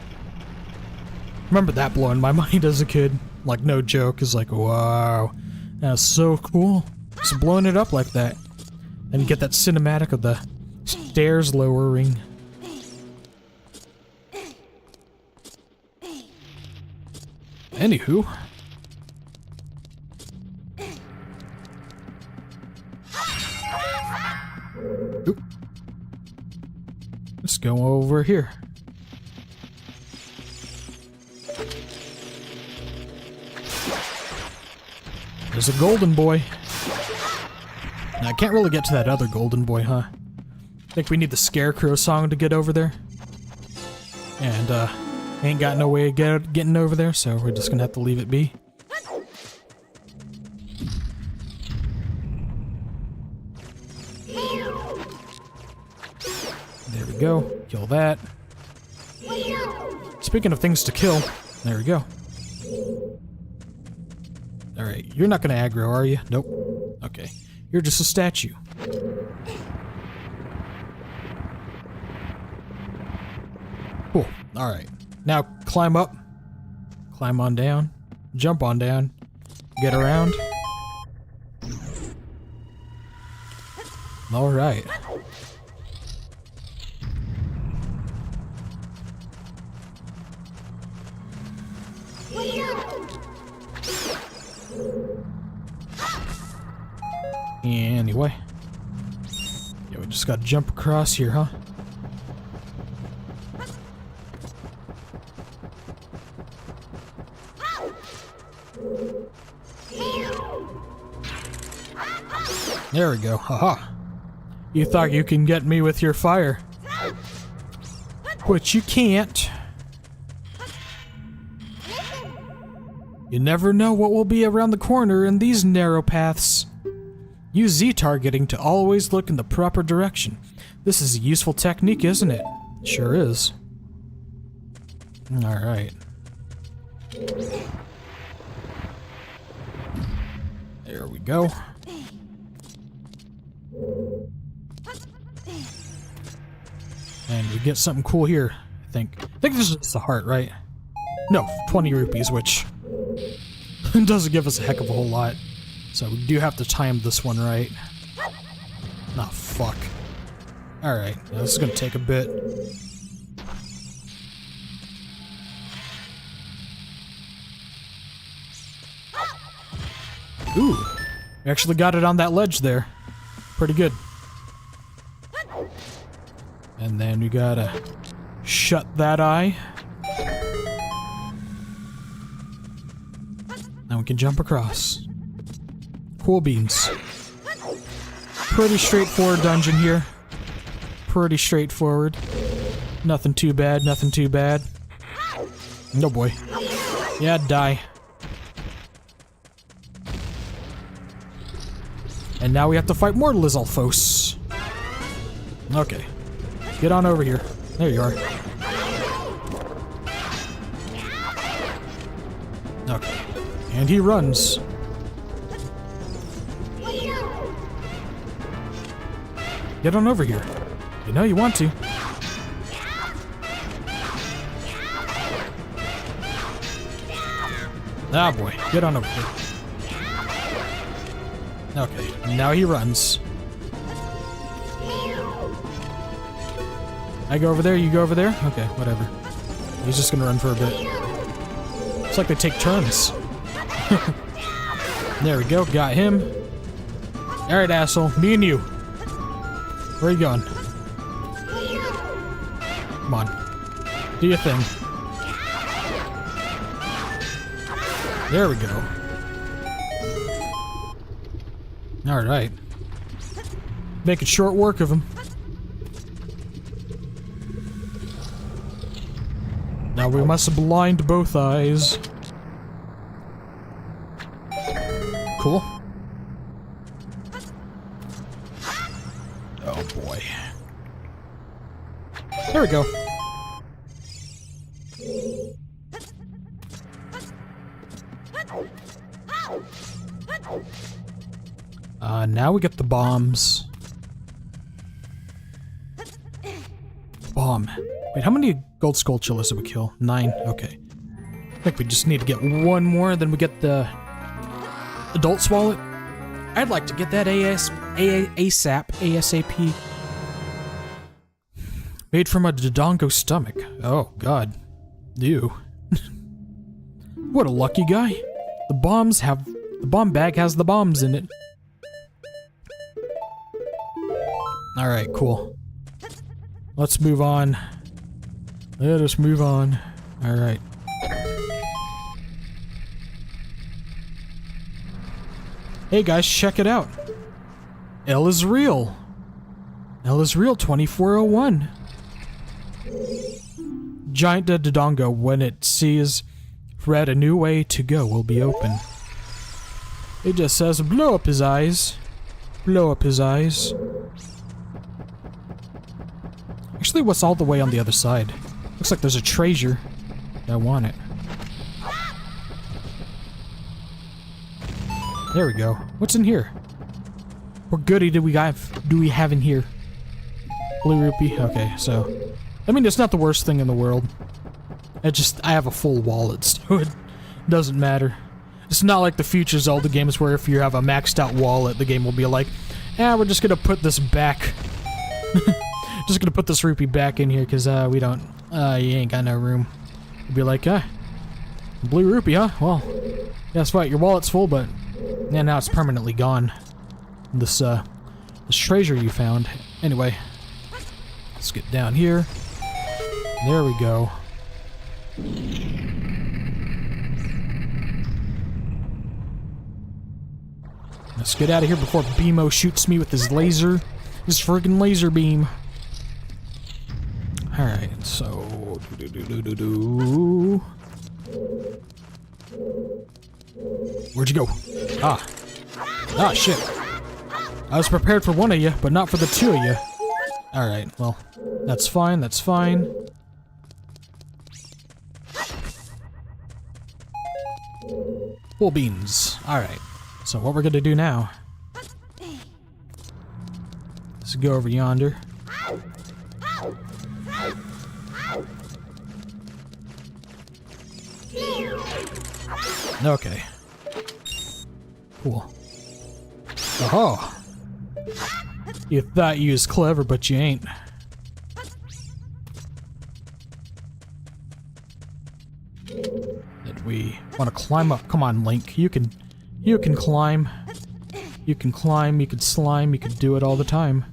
Speaker 1: Remember that blowing my mind as a kid. Like, no joke. It's like, wow. That's so cool. Just blowing it up like that. And you get that cinematic of the stairs lowering. Anywho. Oop. Let's go over here. There's a golden boy. Now, I can't really get to that other golden boy, huh? I think we need the Scarecrow song to get over there. And, ain't got no way of getting over there, so we're just gonna have to leave it be. There we go. Kill that. Speaking of things to kill, there we go. Alright, you're not gonna aggro, are you? Nope. Okay. You're just a statue. Cool. Alright. Now climb up. Climb on down. Jump on down. Get around. Alright. Anyway. Yeah, we just gotta jump across here, huh? There we go. Haha. You thought you can get me with your fire. But you can't. You never know what will be around the corner in these narrow paths. Use Z targeting to always look in the proper direction. This is a useful technique, isn't it? Sure is. Alright. There we go. And we get something cool here, I think. I think this is the heart, right? No, 20 rupees, which doesn't give us a heck of a whole lot. So we do have to time this one right. Oh, fuck. Alright, yeah, this is gonna take a bit. Ooh, we actually got it on that ledge there. Pretty good. And then we gotta shut that eye. Now we can jump across. Cool beans. Pretty straightforward dungeon here. Pretty straightforward. Nothing too bad, nothing too bad. No boy. Yeah, die. And now we have to fight more Lizalfos. Okay. Get on over here. There you are. Okay. And he runs. Get on over here. You know you want to. Ah boy, get on over here. Okay, now he runs. I go over there, you go over there? Okay, whatever. He's just gonna run for a bit. It's like they take turns. There we go, got him. Alright, asshole, me and you. Where are you going? Come on. Do your thing. There we go. Alright. Making short work of him. Now we must blind both eyes. Cool. Oh boy. There we go. Now we get the bombs. Bomb. Wait, how many gold skulltulas did we kill? 9. Okay. I think we just need to get one more, then we get the adult's wallet. I'd like to get that ASAP. Made from a Dodongo stomach. Oh, God. Ew. What a lucky guy. The bomb bag has the bombs in it. Alright, cool. Let's move on. Let us move on. Alright. Hey guys, check it out. L is real. L is real 2401. Giant Dodongo, when it sees red, a new way to go will be open. It just says, blow up his eyes. Blow up his eyes. Actually, what's all the way on the other side? Looks like there's a treasure. I want it. There we go. What's in here? What goodie do we have in here? Blue rupee? Okay, so... I mean, it's not the worst thing in the world. I have a full wallet, so it doesn't matter. It's not like the future Zelda games where if you have a maxed out wallet, the game will be like, we're just gonna put this back. Just gonna put this rupee back in here, because, we don't... you ain't got no room. You'd be like, blue rupee, huh? Well, guess what? Your wallet's full, but... yeah, now it's permanently gone. This treasure you found. Anyway. Let's get down here. There we go. Let's get out of here before Beamo shoots me with his laser. His friggin' laser beam. Alright, so... Where'd you go? Ah, shit. I was prepared for one of you, but not for the two of you. Alright, well, that's fine, that's fine. Full beans. Alright, so what we're gonna do now is go over yonder. Okay. Cool. Oh! You thought you was clever, but you ain't. Did we want to climb up? Come on, Link. You can climb. You can climb, you can slime, you can do it all the time.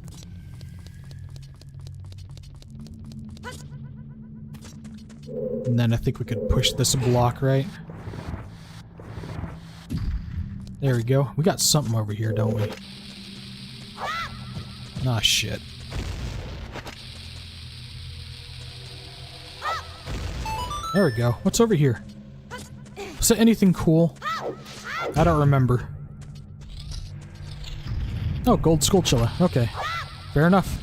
Speaker 1: And then I think we could push this block, right? There we go. We got something over here, don't we? Ah, shit. There we go. What's over here? Was it anything cool? I don't remember. Oh, gold Skulltula. Okay. Fair enough.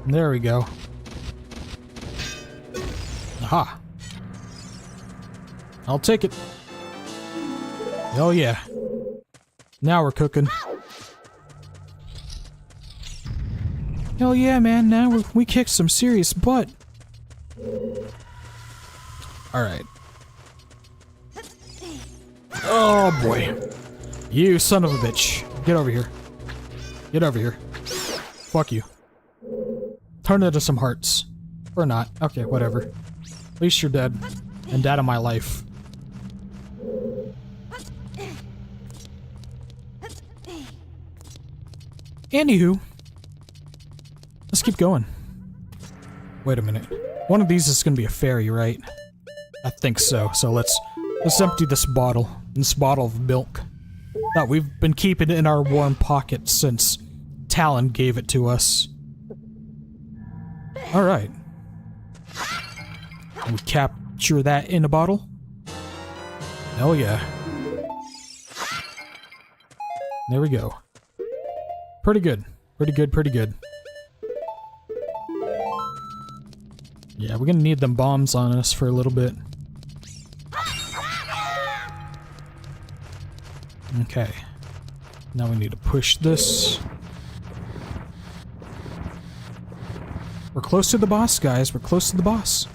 Speaker 1: There we go. Aha. I'll take it. Oh yeah. Now we're cooking. Hell yeah, man. Now we kicked some serious butt. Alright. Oh boy. You son of a bitch. Get over here. Get over here. Fuck you. Turn into some hearts. Or not. Okay, whatever. At least you're dead. And dead of my life. Anywho. Let's keep going. Wait a minute. One of these is gonna be a fairy, right? I think so. So let's empty this bottle. This bottle of milk that we've been keeping in our warm pocket since Talon gave it to us. Alright. We capture that in a bottle? Hell yeah. There we go. Pretty good. Pretty good, pretty good. Yeah, we're gonna need them bombs on us for a little bit. Okay. Now we need to push this. We're close to the boss, guys. We're close to the boss.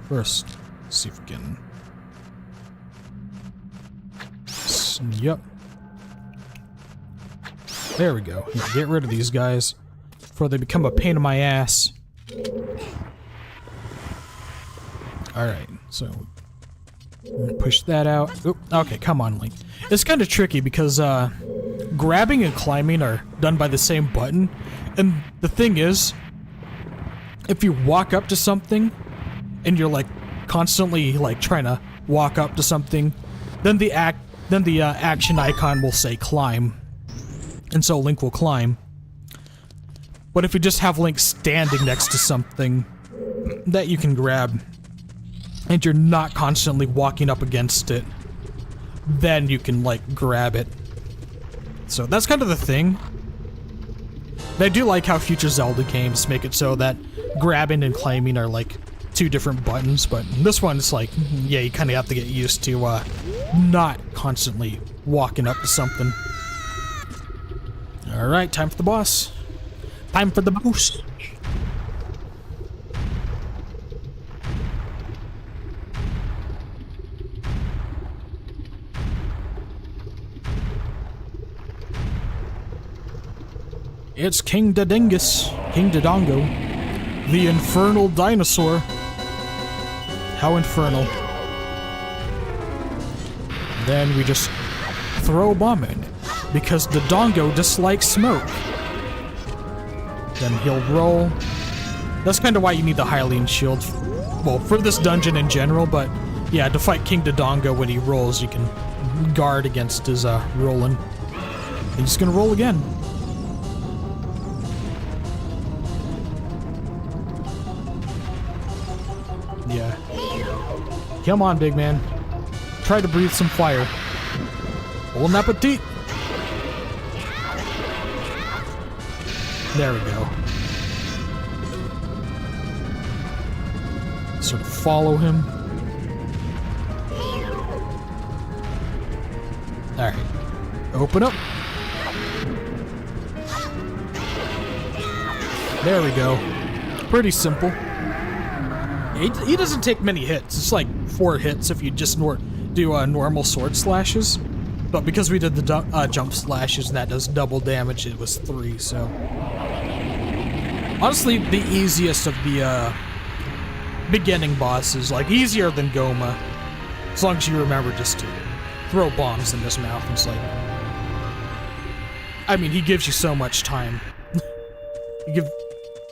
Speaker 1: First, let's see if we can... Yep. There we go. Yeah, get rid of these guys before they become a pain in my ass. Alright, so... push that out. Oop, okay, come on, Link. It's kind of tricky because, grabbing and climbing are done by the same button. And the thing is, if you walk up to something, and you're, like, constantly, like, trying to walk up to something, then the action icon will say climb. And so Link will climb. But if you just have Link standing next to something that you can grab, and you're not constantly walking up against it, then you can, like, grab it. So that's kind of the thing. But I do like how future Zelda games make it so that grabbing and climbing are, like, two different buttons, but this one is like, yeah, you kind of have to get used to, not constantly walking up to something. Alright, time for the boss. Time for the boss. It's King Dodongus, King Dodongo, the infernal dinosaur. How infernal. Then we just throw a bomb in, because Dodongo dislikes smoke. Then he'll roll. That's kind of why you need the Hylian shield. Well, for this dungeon in general, but yeah, to fight King Dodongo when he rolls, you can guard against his rolling. He's gonna roll again. Yeah. Come on, big man. Try to breathe some fire. Bon appetit! There we go. Sort of follow him. Alright. Open up. There we go. Pretty simple. He doesn't take many hits. It's like 4 hits if you just do normal sword slashes. But because we did the jump slashes and that does double damage, it was 3, so... Honestly, the easiest of the beginning bosses. Like, easier than Goma. As long as you remember just to throw bombs in his mouth. It's like... I mean, he gives you so much time.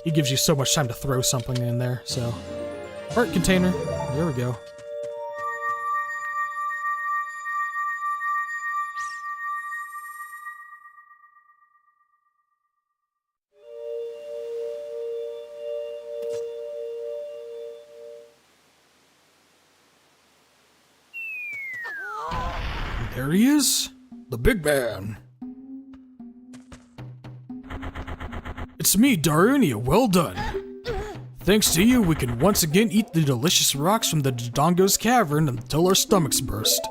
Speaker 1: He gives you so much time to throw something in there, so... Heart container. There we go. There he is. The big man. It's me, Darunia. Well done. Thanks to you, we can once again eat the delicious rocks from the Dodongo's Cavern until our stomachs burst.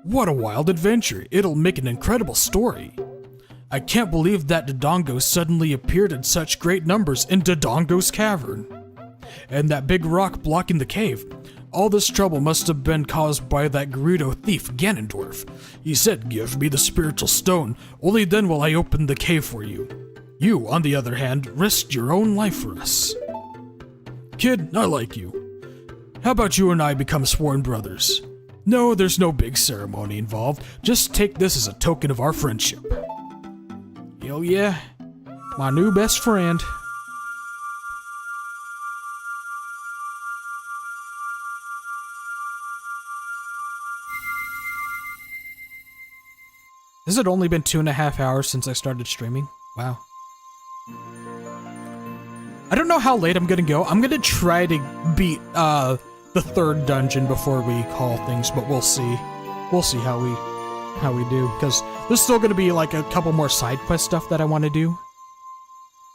Speaker 1: What a wild adventure. It'll make an incredible story. I can't believe that Dodongo suddenly appeared in such great numbers in Dodongo's Cavern. And that big rock blocking the cave. All this trouble must have been caused by that Gerudo thief, Ganondorf. He said, "Give me the spiritual stone, only then will I open the cave for you." You, on the other hand, risked your own life for us. Kid, I like you. How about you and I become sworn brothers? No, there's no big ceremony involved. Just take this as a token of our friendship. Hell yeah. My new best friend. Has it only been 2.5 hours since I started streaming? Wow. I don't know how late I'm gonna go. I'm gonna try to beat the 3rd dungeon before we call things, but we'll see. We'll see how we do, because there's still gonna be like a couple more side quest stuff that I want to do.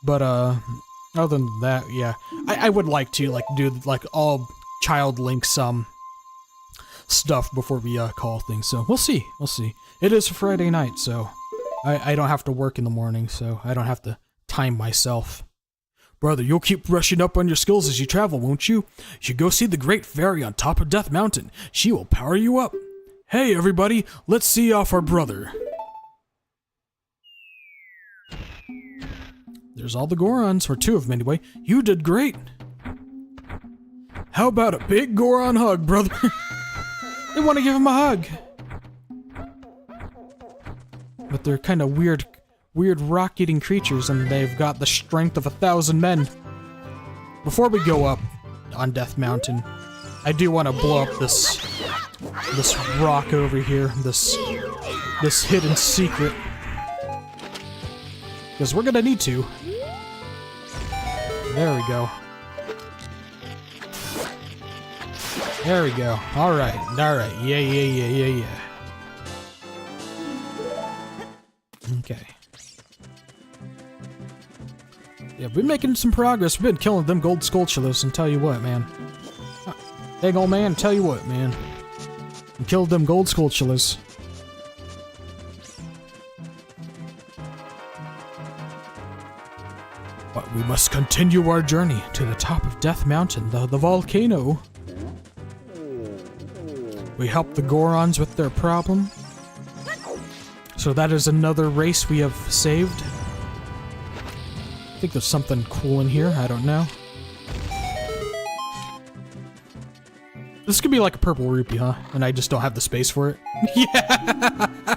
Speaker 1: But other than that, yeah, I would like to like do like all Child Link stuff before we call things. So we'll see. We'll see. It is a Friday night, so I don't have to work in the morning, so I don't have to time myself. Brother, you'll keep brushing up on your skills as you travel, won't you? You should go see the Great Fairy on top of Death Mountain. She will power you up. Hey, everybody, let's see off our brother. There's all the Gorons, or 2 of them anyway. You did great. How about a big Goron hug, brother? They want to give him a hug. But they're kind of weird rock-eating creatures, and they've got the strength of 1,000 men. Before we go up on Death Mountain, I do want to blow up this rock over here, this hidden secret, because we're gonna need to. There we go. There we go. All right. Yeah. Okay. Yeah, we're making some progress. We've been killing them gold skulltulas, and tell you what, man. Dang old man, tell you what, man. We killed them gold skulltulas. But we must continue our journey to the top of Death Mountain, the volcano. We helped the Gorons with their problem. So that is another race we have saved. I think there's something cool in here, I don't know. This could be like a purple rupee, huh? And I just don't have the space for it. Yeah!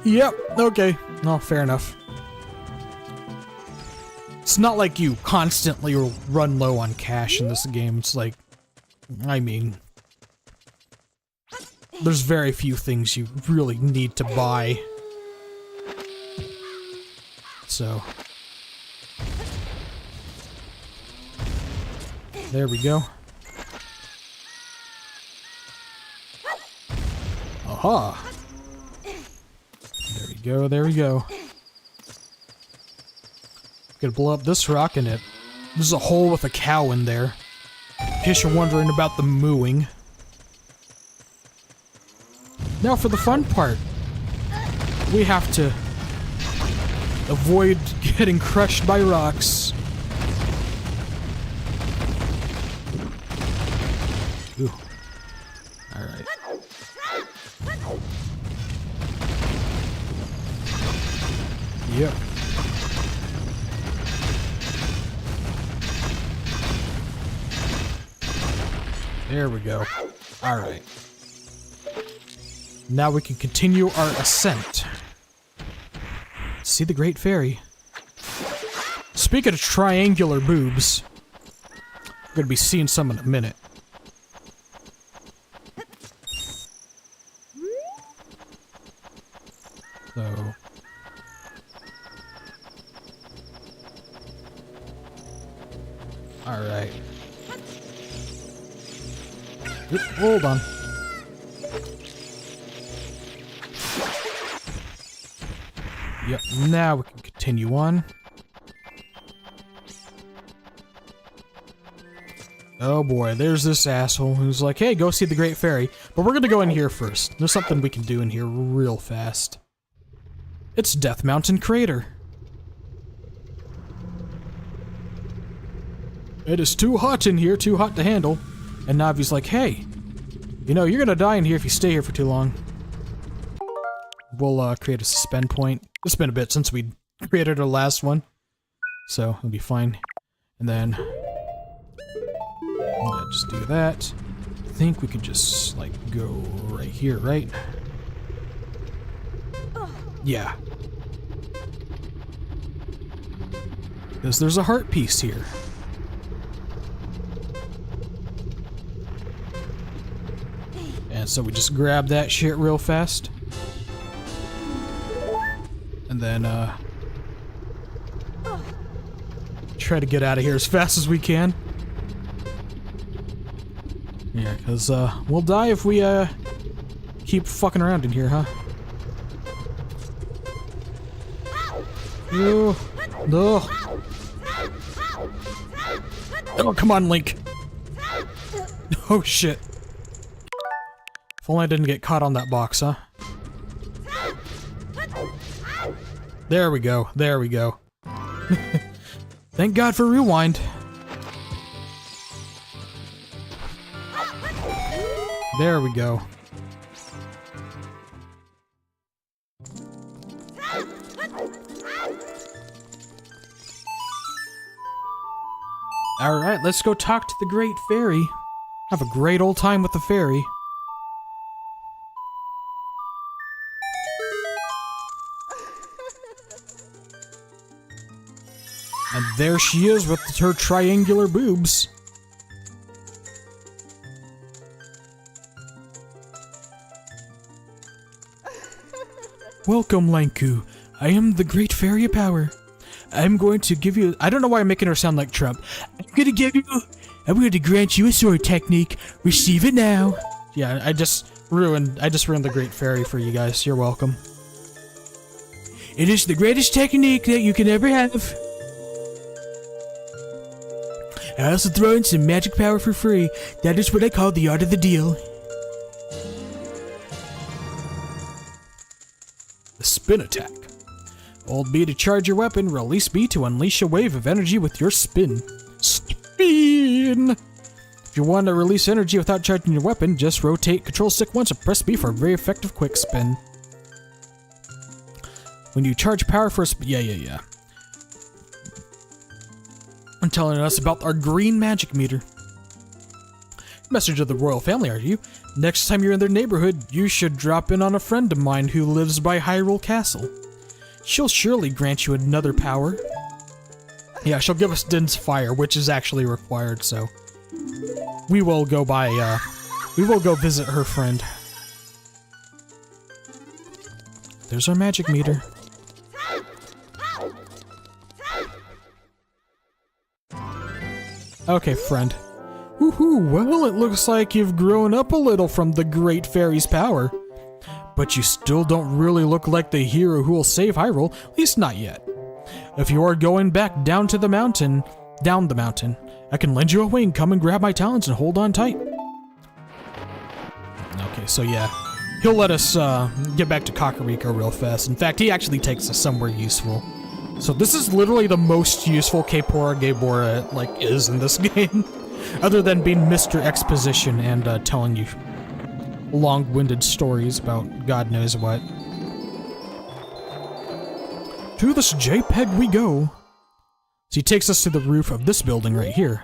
Speaker 1: Yep, okay. No, fair enough. It's not like you constantly run low on cash in this game. It's like, I mean, there's very few things you really need to buy. So, there we go. Aha! There we go, there we go. Gonna blow up this rock in it. There's a hole with a cow in there. In case you're wondering about the mooing. Now for the fun part. We have to avoid getting crushed by rocks. Ooh. Alright. Yep. There we go. Alright. Now we can continue our ascent. See the Great Fairy. Speaking of triangular boobs, we're gonna be seeing some in a minute. So... Alright. Hold on. Yep, now we can continue on. Oh boy, there's this asshole who's like, hey, go see the Great Fairy. But we're gonna go in here first. There's something we can do in here real fast. It's Death Mountain Crater. It is too hot in here, too hot to handle. And Navi's like, hey, you know, you're gonna die in here if you stay here for too long. We'll create a suspend point. It's been a bit since we created our last one, so it'll be fine. And then, yeah, just do that. I think we could just, like, go right here, right? Yeah. Because there's a heart piece here. And so we just grab that shit real fast. And then, try to get out of here as fast as we can. Yeah, because, we'll die if we, keep fucking around in here, huh? No. No. Oh, come on, Link. Oh, shit. If only I didn't get caught on that box, huh? There we go. There we go. Thank God for rewind. There we go. Alright, let's go talk to the Great Fairy. Have a great old time with the fairy. And there she is with her triangular boobs. Welcome, Lanku. I am the Great Fairy of Power. I'm going to give you... I don't know why I'm making her sound like Trump. I'm going to grant you a sword technique. Receive it now. Yeah, I just ruined the Great Fairy for you guys. You're welcome. It is the greatest technique that you can ever have. I also throw in some magic power for free. That is what I call the art of the deal. The spin attack. Hold B to charge your weapon, release B to unleash a wave of energy with your spin. Spin! If you want to release energy without charging your weapon, just rotate Control Stick once and press B for a very effective quick spin. When you charge power for a spin... Yeah. And telling us about our green magic meter. Message of the royal family, are you? Next time you're in their neighborhood, you should drop in on a friend of mine who lives by Hyrule Castle. She'll surely grant you another power. Yeah, she'll give us Din's Fire, which is actually required, so... we will go visit her friend. There's our magic meter. Okay, friend. Woohoo, well, it looks like you've grown up a little from the Great Fairy's power. but you still don't really look like the hero who will save Hyrule, at least not yet. If you are going back down the mountain, I can lend you a wing, come and grab my talents and hold on tight. Okay, so yeah, he'll let us get back to Kakariko real fast. In fact, he actually takes us somewhere useful. So this is literally the most useful Gabora like is in this game, other than being Mr. Exposition and telling you long-winded stories about God knows what. To this JPEG we go. So he takes us to the roof of this building right here.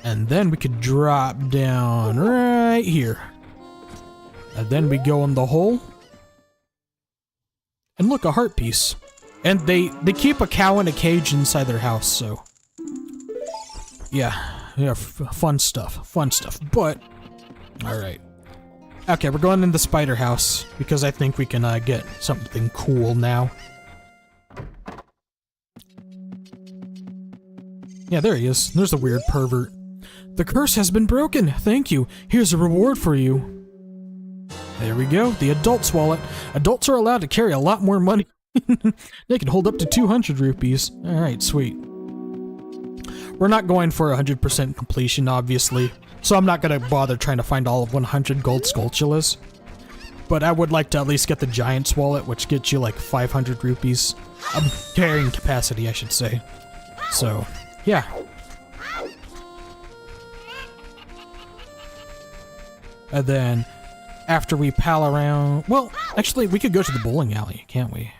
Speaker 1: And then we could drop down right here. And then we go in the hole. And look, a heart piece. And they keep a cow in a cage inside their house, so... Yeah, fun stuff, but... Alright. Okay, we're going in the spider house, because I think we can get something cool now. Yeah, there he is. There's the weird pervert. The curse has been broken. Thank you. Here's a reward for you. There we go. The adult's wallet. Adults are allowed to carry a lot more money. They can hold up to 200 rupees. Alright, sweet. We're not going for 100% completion, obviously. So I'm not gonna bother trying to find all of 100 gold Skulltulas. But I would like to at least get the Giant's wallet, which gets you like 500 rupees. Carrying capacity, I should say. So... yeah. And then, after we pal around... well, actually, we could go to the bowling alley, can't we?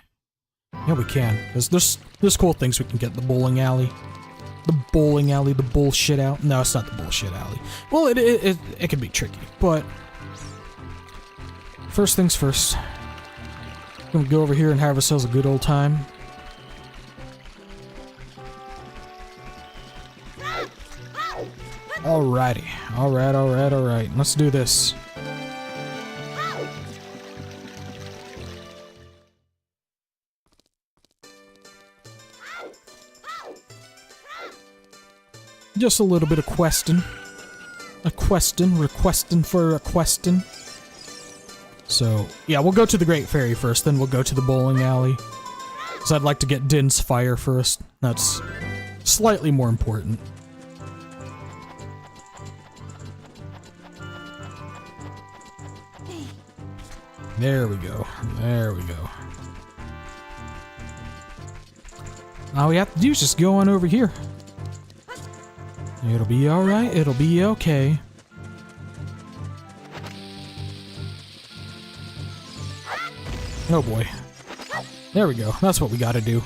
Speaker 1: Yeah, we can. There's cool things we can get in the bowling alley. The bowling alley, the bullshit out. No, it's not the bullshit alley. Well, it can be tricky, but... first things first. We're gonna go over here and have ourselves a good old time. Alrighty. Alright. Let's do this. Just a little bit of questing. Requesting for a question. So, yeah, we'll go to the Great Fairy first, then we'll go to the bowling alley. Because I'd like to get Din's Fire first. That's slightly more important. There we go. All we have to do is just go on over here. It'll be alright, it'll be okay. Oh boy. There we go, that's what we gotta do.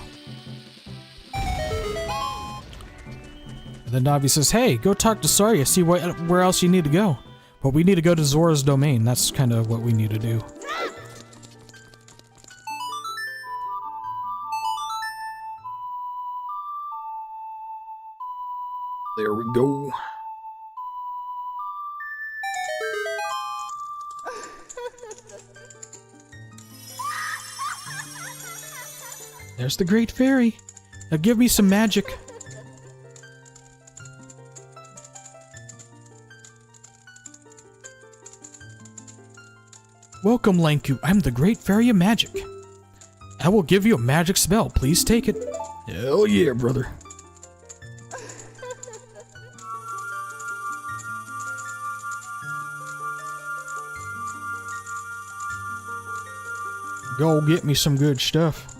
Speaker 1: And then Navi says, hey, go talk to Saria, see where else you need to go. But we need to go to Zora's domain, that's kind of what we need to do. There we go. There's the Great Fairy. Now give me some magic. Welcome, Lanku. I'm the Great Fairy of Magic. I will give you a magic spell. Please take it. Hell yeah, brother. Go get me some good stuff.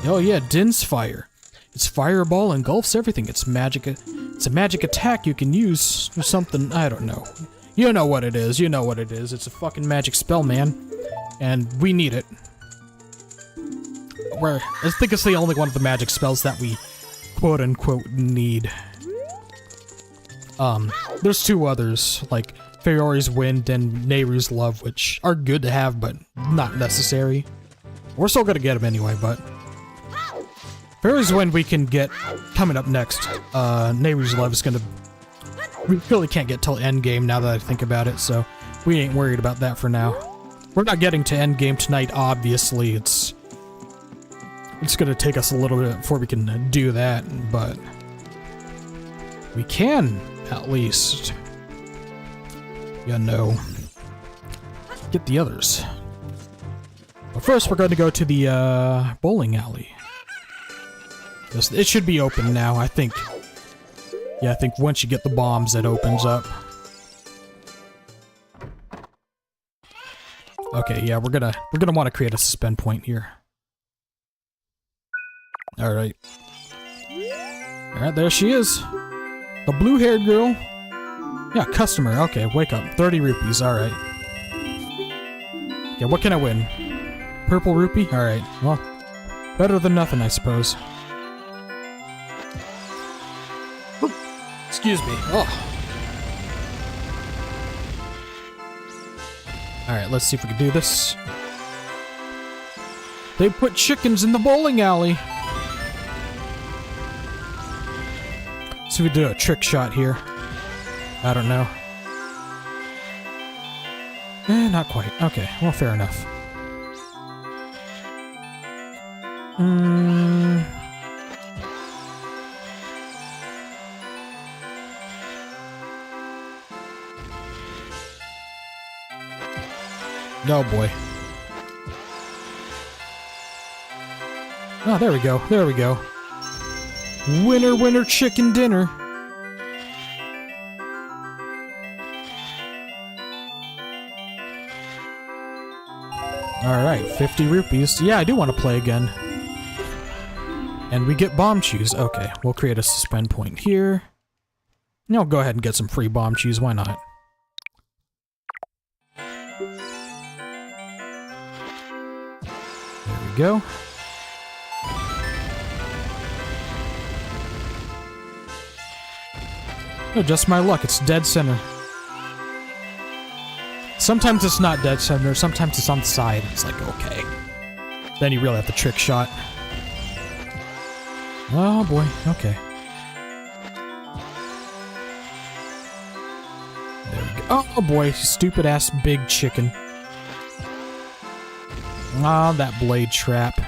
Speaker 1: Oh yeah, Din's Fire. Its fireball engulfs everything. It's a magic attack you can use or something. I don't know. You know what it is. It's a fucking magic spell, man. And we need it. I think it's the only one of the magic spells that we quote-unquote need. There's two others, like Fairy's Wind and Nehru's Love, which are good to have, but not necessary. We're still gonna get them anyway, but... Fairy's Wind we can get coming up next. Nehru's Love is gonna... we really can't get till endgame now that I think about it, so we ain't worried about that for now. We're not getting to endgame tonight, obviously. It's gonna take us a little bit before we can do that, but... we can, at least. Yeah, no. get the others. But first, we're going to go to the bowling alley. It should be open now, I think. Yeah, I think once you get the bombs, it opens up. Okay, yeah, we're gonna want to create a suspend point here. All right. All right, there she is. The blue-haired girl. Yeah, customer. Okay, wake up. 30 rupees. All right. Yeah, what can I win? Purple rupee? All right. Well, better than nothing, I suppose. Oop. Excuse me. Oh. All right, let's see if we can do this. They put chickens in the bowling alley. So we do a trick shot here. I don't know. Not quite. Okay, well, fair enough. Oh boy. Oh, there we go. There we go. Winner, winner, chicken dinner. Alright, 50 rupees. Yeah, I do want to play again. And we get bomb chews. Okay, we'll create a suspend point here. I'll go ahead and get some free bomb chews. Why not? There we go. Oh, just my luck. It's dead center. Sometimes it's not dead center. Sometimes it's on the side. It's like, okay. Then you really have the trick shot. Oh boy. Okay. There we go. Oh boy. Stupid ass big chicken. Ah, that blade trap.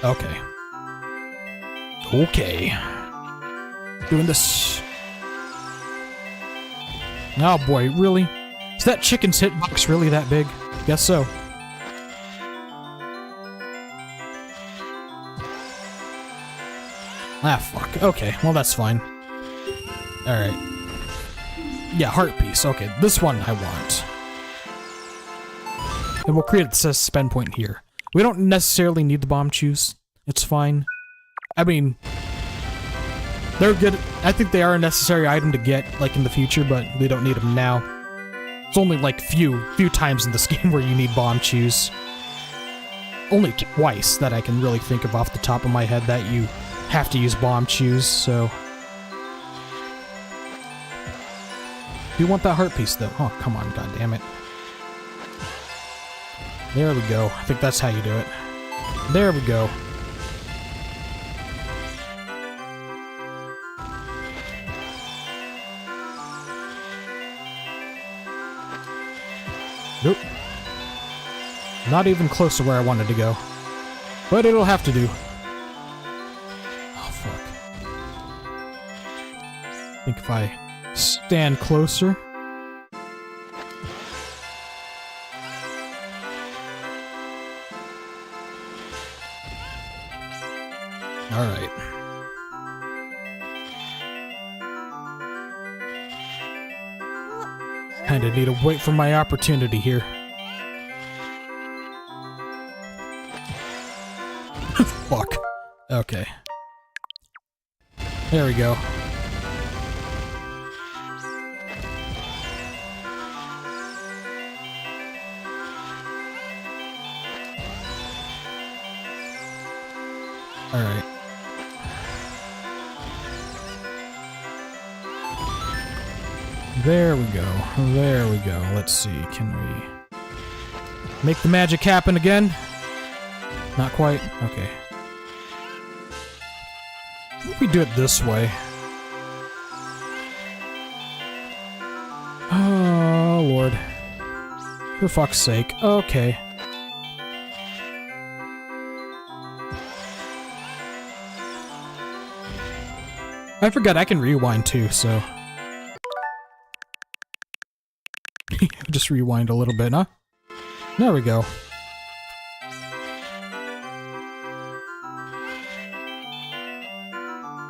Speaker 1: Okay. Okay. Doing this. Oh boy, really? Is that chicken's hitbox really that big? Guess so. Ah, fuck. Okay, well that's fine. Alright. Yeah, heart piece. Okay, this one I want. And we'll create a suspend point here. We don't necessarily need the bomb chews. It's fine. I mean, they're good. I think they are a necessary item to get, like, in the future, but we don't need them now. It's only, like, few times in this game where you need bomb chews. Only twice that I can really think of off the top of my head that you have to use bomb chews, so... You want that heart piece, though. Oh, come on, goddammit. There we go. I think that's how you do it. There we go. Nope. Not even close to where I wanted to go. But it'll have to do. Oh, fuck. I think if I stand closer... Alright. Kinda need to wait for my opportunity here. Fuck. Okay. There we go. Alright. There we go. There we go. Let's see. Can we make the magic happen again? Not quite? Okay. What if we do it this way? Oh, Lord. For fuck's sake. Okay. I forgot I can rewind too, so... Just rewind a little bit, huh? There we go.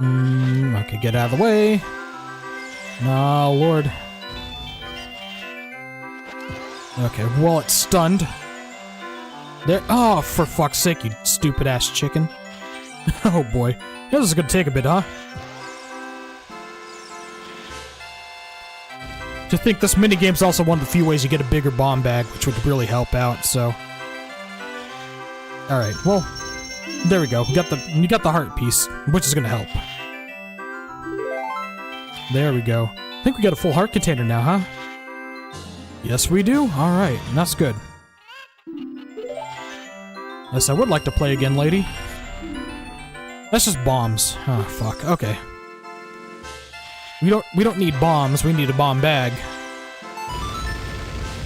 Speaker 1: Okay, get out of the way. Oh, Lord. Okay, well, it's stunned. There. Oh, for fuck's sake, you stupid-ass chicken. Oh, boy. This is gonna take a bit, huh? To think this minigame's also one of the few ways you get a bigger bomb bag, which would really help out, so... Alright, well... There we go. We got the heart piece, which is gonna help. There we go. I think we got a full heart container now, huh? Yes, we do? Alright, that's good. Yes, I would like to play again, lady. That's just bombs. Oh, fuck. Okay. We don't need bombs, we need a bomb bag.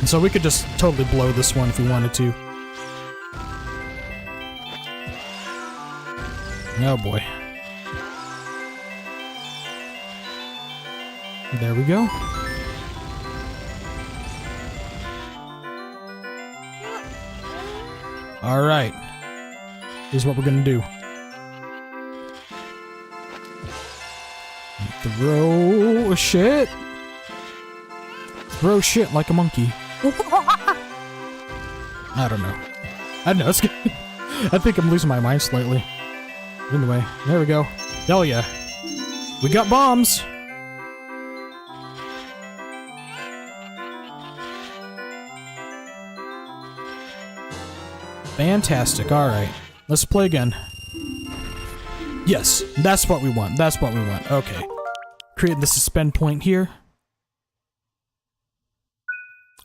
Speaker 1: And so we could just totally blow this one if we wanted to. Oh boy. There we go. Alright. Here's what we're gonna do. Throw shit. Throw shit like a monkey. I don't know. I don't know. It's good. I think I'm losing my mind slightly. Anyway, there we go. Hell yeah. We got bombs. Fantastic. Alright. Let's play again. Yes, that's what we want. That's what we want. Okay. Create the suspend point here.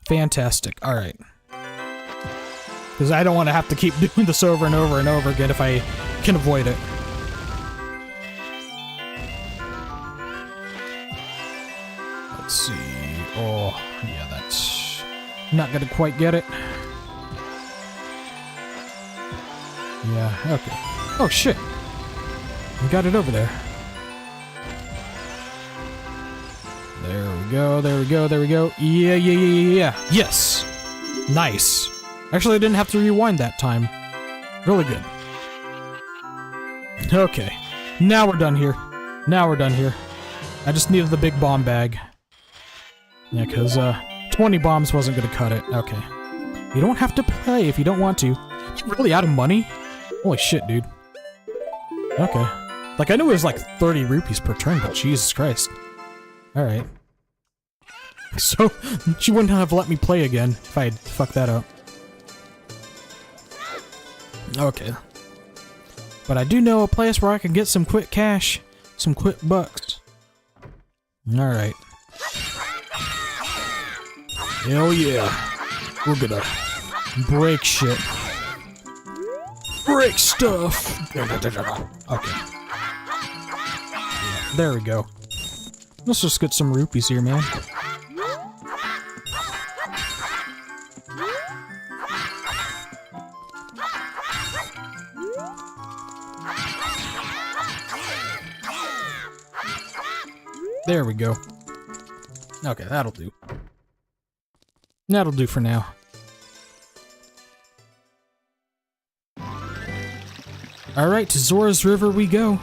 Speaker 1: Fantastic. Alright. Because I don't want to have to keep doing this over and over and over again if I can avoid it. Let's see. Oh, yeah, that's not gonna quite get it. Yeah, okay. Oh, shit. We got it over there. There we go, there we go, there we go. Yeah, yeah, yeah, yeah, yeah. Yes! Nice. Actually, I didn't have to rewind that time. Really good. Okay. Now we're done here. Now we're done here. I just needed the big bomb bag. Yeah, because, 20 bombs wasn't gonna cut it. Okay. You don't have to play if you don't want to. You're really out of money? Holy shit, dude. Okay. Like, I knew it was like 30 rupees per turn, but Jesus Christ. Alright. So, she wouldn't have let me play again if I had fucked that up. Okay. But I do know a place where I can get some quick cash. Some quick bucks. Alright. Hell yeah. We're gonna break shit. Break stuff! Okay. Yeah, there we go. Let's just get some rupees here, man. There we go. Okay, that'll do. That'll do for now. Alright, to Zora's River we go.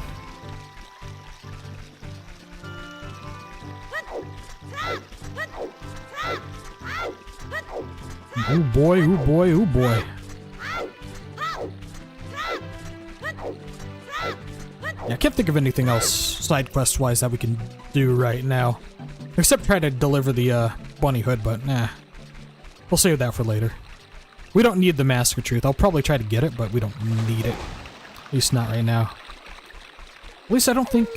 Speaker 1: Oh boy, oh boy, oh boy. Yeah, I can't think of anything else side quest wise that we can do right now. Except try to deliver the bunny hood, but nah. We'll save that for later. We don't need the Mask of Truth. I'll probably try to get it, but we don't need it. At least not right now. At least I don't think...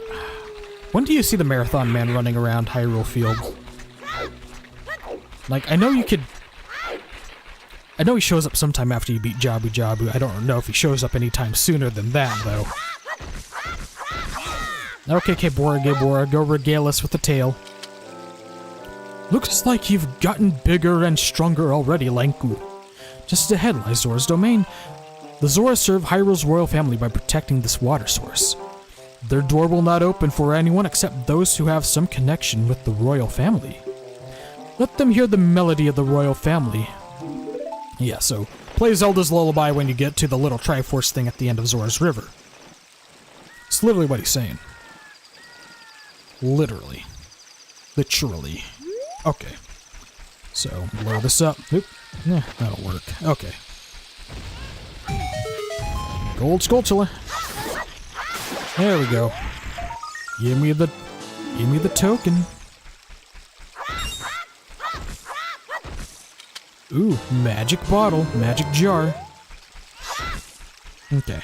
Speaker 1: When do you see the Marathon Man running around Hyrule Field? Like, I know you could... I know he shows up sometime after you beat Jabu-Jabu. I don't know if he shows up anytime sooner than that, though. Okay, Bora, go regale us with the tale. Looks like you've gotten bigger and stronger already, Lanku. Just ahead lies Zora's domain. The Zora serve Hyrule's royal family by protecting this water source. Their door will not open for anyone except those who have some connection with the royal family. Let them hear the melody of the royal family. Yeah, so play Zelda's Lullaby when you get to the little Triforce thing at the end of Zora's River. It's literally what he's saying. Literally. Literally. Okay. So, blow this up. Oop. Yeah, that'll work. Okay. Gold Skulltula. There we go. Give me the token. Ooh, magic bottle, magic jar. Okay.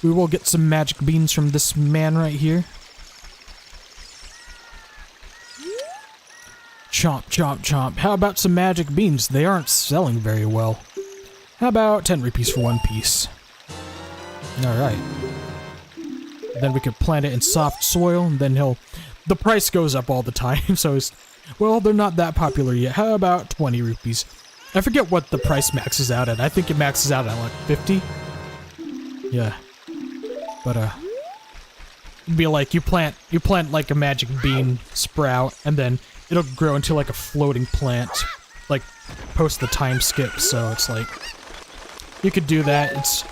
Speaker 1: We will get some magic beans from this man right here. Chomp, chomp, chomp. How about some magic beans? They aren't selling very well. How about 10 rupees for one piece? Alright. Then we could plant it in soft soil, and then the price goes up all the time, so well, they're not that popular yet. How about 20 rupees? I forget what the price maxes out at. I think it maxes out at like 50? Yeah. But, it'd be like you plant like a magic bean sprout, and then it'll grow into like a floating plant, like post the time skip, so it's like, you could do that. It's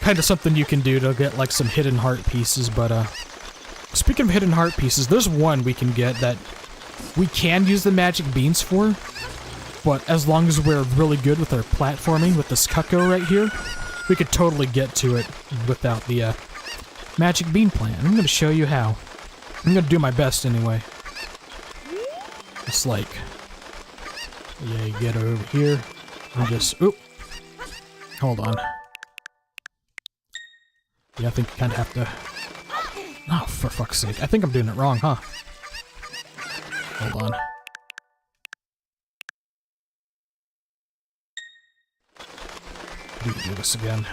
Speaker 1: kind of something you can do to get like some hidden heart pieces, but speaking of hidden heart pieces, there's one we can get that we can use the magic beans for, but as long as we're really good with our platforming with this Cucko right here, we could totally get to it without the magic bean plant. I'm gonna show you how. I'm gonna do my best anyway. It's like, yeah, you get over here and just, oop. Hold on. Yeah, I think you kind of have to... Oh, for fuck's sake. I think I'm doing it wrong, huh? Hold on. Do this again.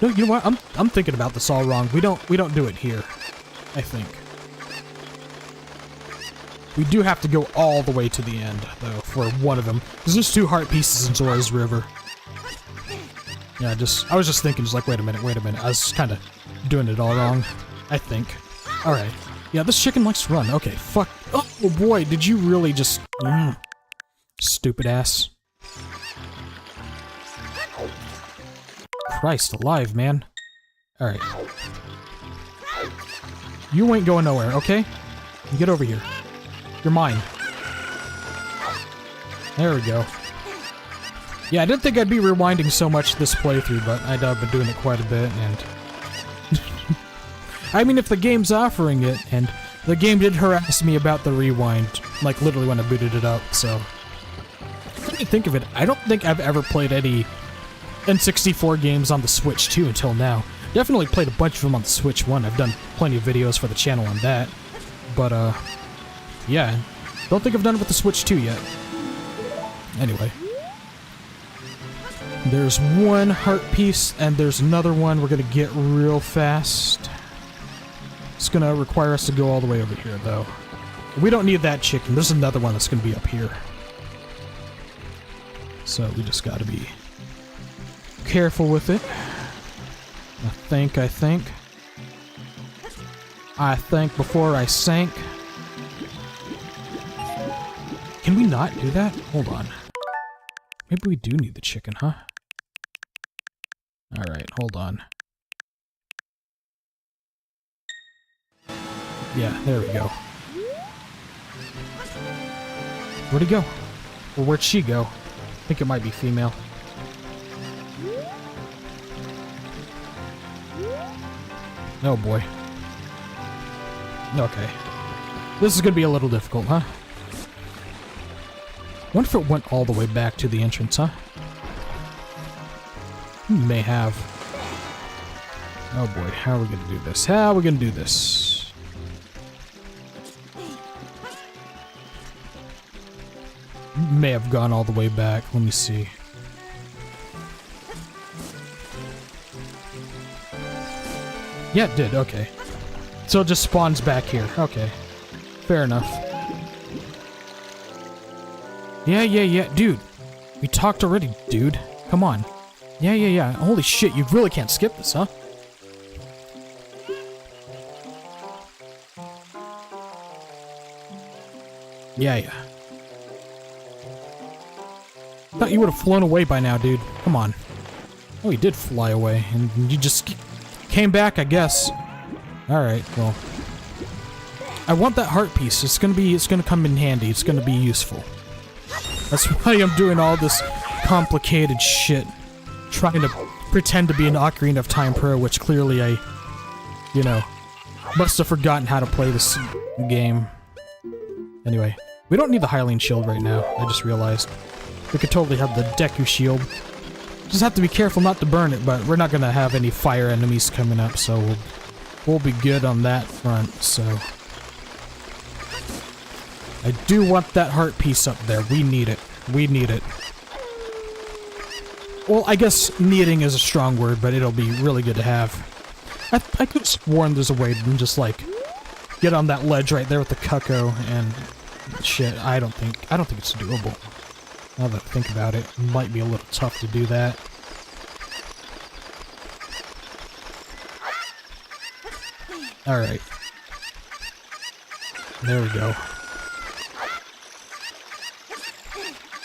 Speaker 1: No, you know what? I'm thinking about this all wrong. We don't do it here, I think. We do have to go all the way to the end, though, for one of them. Because there's 2 heart pieces in Zora's River. Yeah, I was just thinking, just like, wait a minute. I was kind of doing it all wrong, I think. Alright. Yeah, this chicken likes to run. Okay, fuck. Oh boy, did you really just... Stupid ass. Christ alive, man. Alright. You ain't going nowhere, okay? You get over here. You're mine. There we go. Yeah, I didn't think I'd be rewinding so much this playthrough, but I've been doing it quite a bit, and... I mean, if the game's offering it, and the game did harass me about the rewind, like literally when I booted it up, so... Let me think of it, I don't think I've ever played any N64 games on the Switch 2 until now. Definitely played a bunch of them on the Switch 1, I've done plenty of videos for the channel on that, but yeah, don't think I've done it with the Switch 2 yet. Anyway. There's one heart piece, and there's another one we're gonna get real fast. It's gonna require us to go all the way over here, though. We don't need that chicken. There's another one that's gonna be up here. So we just gotta be careful with it. I think before I sank. Can we not do that? Hold on. Maybe we do need the chicken, huh? Alright, hold on. Yeah, there we go. Where'd he go? Or where'd she go? I think it might be female. Oh boy. Okay. This is gonna be a little difficult, huh? Wonder if it went all the way back to the entrance, huh? May have. Oh boy, how are we gonna do this? How are we gonna do this? May have gone all the way back. Let me see. Yeah, it did. Okay. So it just spawns back here. Okay. Fair enough. Yeah. Dude. We talked already, dude. Come on. Yeah. Holy shit, you really can't skip this, huh? Yeah. Thought you would have flown away by now, dude. Come on. Oh, he did fly away, and you just came back, I guess. Alright, well. I want that heart piece. It's gonna come in handy. It's gonna be useful. That's why I'm doing all this complicated shit. Trying to pretend to be an Ocarina of Time pro, which clearly I, you know, must have forgotten how to play this game. Anyway, we don't need the Hylian shield right now, I just realized. We could totally have the Deku shield. Just have to be careful not to burn it, but we're not gonna have any fire enemies coming up, so we'll be good on that front, so... I do want that heart piece up there. We need it. We need it. Well, I guess needing is a strong word, but it'll be really good to have. I could have sworn there's a way to just, like, get on that ledge right there with the Cucco and shit. I don't think it's doable. Now that I think about it, it might be a little tough to do that. Alright. There we go.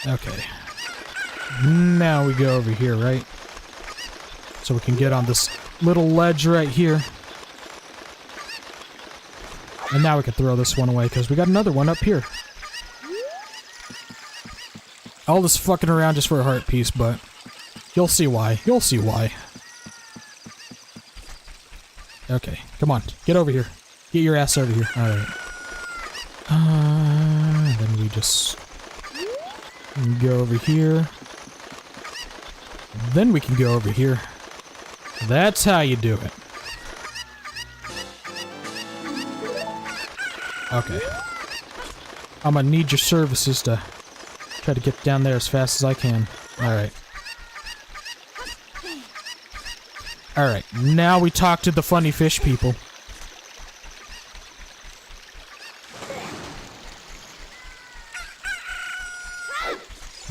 Speaker 1: Okay. Now we go over here, right? So we can get on this little ledge right here. And now we can throw this one away, because we got another one up here. All this fucking around just for a heart piece, but you'll see why. You'll see why. Okay, come on. Get over here. Get your ass over here. Alright. Then we just go over here. Then we can go over here. That's how you do it. Okay. I'm gonna need your services to try to get down there as fast as I can. Alright. Alright, now we talk to the funny fish people.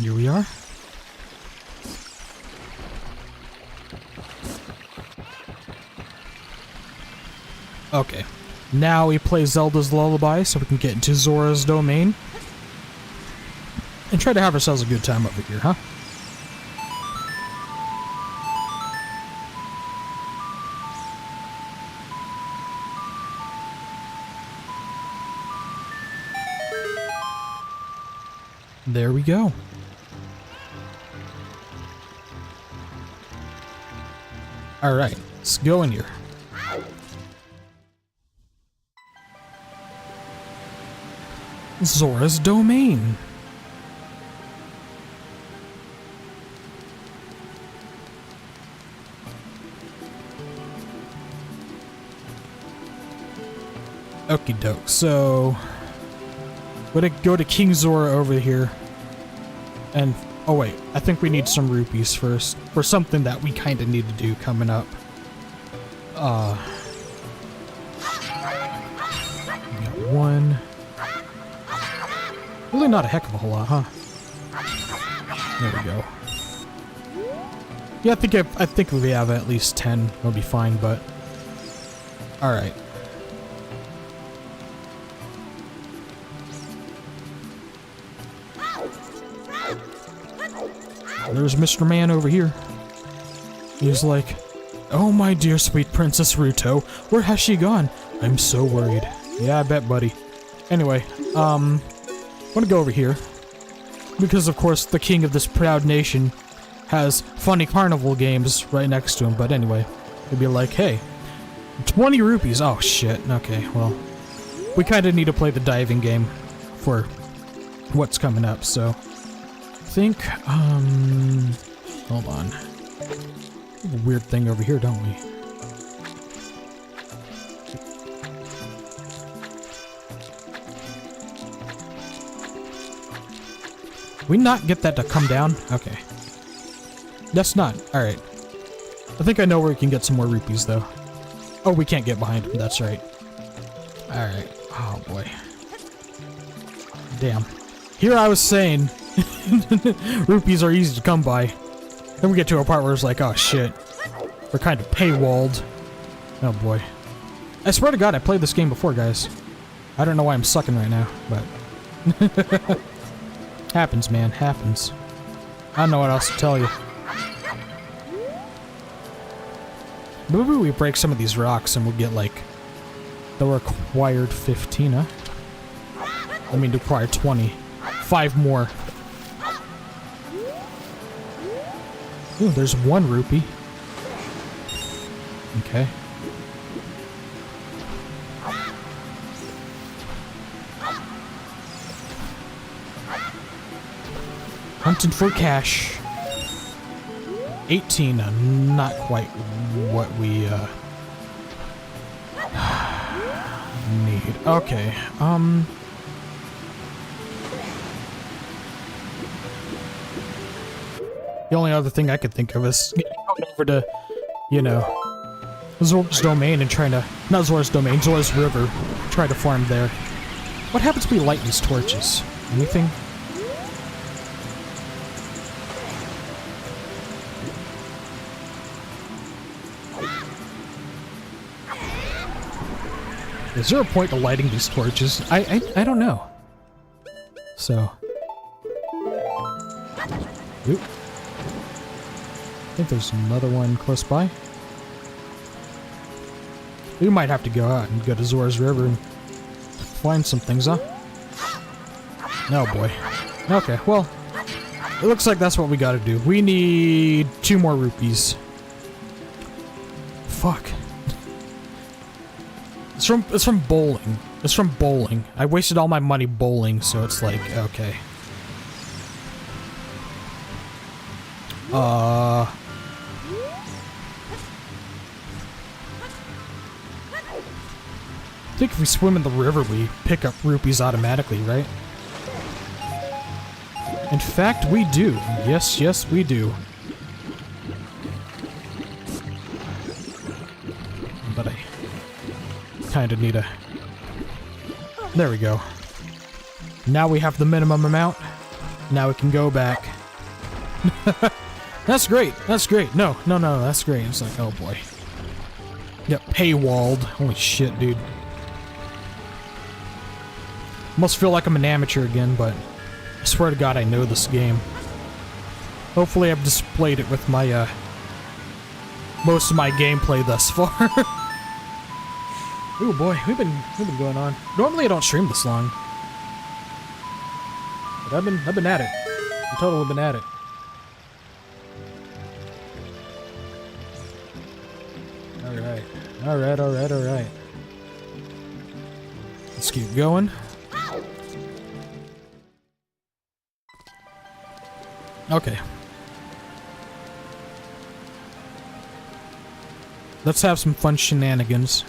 Speaker 1: Here we are. Okay. Now we play Zelda's Lullaby so we can get into Zora's domain. And try to have ourselves a good time over here, huh? There we go. Alright, let's go in here. Zora's domain. Okie doke, so we're gonna go to King Zora over here. And oh wait, I think we need some rupees first for something that we kinda need to do coming up. We got one. Really not a heck of a whole lot, huh? There we go. Yeah, I think if we have at least 10, we'll be fine, but... Alright. There's Mr. Man over here. He's like, "Oh, my dear sweet Princess Ruto, where has she gone? I'm so worried." Yeah, I bet, buddy. Anyway, I'm gonna go over here. Because, of course, the king of this proud nation has funny carnival games right next to him. But anyway, it'd be like, hey, 20 rupees. Oh, shit. Okay, well, we kind of need to play the diving game for what's coming up, so... I think, hold on. We have a weird thing over here, don't we? We not get that to come down? Okay. That's not. Alright. I think I know where we can get some more rupees, though. Oh, we can't get behind him. That's right. Alright. Oh, boy. Damn. Here I was saying... rupees are easy to come by. Then we get to a part where it's like, oh shit. We're kind of paywalled. Oh boy. I swear to God, I played this game before, guys. I don't know why I'm sucking right now, but... happens, man. Happens. I don't know what else to tell you. Maybe we break some of these rocks and we'll get, like, the required 15, huh? I mean, required 20. 5 more. Ooh, there's 1 rupee. Okay. Hunting for cash. 18, not quite what we, need. Okay, the only other thing I could think of is going over to, you know, Zora's domain and trying to... Not Zora's domain, Zora's river. Try to farm there. What happens if we light these torches? Anything? Is there a point to lighting these torches? I don't know. So... Oop. I think there's another one close by. We might have to go out and go to Zora's River and find some things, huh? Oh boy. Okay, well, it looks like that's what we gotta do. We need 2 more rupees. Fuck. It's from bowling. It's from bowling. I wasted all my money bowling, so it's like, okay. I think if we swim in the river, we pick up rupees automatically, right? In fact, we do. Yes, yes, we do. But I kind of need a... There we go. Now we have the minimum amount. Now we can go back. That's great. That's great. No, that's great. It's like, oh boy. Yep, paywalled. Holy shit, dude. Almost feel like I'm an amateur again, but I swear to God I know this game. Hopefully I've displayed it with my, most of my gameplay thus far. Ooh boy, we've been going on. Normally I don't stream this long. But I've been at it. I've totally been at it. Alright. Let's keep going. Okay. Let's have some fun shenanigans.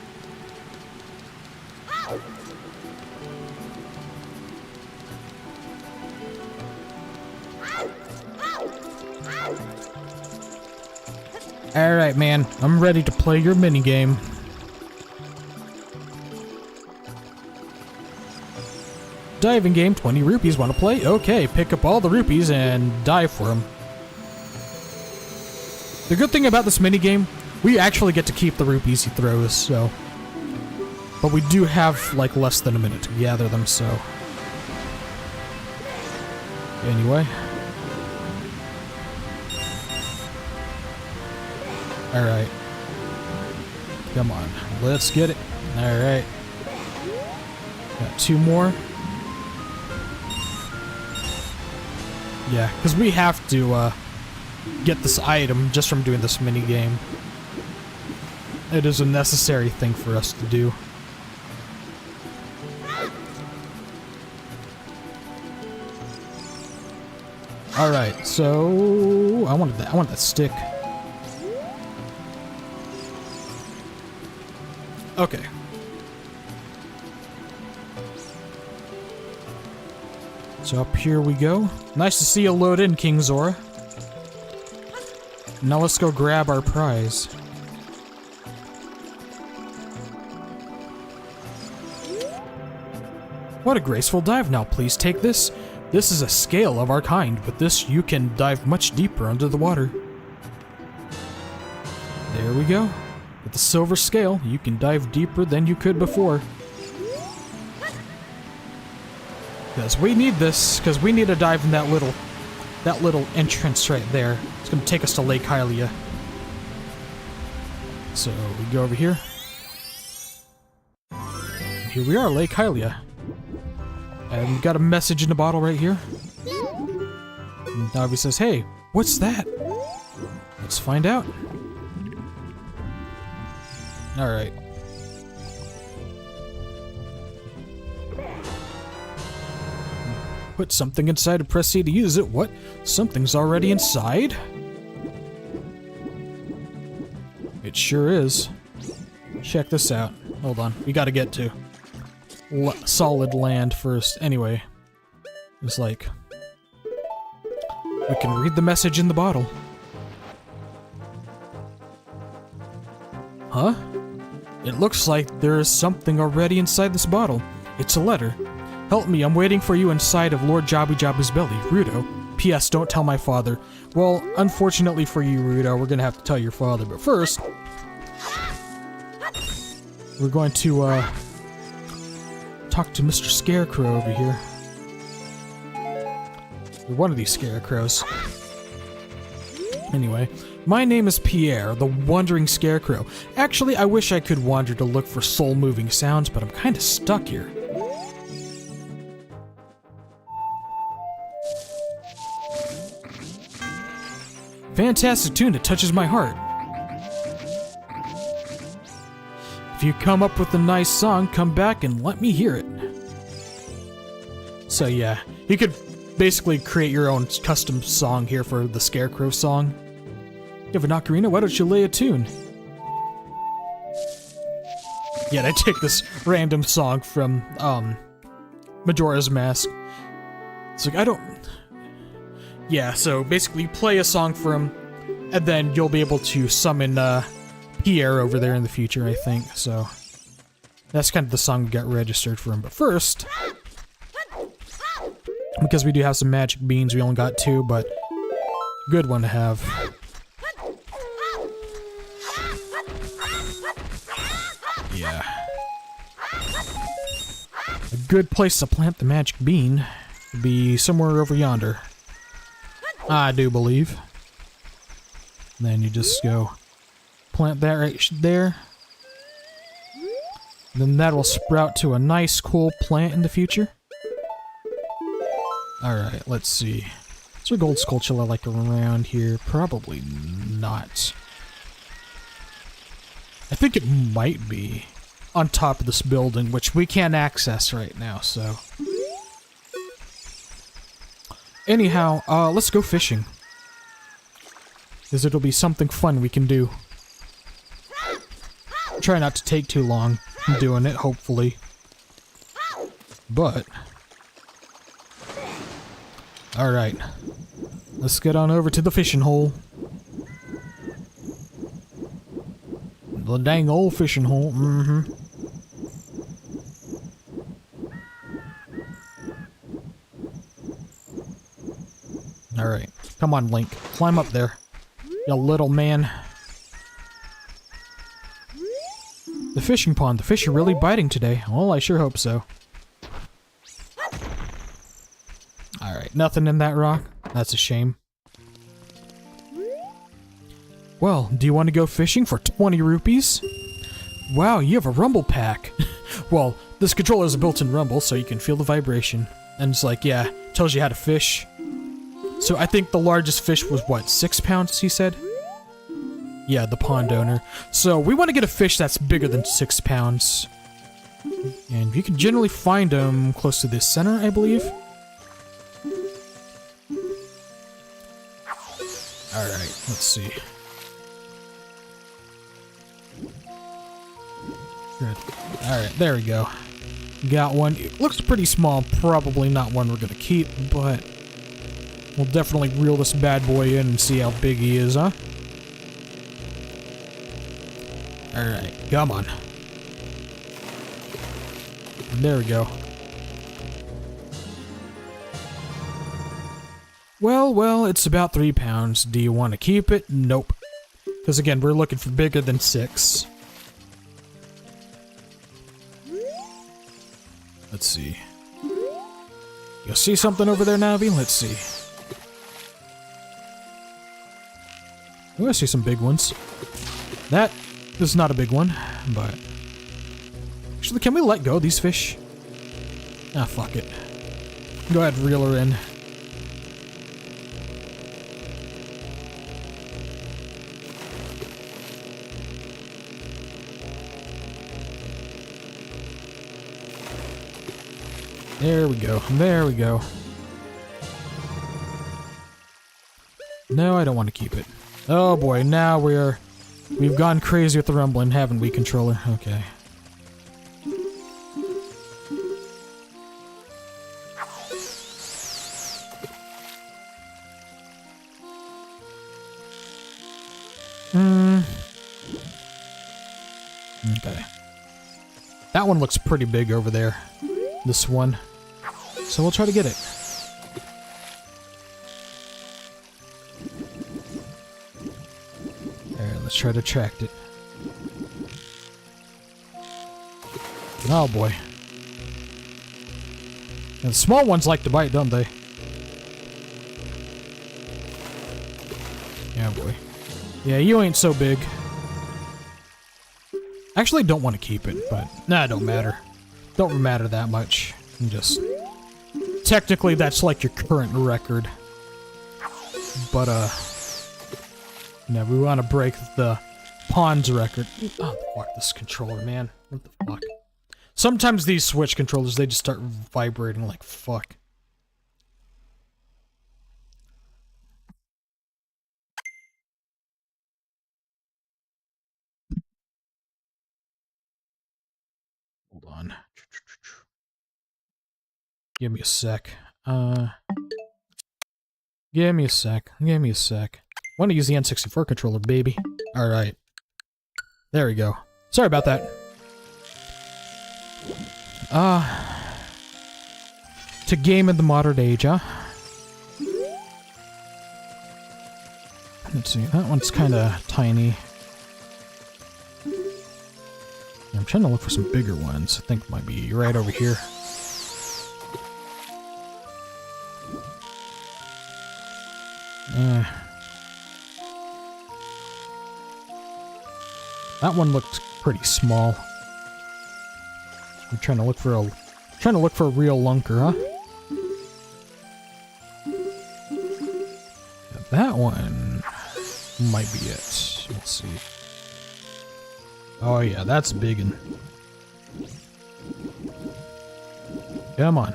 Speaker 1: Alright, man. I'm ready to play your minigame. Diving game, 20 rupees. Want to play? Okay, pick up all the rupees and dive for them. The good thing about this minigame, we actually get to keep the rupees he throws, so... But we do have, like, less than a minute to gather them, so... Anyway. Alright. Come on, let's get it. Alright. Got 2 more. Yeah, because we have to get this item just from doing this mini game. It is a necessary thing for us to do. Alright, so I want that stick. Okay. So up here we go. Nice to see you load in, King Zora. Now let's go grab our prize. What a graceful dive. Now please take this. This is a scale of our kind. With this you can dive much deeper under the water. There we go. With the silver scale, you can dive deeper than you could before. Because we need this, because we need to dive in that little entrance right there. It's going to take us to Lake Hylia. So, we go over here. And here we are, Lake Hylia. And we got a message in the bottle right here. And Navi says, hey, what's that? Let's find out. Alright. Put something inside and press C to use it. What? Something's already inside? It sure is. Check this out. Hold on. We gotta get to solid land first. Anyway. It's like... we can read the message in the bottle. Huh? It looks like there is something already inside this bottle. It's a letter. Help me, I'm waiting for you inside of Lord Jabu-Jabu's belly, Rudo. P.S. Don't tell my father. Well, unfortunately for you, Rudo, we're gonna have to tell your father, but first... we're going to, talk to Mr. Scarecrow over here. One of these scarecrows. Anyway, my name is Pierre, the Wandering Scarecrow. Actually, I wish I could wander to look for soul-moving sounds, but I'm kinda stuck here. Fantastic tune that touches my heart. If you come up with a nice song, come back and let me hear it. So yeah, you could basically create your own custom song here for the Scarecrow song. You have an ocarina? Why don't you lay a tune? Yeah, I take this random song from, Majora's Mask. It's like, I don't... yeah, so basically play a song from, and then you'll be able to summon, Pierre over there in the future, I think, so... that's kind of the song we got registered for him, but first... because we do have some magic beans, we only got 2, but... good one to have. Yeah. A good place to plant the magic bean would be somewhere over yonder. I do believe. And then you just go plant that right there. And then that will sprout to a nice, cool plant in the future. Alright, let's see. Is there a gold Skulltula like around here? Probably not. I think it might be on top of this building, which we can't access right now, so... anyhow, let's go fishing. Because it'll be something fun we can do. Try not to take too long doing it, hopefully. But... alright. Let's get on over to the fishing hole. The dang old fishing hole, mm-hmm. Alright. Come on, Link. Climb up there. You little man. The fishing pond. The fish are really biting today. Well, I sure hope so. Alright, nothing in that rock. That's a shame. Well, do you want to go fishing for 20 rupees? Wow, you have a rumble pack. Well, this controller is a built-in rumble, so you can feel the vibration. And it's like, yeah, tells you how to fish. So I think the largest fish was, what, 6 pounds, he said? Yeah, the pond owner. So we want to get a fish that's bigger than 6 pounds. And you can generally find them close to this center, I believe. Alright, let's see. Good. Alright, there we go. Got one. It looks pretty small, probably not one we're gonna keep, but we'll definitely reel this bad boy in and see how big he is, huh? Alright, come on. There we go. Well, it's about 3 pounds. Do you want to keep it? Nope. Because again, we're looking for bigger than 6. Let's see. You see something over there, Navi? Let's see. Oh, I see some big ones. That is not a big one, but... Actually, can we let go of these fish? Ah, fuck it. Go ahead, reel her in. There we go. There we go. No, I don't want to keep it. Oh boy, now we've gone crazy with the rumbling, haven't we, controller? Okay. Okay. That one looks pretty big over there. This one. So we'll try to get it. There, let's try to attract it. Oh boy. And the small ones like to bite, don't they? Yeah, boy. Yeah, you ain't so big. I actually don't want to keep it, but nah, it don't matter. Don't matter that much. Just technically that's like your current record. But no, we want to break the Pond's record. Oh fuck this controller, man. What the fuck? Sometimes these Switch controllers, they just start vibrating like fuck. Hold on. Give me a sec. Give me a sec. Give me a sec. Want to use the N64 controller, baby. Alright. There we go. Sorry about that. To game in the modern age, huh? Let's see. That one's kind of tiny. I'm trying to look for some bigger ones. I think it might be right over here. That one looked pretty small. I'm trying to look for a real lunker, huh? That one might be it. Let's see. Oh yeah, that's big and... Come on.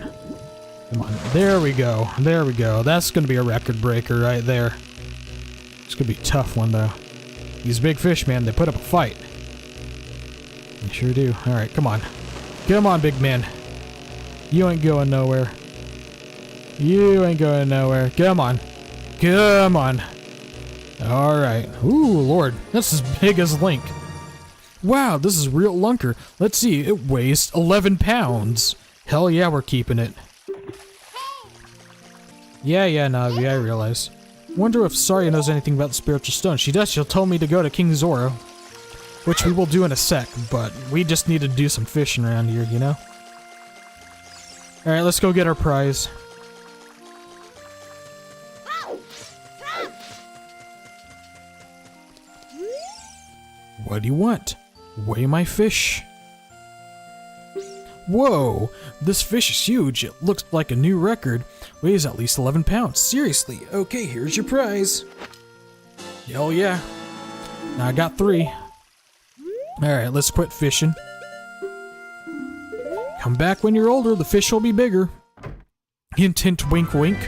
Speaker 1: Come on. There we go. There we go. That's gonna be a record breaker right there. It's gonna be a tough one though. These big fish, man, they put up a fight. They sure do. Alright, come on. Come on, big man. You ain't going nowhere. You ain't going nowhere. Come on. Come on. Alright. Ooh, Lord. That's as big as Link. Wow, this is real lunker. Let's see, it weighs 11 pounds. Hell yeah, we're keeping it. Yeah, Navi, I realize. Wonder if Saria knows anything about the spiritual stone. She does, she'll tell me to go to King Zora. Which we will do in a sec, but we just need to do some fishing around here, you know? Alright, let's go get our prize. What do you want? Weigh my fish. Whoa, this fish is huge. It looks like a new record. Weighs at least 11 pounds. Seriously. Okay, here's your prize. Hell yeah. Now I got 3. Alright, let's quit fishing. Come back when you're older, the fish will be bigger. Hint hint wink wink.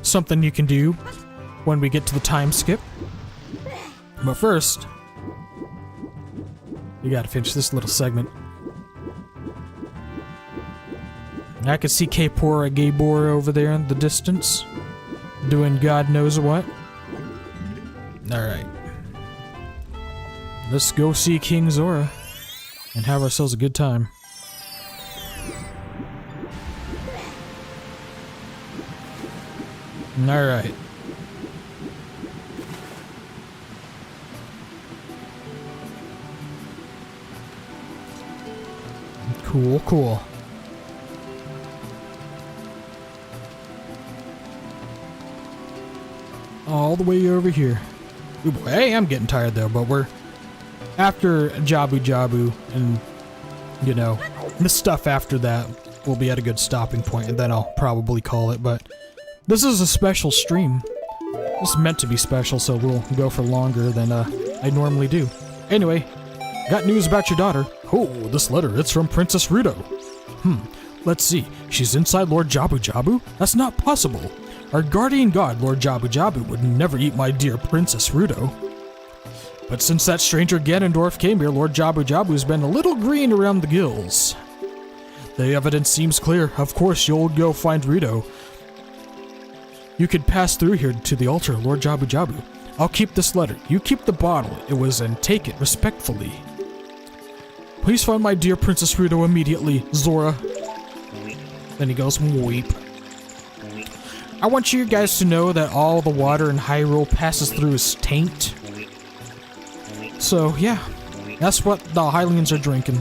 Speaker 1: Something you can do when we get to the time skip. But first, we gotta finish this little segment. I can see Kapora Gabor over there in the distance, doing God knows what. Alright. Let's go see King Zora and have ourselves a good time. Alright. Cool, cool. All the way over here. Ooh, boy, hey, I'm getting tired though, but we're after Jabu-Jabu and, you know, the stuff after that will be at a good stopping point, and then I'll probably call it, but this is a special stream. This is meant to be special, so we'll go for longer than I normally do. Anyway, got news about your daughter. Oh, this letter, it's from Princess Ruto. Let's see. She's inside Lord Jabu-Jabu? That's not possible. Our guardian god, Lord Jabu-Jabu, would never eat my dear Princess Ruto. But since that stranger Ganondorf came here, Lord Jabu-Jabu's been a little green around the gills. The evidence seems clear. Of course, you'll go find Ruto. You could pass through here to the altar, Lord Jabu-Jabu. I'll keep this letter. You keep the bottle it was and take it respectfully. Please find my dear Princess Ruto immediately, Zora. Then he goes, weep. I want you guys to know that all the water in Hyrule passes through his taint. So, yeah. That's what the Hylians are drinking.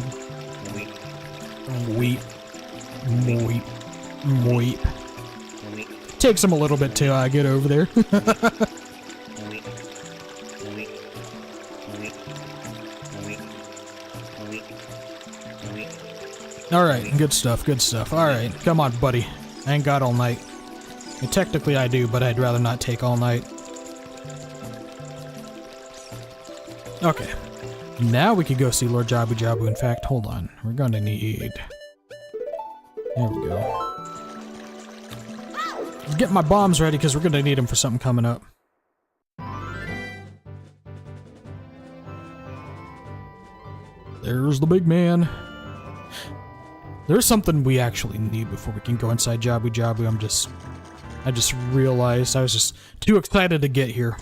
Speaker 1: Weep. Weep. Weep. Takes him a little bit to get over there. Alright, good stuff, good stuff. Alright, come on, buddy. I ain't got all night. And technically I do, but I'd rather not take all night. Okay. Now we could go see Lord Jabu-Jabu. In fact, hold on. We're gonna need... There we go. Get my bombs ready, because we're gonna need them for something coming up. There's the big man. There's something we actually need before we can go inside Jabu-Jabu. I just realized I was just too excited to get here.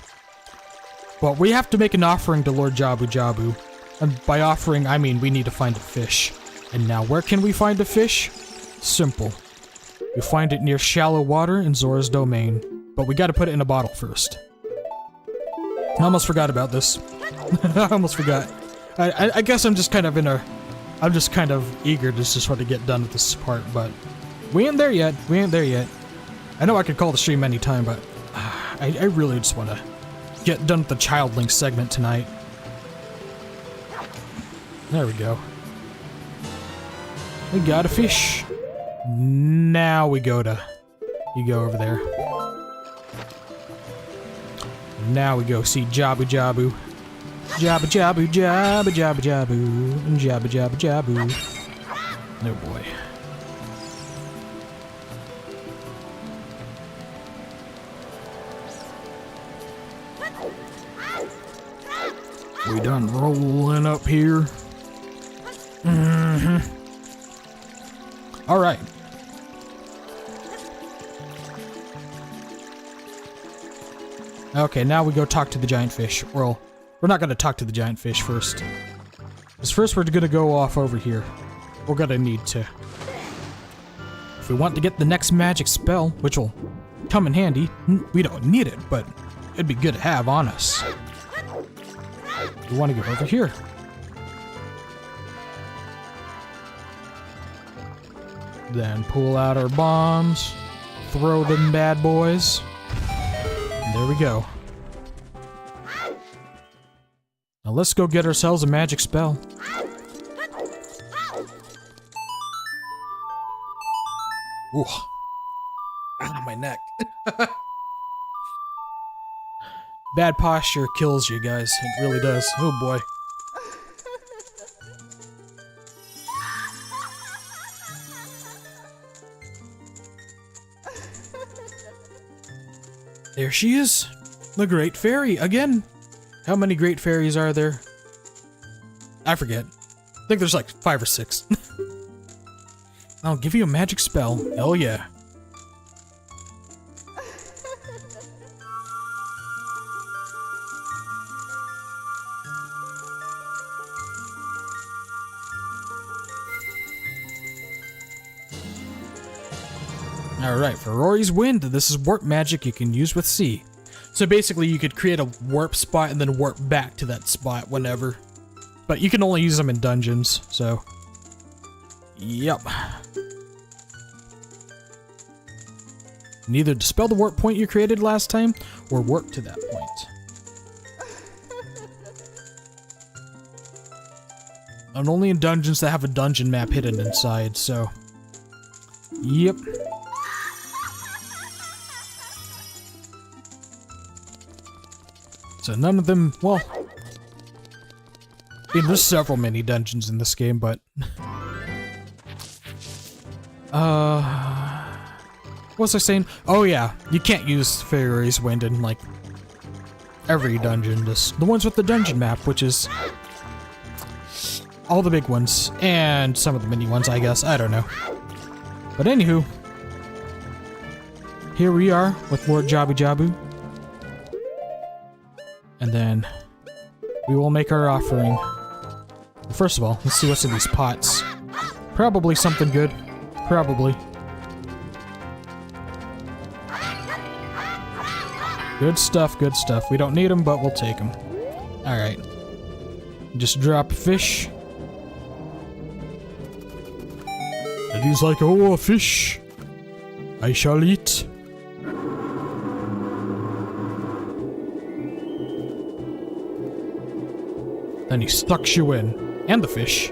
Speaker 1: Well, we have to make an offering to Lord Jabu-Jabu. And by offering, I mean we need to find a fish. And now, where can we find a fish? Simple. We find it near shallow water in Zora's domain. But we gotta put it in a bottle first. I almost forgot about this. I almost forgot. I guess I'm just kind of in a... I'm just kind of eager to just sort of get done with this part, but... We ain't there yet. We ain't there yet. I know I could call the stream anytime, but... I really just want to get done with the Child Link segment tonight. There we go. We got a fish. Now we go to... You go over there. Now we go see Jabu-Jabu. Jabu-Jabu, Jabu-Jabu-Jabu, Jabu-Jabu-Jabu. Oh boy. We done rolling up here. Alright. Okay, now we go talk to the giant fish. Well, we're not gonna talk to the giant fish first. Because first we're gonna go off over here. We're gonna need to... If we want to get the next magic spell, which will come in handy, we don't need it, but it'd be good to have on us. We want to go over here. Then pull out our bombs, throw them bad boys. And there we go. Now let's go get ourselves a magic spell. Ooh. Ah, my neck. Bad posture kills you guys. It really does. Oh boy. There she is. The Great Fairy again. How many Great Fairies are there? I forget. I think there's like 5 or 6. I'll give you a magic spell. Hell yeah. Alright, for Rory's Wind, this is warp magic you can use with C. So basically you could create a warp spot and then warp back to that spot whenever. But you can only use them in dungeons, so... Yep. Neither dispel the warp point you created last time, or warp to that point. And only in dungeons that have a dungeon map hidden inside, so... Yep. So none of them, well... I mean, there's several mini dungeons in this game, but... What was I saying? Oh yeah, you can't use Fairy's Wind in, like, every dungeon. Just the ones with the dungeon map, which is... all the big ones, and some of the mini ones, I guess. I don't know. But anywho, here we are with Lord Jabu-Jabu. And then we will make our offering. First of all, let's see what's in these pots. Probably something good. Probably. Good stuff, good stuff. We don't need them, but we'll take them. Alright. Just drop a fish. And he's like, oh, a fish. I shall eat. Then he sucks you in. And the fish.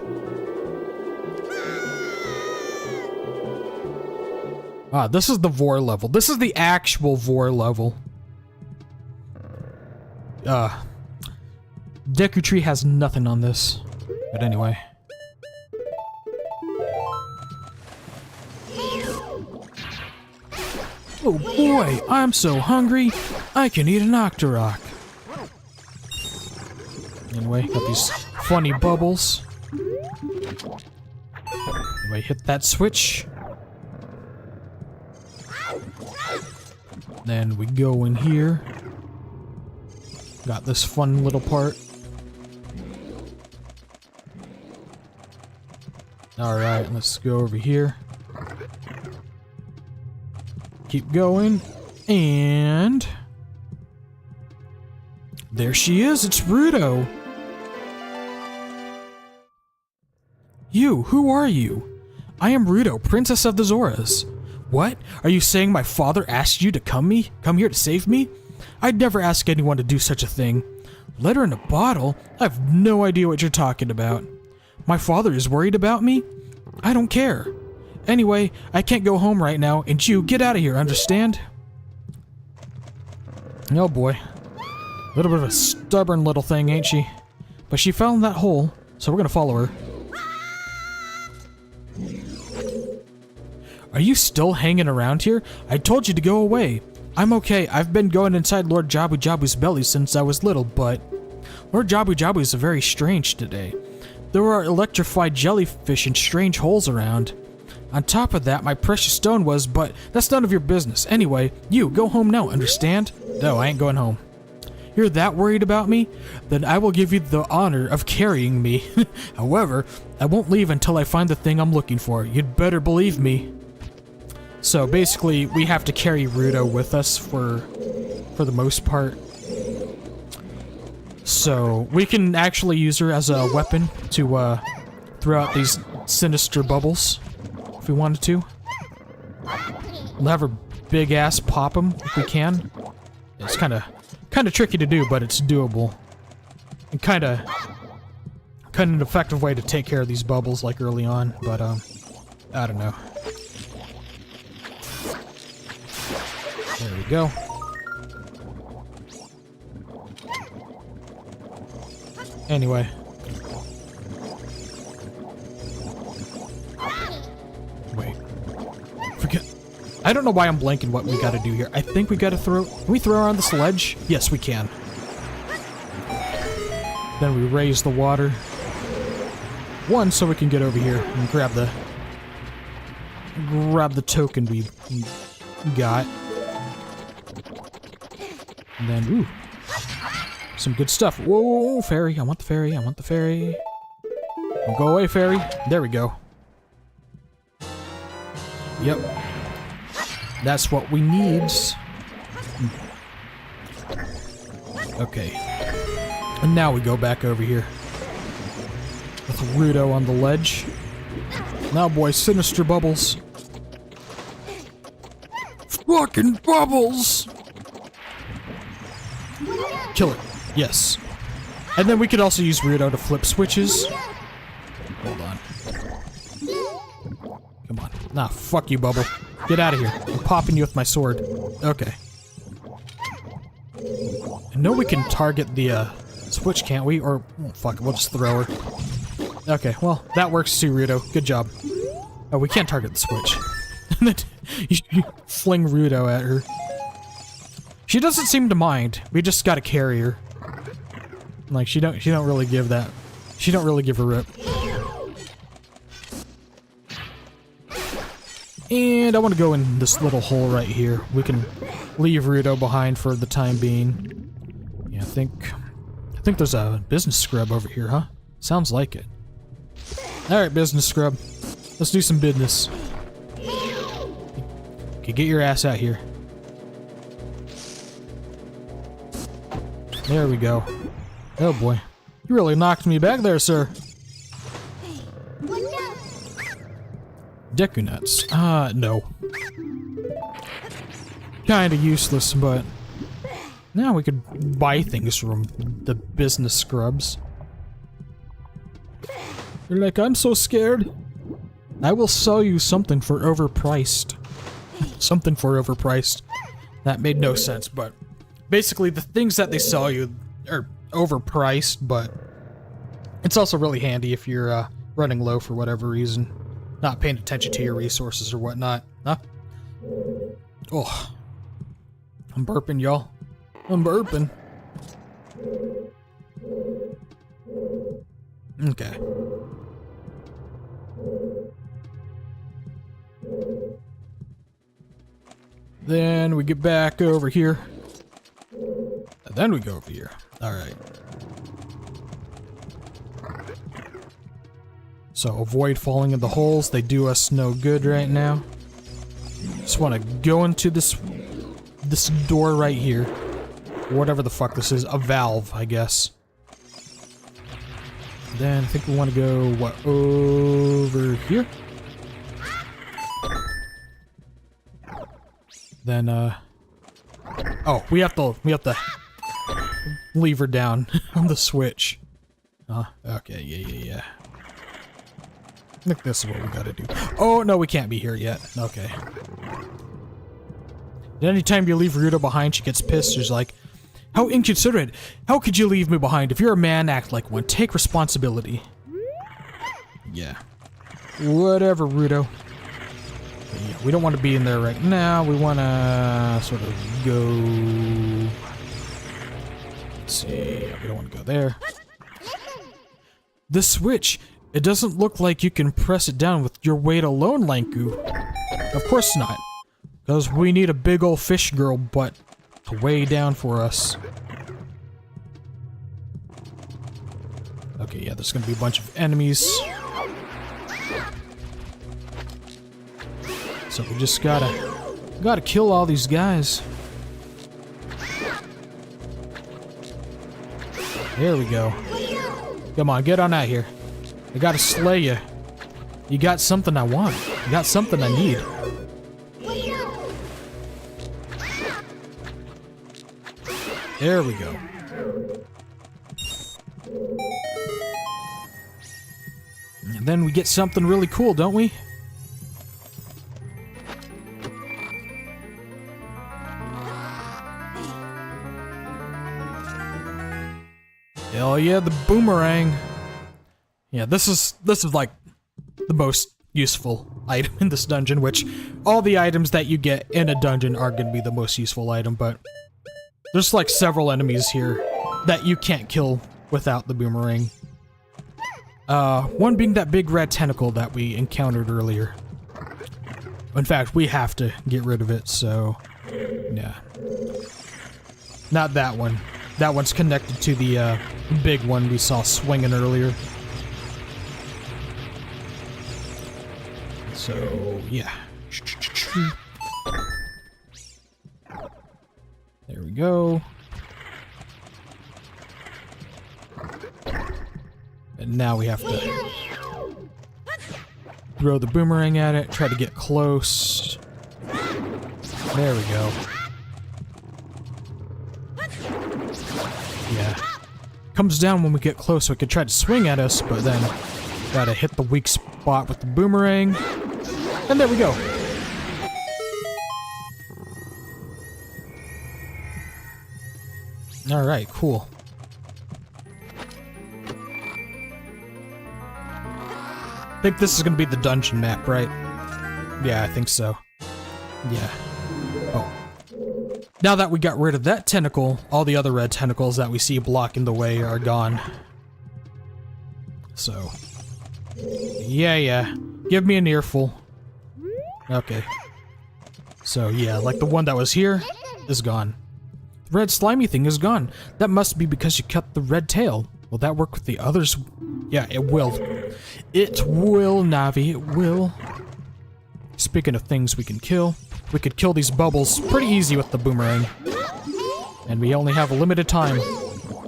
Speaker 1: Ah, this is the Vor level. This is the actual Vor level. Deku Tree has nothing on this. But anyway. Oh boy, I'm so hungry, I can eat an Octorok. Anyway, got these funny bubbles. Anyway, hit that switch. Then we go in here. Got this fun little part. Alright, let's go over here. Keep going. And... there she is, it's Ruto! You, who are you? I am Ruto, Princess of the Zoras. What? Are you saying my father asked you to come here to save me? I'd never ask anyone to do such a thing. Letter in a bottle? I have no idea what you're talking about. My father is worried about me? I don't care. Anyway, I can't go home right now, and you, get out of here, understand? Oh boy. A little bit of a stubborn little thing, ain't she? But she fell in that hole, so we're gonna follow her. Are you still hanging around here? I told you to go away. I'm okay. I've been going inside Lord Jabu-Jabu's belly since I was little, but... Lord Jabu-Jabu is very strange today. There are electrified jellyfish in strange holes around. On top of that, my precious stone was, but that's none of your business. Anyway, you, go home now, understand? No, I ain't going home. You're that worried about me? Then I will give you the honor of carrying me. However, I won't leave until I find the thing I'm looking for. You'd better believe me. So basically, we have to carry Ruto with us for the most part. So we can actually use her as a weapon to throw out these sinister bubbles if we wanted to. We'll have her big ass pop them if we can. It's kind of tricky to do, but it's doable. And kind of an effective way to take care of these bubbles like early on, but I don't know. There we go. Anyway. Wait. Forget. I don't know why I'm blanking what we gotta do here. I think we gotta throw... Can we throw her on the sledge? Yes, we can. Then we raise the water. One, so we can get over here and grab the token we got. And then, ooh. Some good stuff. Whoa, fairy. I want the fairy. I want the fairy. Don't go away, fairy. There we go. Yep. That's what we need. Okay. And now we go back over here. With Ruto on the ledge. Now, boy, sinister bubbles. Fucking bubbles! Kill it. Yes. And then we could also use Weirdo to flip switches. Hold on. Come on. Nah, fuck you, Bubble. Get out of here. I'm popping you with my sword. Okay. I know we can target the switch, can't we? Or, oh, fuck it, we'll just throw her. Okay, well, that works too, Rudo. Good job. Oh, we can't target the switch. And then you fling Rudo at her. She doesn't seem to mind. We just gotta carry her. Like, she don't really give that. She don't really give a rip. And I want to go in this little hole right here. We can leave Rudo behind for the time being. Yeah, I think there's a business scrub over here, huh? Sounds like it. Alright, business scrub. Let's do some business. Okay, get your ass out here. There we go. Oh boy. You really knocked me back there, sir. Deku nuts. No. Kinda useless, but now we could buy things from the business scrubs. You're like, I'm so scared. I will sell you something for overpriced. Something for overpriced. That made no sense, but basically the things that they sell you are overpriced, but it's also really handy if you're running low for whatever reason. Not paying attention to your resources or whatnot. Huh? Oh. I'm burping, y'all. I'm burping. Okay. Then we get back over here. And then we go over here. Alright. So avoid falling in the holes. They do us no good right now. Just want to go into this door right here. Whatever the fuck this is. A valve, I guess. Then I think we want to go, what, over here? Then, oh, we have to leave her down on the switch. Okay, yeah. I think this is what we gotta do. Oh, no, we can't be here yet. Okay. Anytime you leave Ruto behind, she gets pissed. She's like, how inconsiderate. How could you leave me behind? If you're a man, act like one. Take responsibility. Yeah. Whatever, Ruto. Yeah, we don't want to be in there right now. We want to sort of go... Let's see. We don't want to go there. The switch. It doesn't look like you can press it down with your weight alone, Lanku. Of course not. Because we need a big old fish girl butt to weigh down for us. Okay, yeah, there's gonna be a bunch of enemies. So we just gotta kill all these guys. There we go. Come on, get on out here. I gotta slay you. You got something I want. You got something I need. There we go. And then we get something really cool, don't we? Hell yeah, the boomerang. Yeah, this is like the most useful item in this dungeon, which all the items that you get in a dungeon are going to be the most useful item, but there's like several enemies here that you can't kill without the boomerang. One being that big red tentacle that we encountered earlier. In fact, we have to get rid of it, so yeah. Not that one. That one's connected to the big one we saw swinging earlier. So, yeah. There we go. And now we have to throw the boomerang at it, try to get close. There we go. Yeah. Comes down when we get close, so it could try to swing at us, but then gotta hit the weak spot with the boomerang. And there we go. Alright, cool. I think this is gonna be the dungeon map, right? Yeah, I think so. Yeah. Oh. Now that we got rid of that tentacle, all the other red tentacles that we see blocking the way are gone. So. Yeah. Give me an earful. Okay. So, yeah, like the one that was here is gone. The red slimy thing is gone. That must be because you cut the red tail. Will that work with the others? Yeah, it will. It will, Navi, it will. Speaking of things we can kill, we could kill these bubbles pretty easy with the boomerang. And we only have a limited time.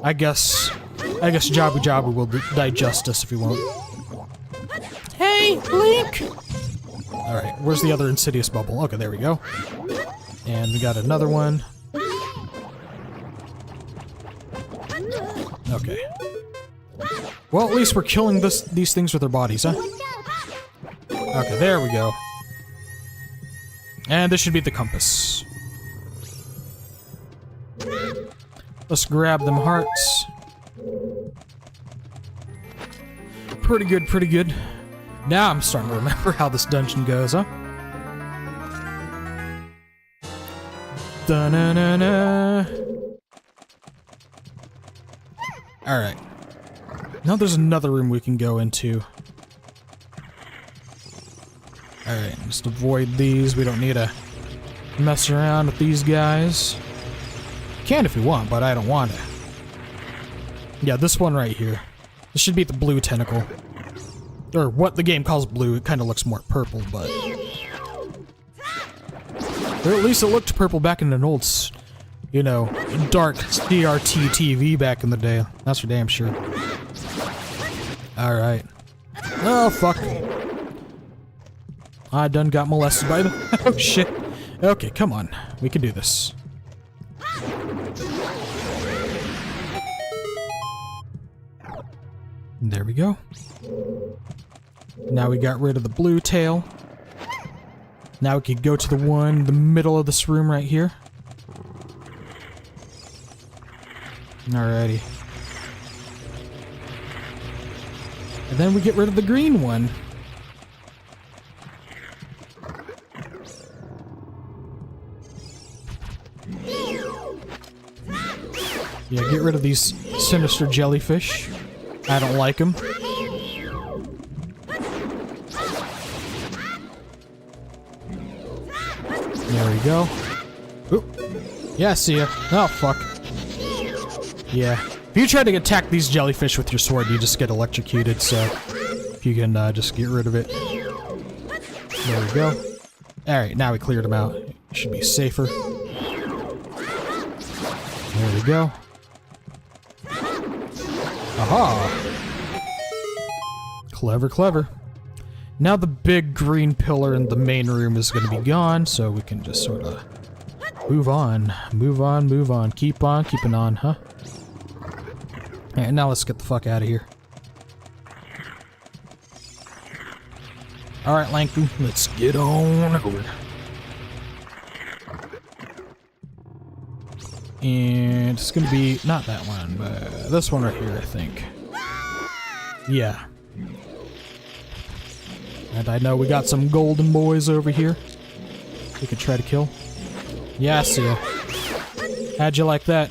Speaker 1: I guess Jabu-Jabu will digest us if we won't. Hey, Link! Alright, where's the other insidious bubble? Okay, there we go. And we got another one. Okay. Well, at least we're killing these things with their bodies, huh? Okay, there we go. And this should be the compass. Let's grab them hearts. Pretty good, pretty good. Now I'm starting to remember how this dungeon goes, huh? Da-na-na-na. Alright. Now there's another room we can go into. Alright, just avoid these. We don't need to mess around with these guys. Can if we want, but I don't want to. Yeah, this one right here. This should be the blue tentacle. Or what the game calls blue. It kind of looks more purple, but... Or at least it looked purple back in an old, you know, dark CRT TV back in the day. That's for damn sure. Alright. Oh, fuck. I done got molested by them. Oh, shit. Okay, come on. We can do this. There we go. Now we got rid of the blue tail. Now we could go to the one in the middle of this room right here. Alrighty. And then we get rid of the green one. Yeah, get rid of these sinister jellyfish. I don't like them. There we go. Oop. Yeah, see ya. Oh, fuck. Yeah. If you try to attack these jellyfish with your sword, you just get electrocuted, so... If you can, just get rid of it. There we go. Alright, now we cleared them out. Should be safer. There we go. Aha! Clever, clever. Now the big green pillar in the main room is going to be gone, so we can just sort of move on, move on, move on. Keep on keeping on, huh? Alright, now let's get the fuck out of here. Alright, Lanku, let's get on over. And it's going to be, not that one, but this one right here, I think. Yeah. And I know we got some golden boys over here we could try to kill. Yeah, I see ya. How'd you like that?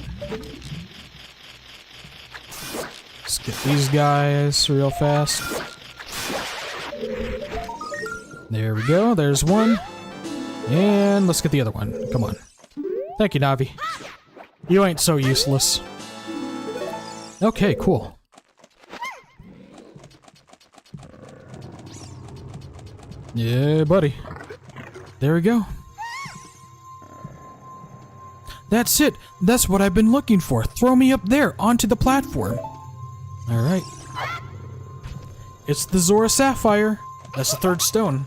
Speaker 1: Let's get these guys real fast. There we go, there's one. And let's get the other one. Come on. Thank you, Navi. You ain't so useless. Okay, cool. Yeah, buddy. There we go. That's it. That's what I've been looking for. Throw me up there, onto the platform. Alright. It's the Zora Sapphire. That's the third stone.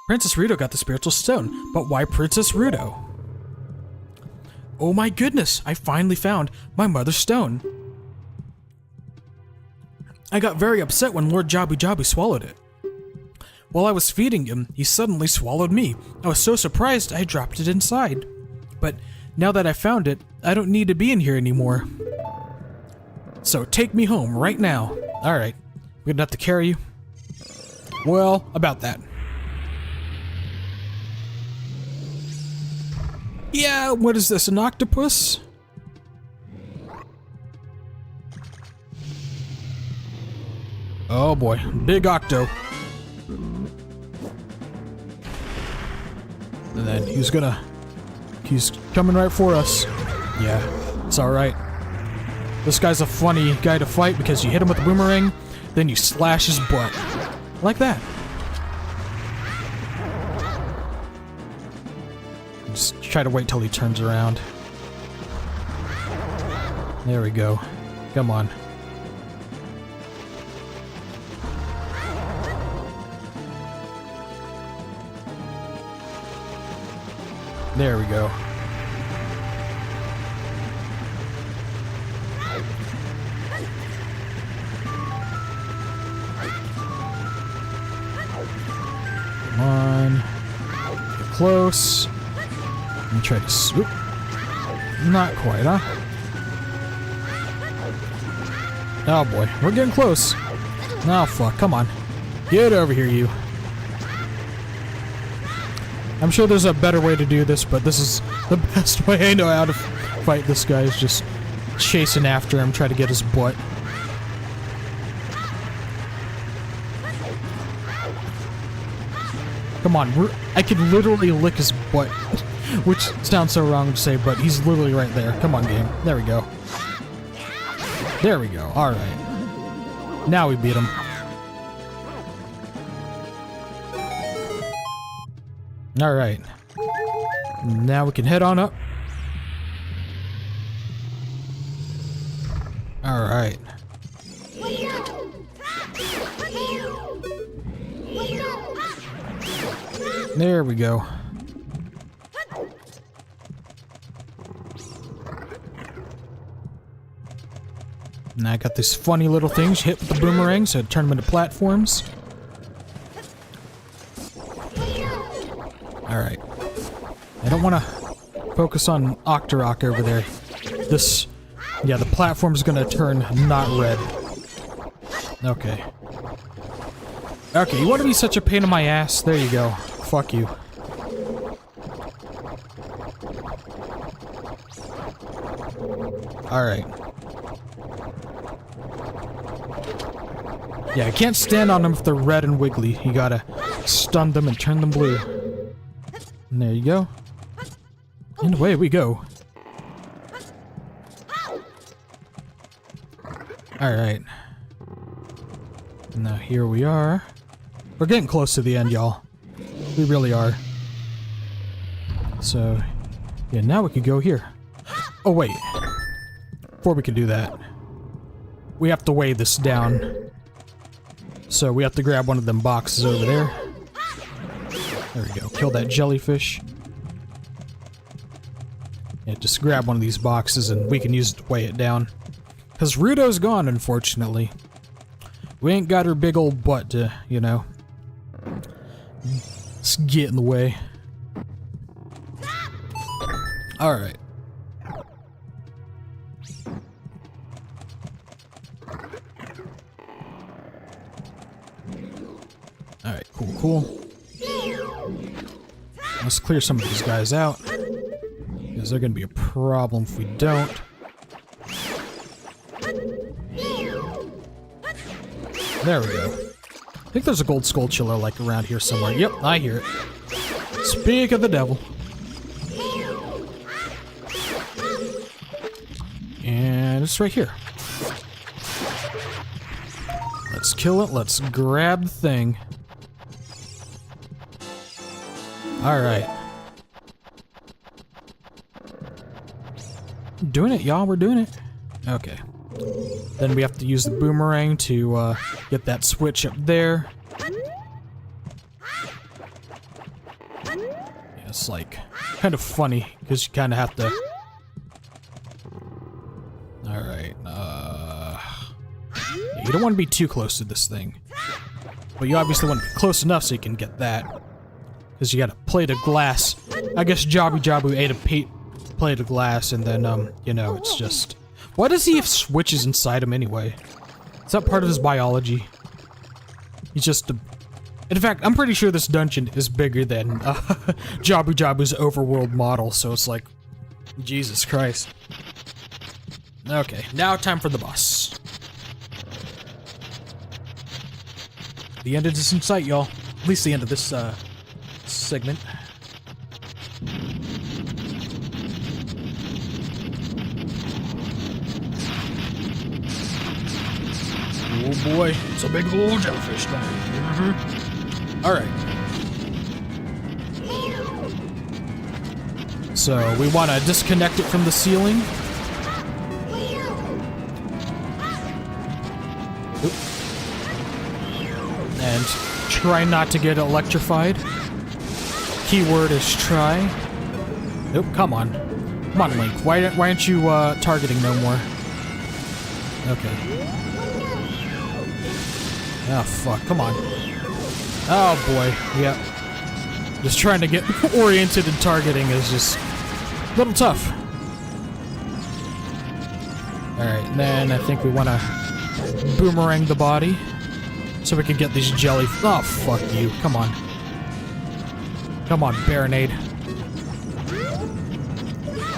Speaker 1: Princess Ruto got the spiritual stone, but why Princess Ruto? Oh my goodness, I finally found my mother's stone. I got very upset when Lord Jabu-Jabu swallowed it. While I was feeding him, he suddenly swallowed me. I was so surprised I dropped it inside. But now that I found it, I don't need to be in here anymore. So take me home right now. Alright, we're gonna have to carry you. Well, about that. Yeah, what is this, an octopus? Oh boy, big octo. And then he's coming right for us. Yeah, it's alright. This guy's a funny guy to fight because you hit him with a boomerang, then you slash his butt. Like that. Just try to wait till he turns around. There we go. Come on. There we go. Come on. Get close. Let me try to swoop. Not quite, huh? Oh boy, we're getting close. Oh fuck, come on. Get over here, you. I'm sure there's a better way to do this, but this is the best way I know how to fight this guy, is just chasing after him, try to get his butt. Come on, I could literally lick his butt, which sounds so wrong to say, but he's literally right there. Come on, game. There we go. There we go. Alright. Now we beat him. Alright. Now we can head on up. Alright. There we go. Now I got these funny little things you hit with the boomerang, so turn them into platforms. Alright. I don't want to focus on Octorok over there. This... yeah, the platform's gonna turn not red. Okay. Okay, you want to be such a pain in my ass? There you go. Fuck you. Alright. Yeah, I can't stand on them if they're red and wiggly. You gotta stun them and turn them blue. And there you go. And away we go. Alright. Now here we are. We're getting close to the end, y'all. We really are. So, yeah, now we could go here. Oh, wait. Before we can do that, we have to weigh this down. So we have to grab one of them boxes over there. There we go. Kill that jellyfish. Yeah, just grab one of these boxes and we can use it to weigh it down. Because Ruto's gone, unfortunately. We ain't got her big old butt to, you know, just get in the way. Alright. Alright, cool, cool. Let's clear some of these guys out, because they're gonna be a problem if we don't. There we go. I think there's a gold skulltula like around here somewhere. Yep, I hear it. Speak of the devil. And it's right here. Let's kill it. Let's grab the thing. Alright. Doing it, y'all. We're doing it. Okay. Then we have to use the boomerang to get that switch up there. Yeah, it's like kind of funny because you kind of have to. All right. Yeah, you don't want to be too close to this thing, but you obviously want to be close enough so you can get that. Because you got a plate of glass. I guess Jabu-Jabu ate a plate of glass, and then you know, it's just. Why does he have switches inside him anyway? Is that part of his biology? He's just a... In fact, I'm pretty sure this dungeon is bigger than Jabu-Jabu's overworld model, so it's like... Jesus Christ. Okay, now time for the boss. The end is in sight, y'all. At least the end of this, segment. Oh boy, it's a big old jellyfish thing. Alright. So, we want to disconnect it from the ceiling. Oop. And try not to get electrified. Keyword is try. Nope, come on. Come on, Link. Why aren't you targeting no more? Okay. Oh, fuck. Come on. Oh, boy. Yep. Just trying to get oriented and targeting is just a little tough. Alright, and then I think we want to boomerang the body so we can get these jelly... Oh, fuck you. Come on. Come on, Baronade.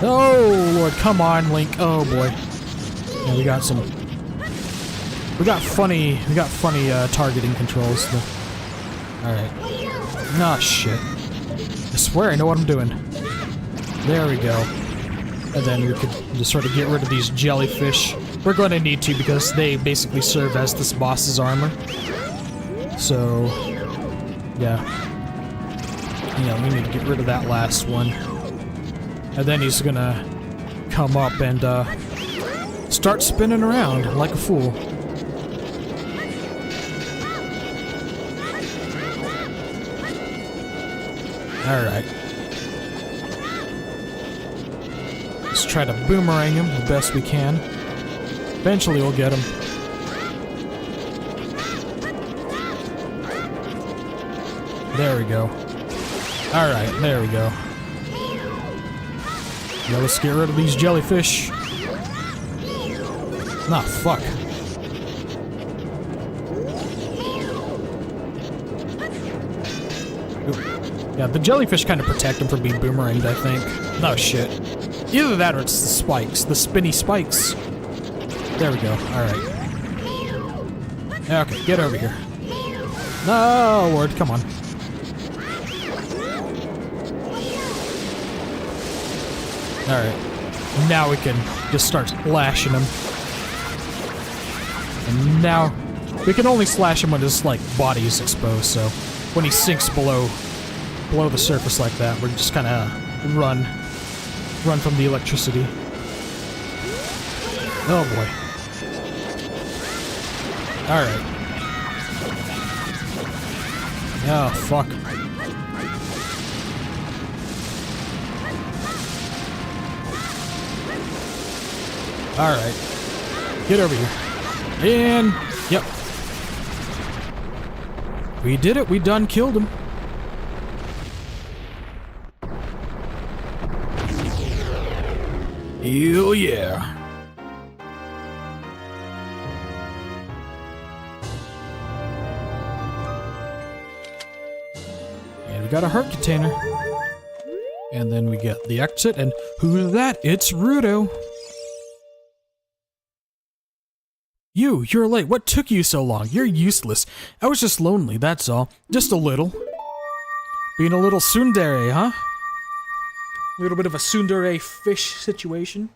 Speaker 1: Oh, Lord. Come on, Link. Oh, boy. Yeah, we got some... We got funny targeting controls. Alright. Nah, shit. I swear I know what I'm doing. There we go. And then we could just sort of get rid of these jellyfish. We're going to need to because they basically serve as this boss's armor. So, yeah. Yeah, we need to get rid of that last one. And then he's gonna come up and start spinning around like a fool. Alright. Let's try to boomerang him the best we can. Eventually we'll get him. There we go. Alright, there we go. Now let's get rid of these jellyfish. Nah, fuck. Yeah, the jellyfish kind of protect him from being boomeranged, I think. No shit. Either that or it's the spikes. The spinny spikes. There we go. Alright. Okay, get over here. No, Lord, come on. Alright. Now we can just start slashing him. And now... We can only slash him when his, like, body is exposed, so... When he sinks below the surface like that, we're just kinda run from the electricity. Oh boy. Alright. Oh, fuck. Alright. Get over here. And... Yep. We did it. We done killed him. Hell yeah. And we got a heart container. And then we get the exit, and who's that? It's Rudo. You're late. What took you so long? You're useless. I was just lonely, that's all. Just a little. Being a little tsundere, huh? A little bit of a tsundere fish situation.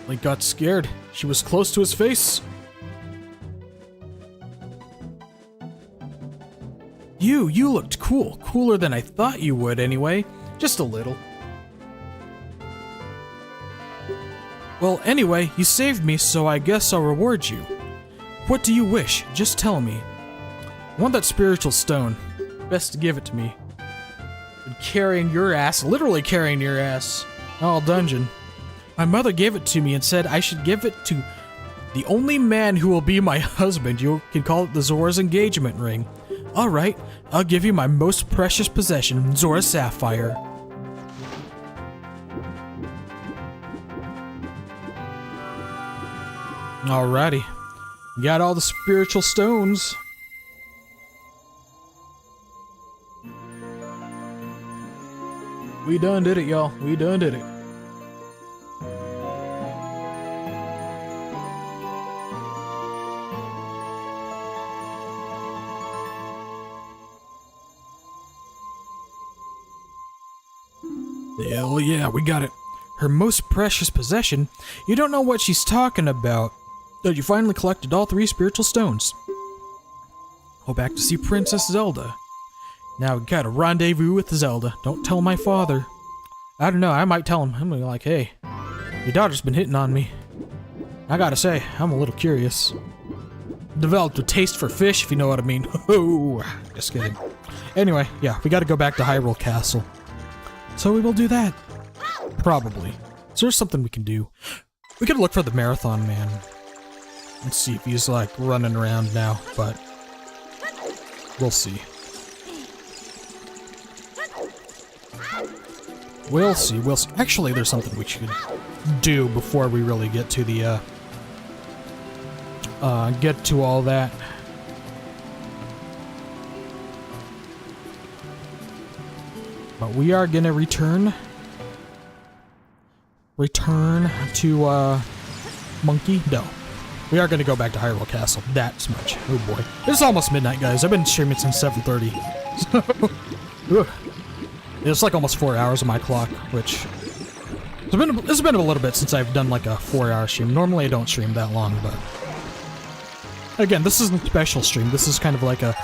Speaker 1: Link got scared. She was close to his face. You looked cool. Cooler than I thought you would anyway. Just a little. Well, anyway, you saved me, so I guess I'll reward you. What do you wish? Just tell me. I want that spiritual stone. Best to give it to me. Been carrying your ass, literally carrying your ass, all dungeon. My mother gave it to me and said I should give it to the only man who will be my husband. You can call it the Zora's engagement ring. Alright, I'll give you my most precious possession, Zora's Sapphire. Alrighty. Got all the spiritual stones. We done did it, y'all. We done did it. Hell yeah, we got it. Her most precious possession? You don't know what she's talking about. You finally collected all 3 spiritual stones. Go back to see Princess Zelda. Now we got a rendezvous with Zelda. Don't tell my father. I don't know, I might tell him. I'm gonna be like, hey, your daughter's been hitting on me. I gotta say, I'm a little curious. Developed a taste for fish, if you know what I mean. Oh, just kidding. Anyway, yeah, we gotta go back to Hyrule Castle. So we will do that. Probably. So there's something we can do. We could look for the Marathon Man. Let's see if he's like running around now, but we'll see. We'll see, we'll see. Actually, there's something we should do before we really get to the, get to all that. But we are gonna return to, Monkey? No. We are gonna go back to Hyrule Castle. That's much. Oh boy. It's almost midnight, guys. I've been streaming since 7:30. So, it's like almost 4 hours on my clock, which... It's been a little bit since I've done like a 4-hour stream. Normally I don't stream that long, but... Again, this isn't a special stream. This is kind of like a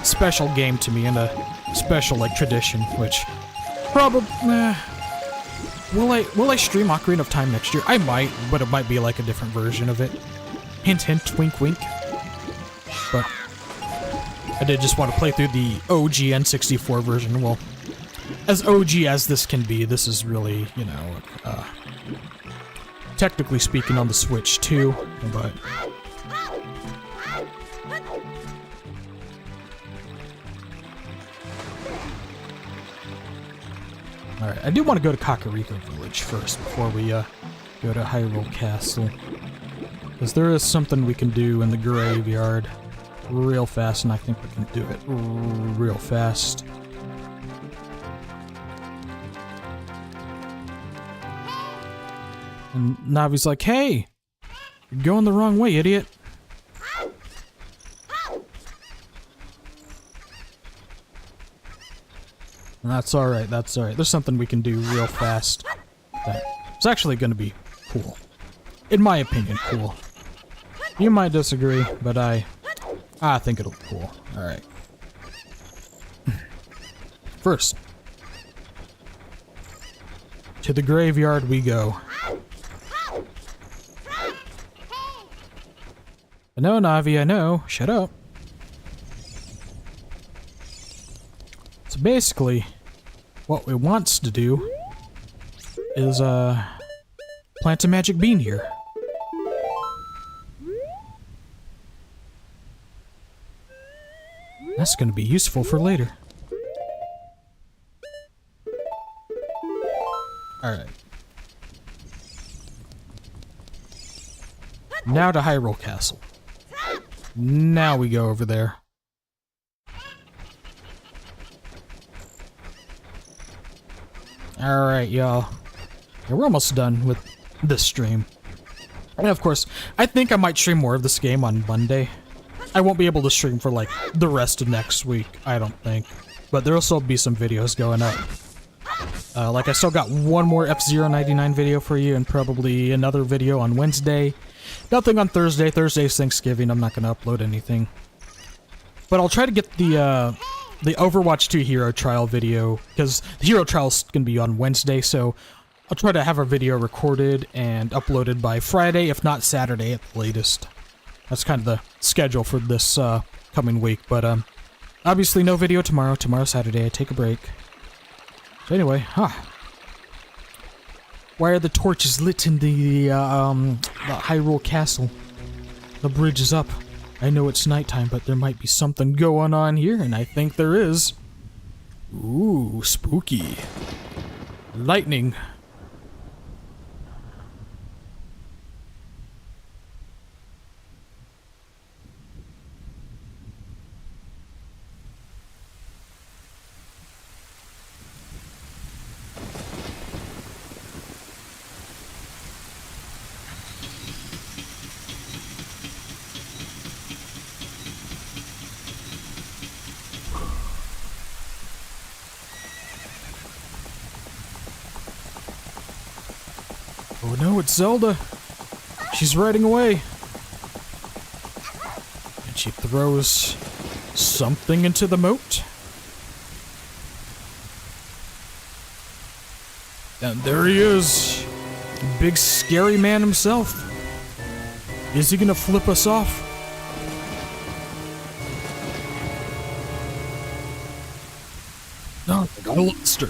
Speaker 1: special game to me and a special, like, tradition, which... Probably... Will I stream Ocarina of Time next year? I might, but it might be like a different version of it. Hint hint, wink wink. But... I did just want to play through the OG N64 version. Well, as OG as this can be, this is really, you know, technically speaking on the Switch too, but... Alright, I do want to go to Kakariko Village first before we go to Hyrule Castle. Because there is something we can do in the graveyard real fast, and I think we can do it real fast. And Navi's like, hey! You're going the wrong way, idiot! And that's alright, that's alright. There's something we can do real fast. It's actually gonna be cool. In my opinion, cool. You might disagree, but I think it'll be cool. Alright. First, to the graveyard we go. I know, Navi, I know. Shut up. So basically, what we wants to do is, plant a magic bean here. That's gonna be useful for later. Alright. Now to Hyrule Castle. Now we go over there. Alright, y'all. Yeah, we're almost done with this stream. And of course, I think I might stream more of this game on Monday. I won't be able to stream for, like, the rest of next week, I don't think. But there'll still be some videos going up Like, I still got one more F-Zero 99 video for you and probably another video on Wednesday. Nothing on Thursday. Thursday's Thanksgiving. I'm not going to upload anything. But I'll try to get the Overwatch 2 Hero Trial video, because the Hero Trial's going to be on Wednesday, so I'll try to have our video recorded and uploaded by Friday, if not Saturday at the latest. That's kind of the schedule for this coming week, but obviously no video tomorrow. Tomorrow's Saturday. I take a break. So anyway, why are the torches lit in the Hyrule Castle? The bridge is up. I know it's nighttime, but there might be something going on here, and I think there is. Ooh, spooky. Lightning. Oh no, it's Zelda. She's riding away. And she throws something into the moat. And there he is. Big scary man himself. Is he gonna flip us off? No, I got a monster.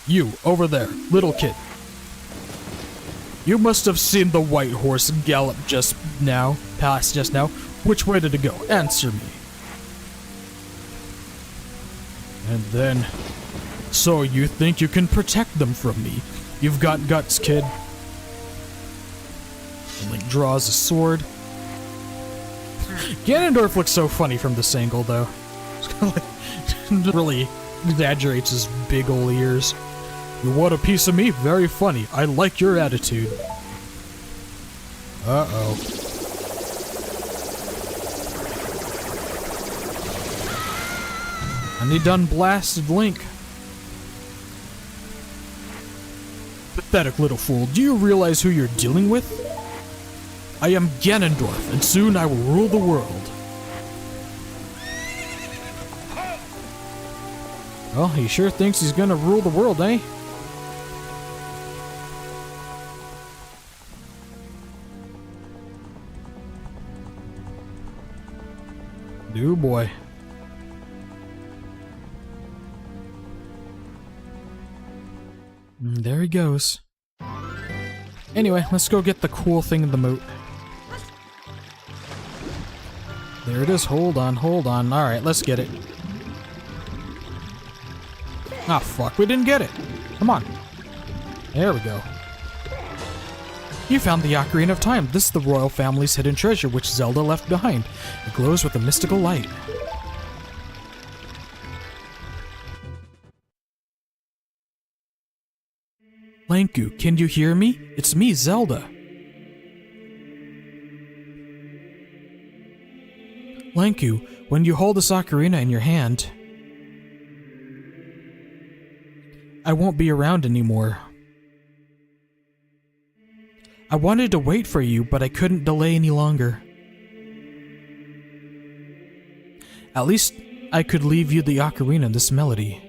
Speaker 1: You, over there, little kid. You must have seen the white horse gallop past just now. Which way did it go? Answer me. And then, so you think you can protect them from me? You've got guts, kid. And Link draws a sword. Ganondorf looks so funny from this angle, though. Really exaggerates his big ol' ears. You want a piece of me? Very funny. I like your attitude. Uh-oh. And he done blasted Link. Pathetic little fool. Do you realize who you're dealing with? I am Ganondorf, and soon I will rule the world. Well, he sure thinks he's gonna rule the world, eh? Oh boy. There he goes. Anyway, let's go get the cool thing in the moat. There it is. Hold on, hold on. Alright, let's get it. Ah, fuck. We didn't get it. Come on. There we go. You found the Ocarina of Time. This is the royal family's hidden treasure, which Zelda left behind. It glows with a mystical light. Lanku, can you hear me? It's me, Zelda. Lanku, when you hold this ocarina in your hand, I won't be around anymore. I wanted to wait for you, but I couldn't delay any longer. At least I could leave you the ocarina and this melody.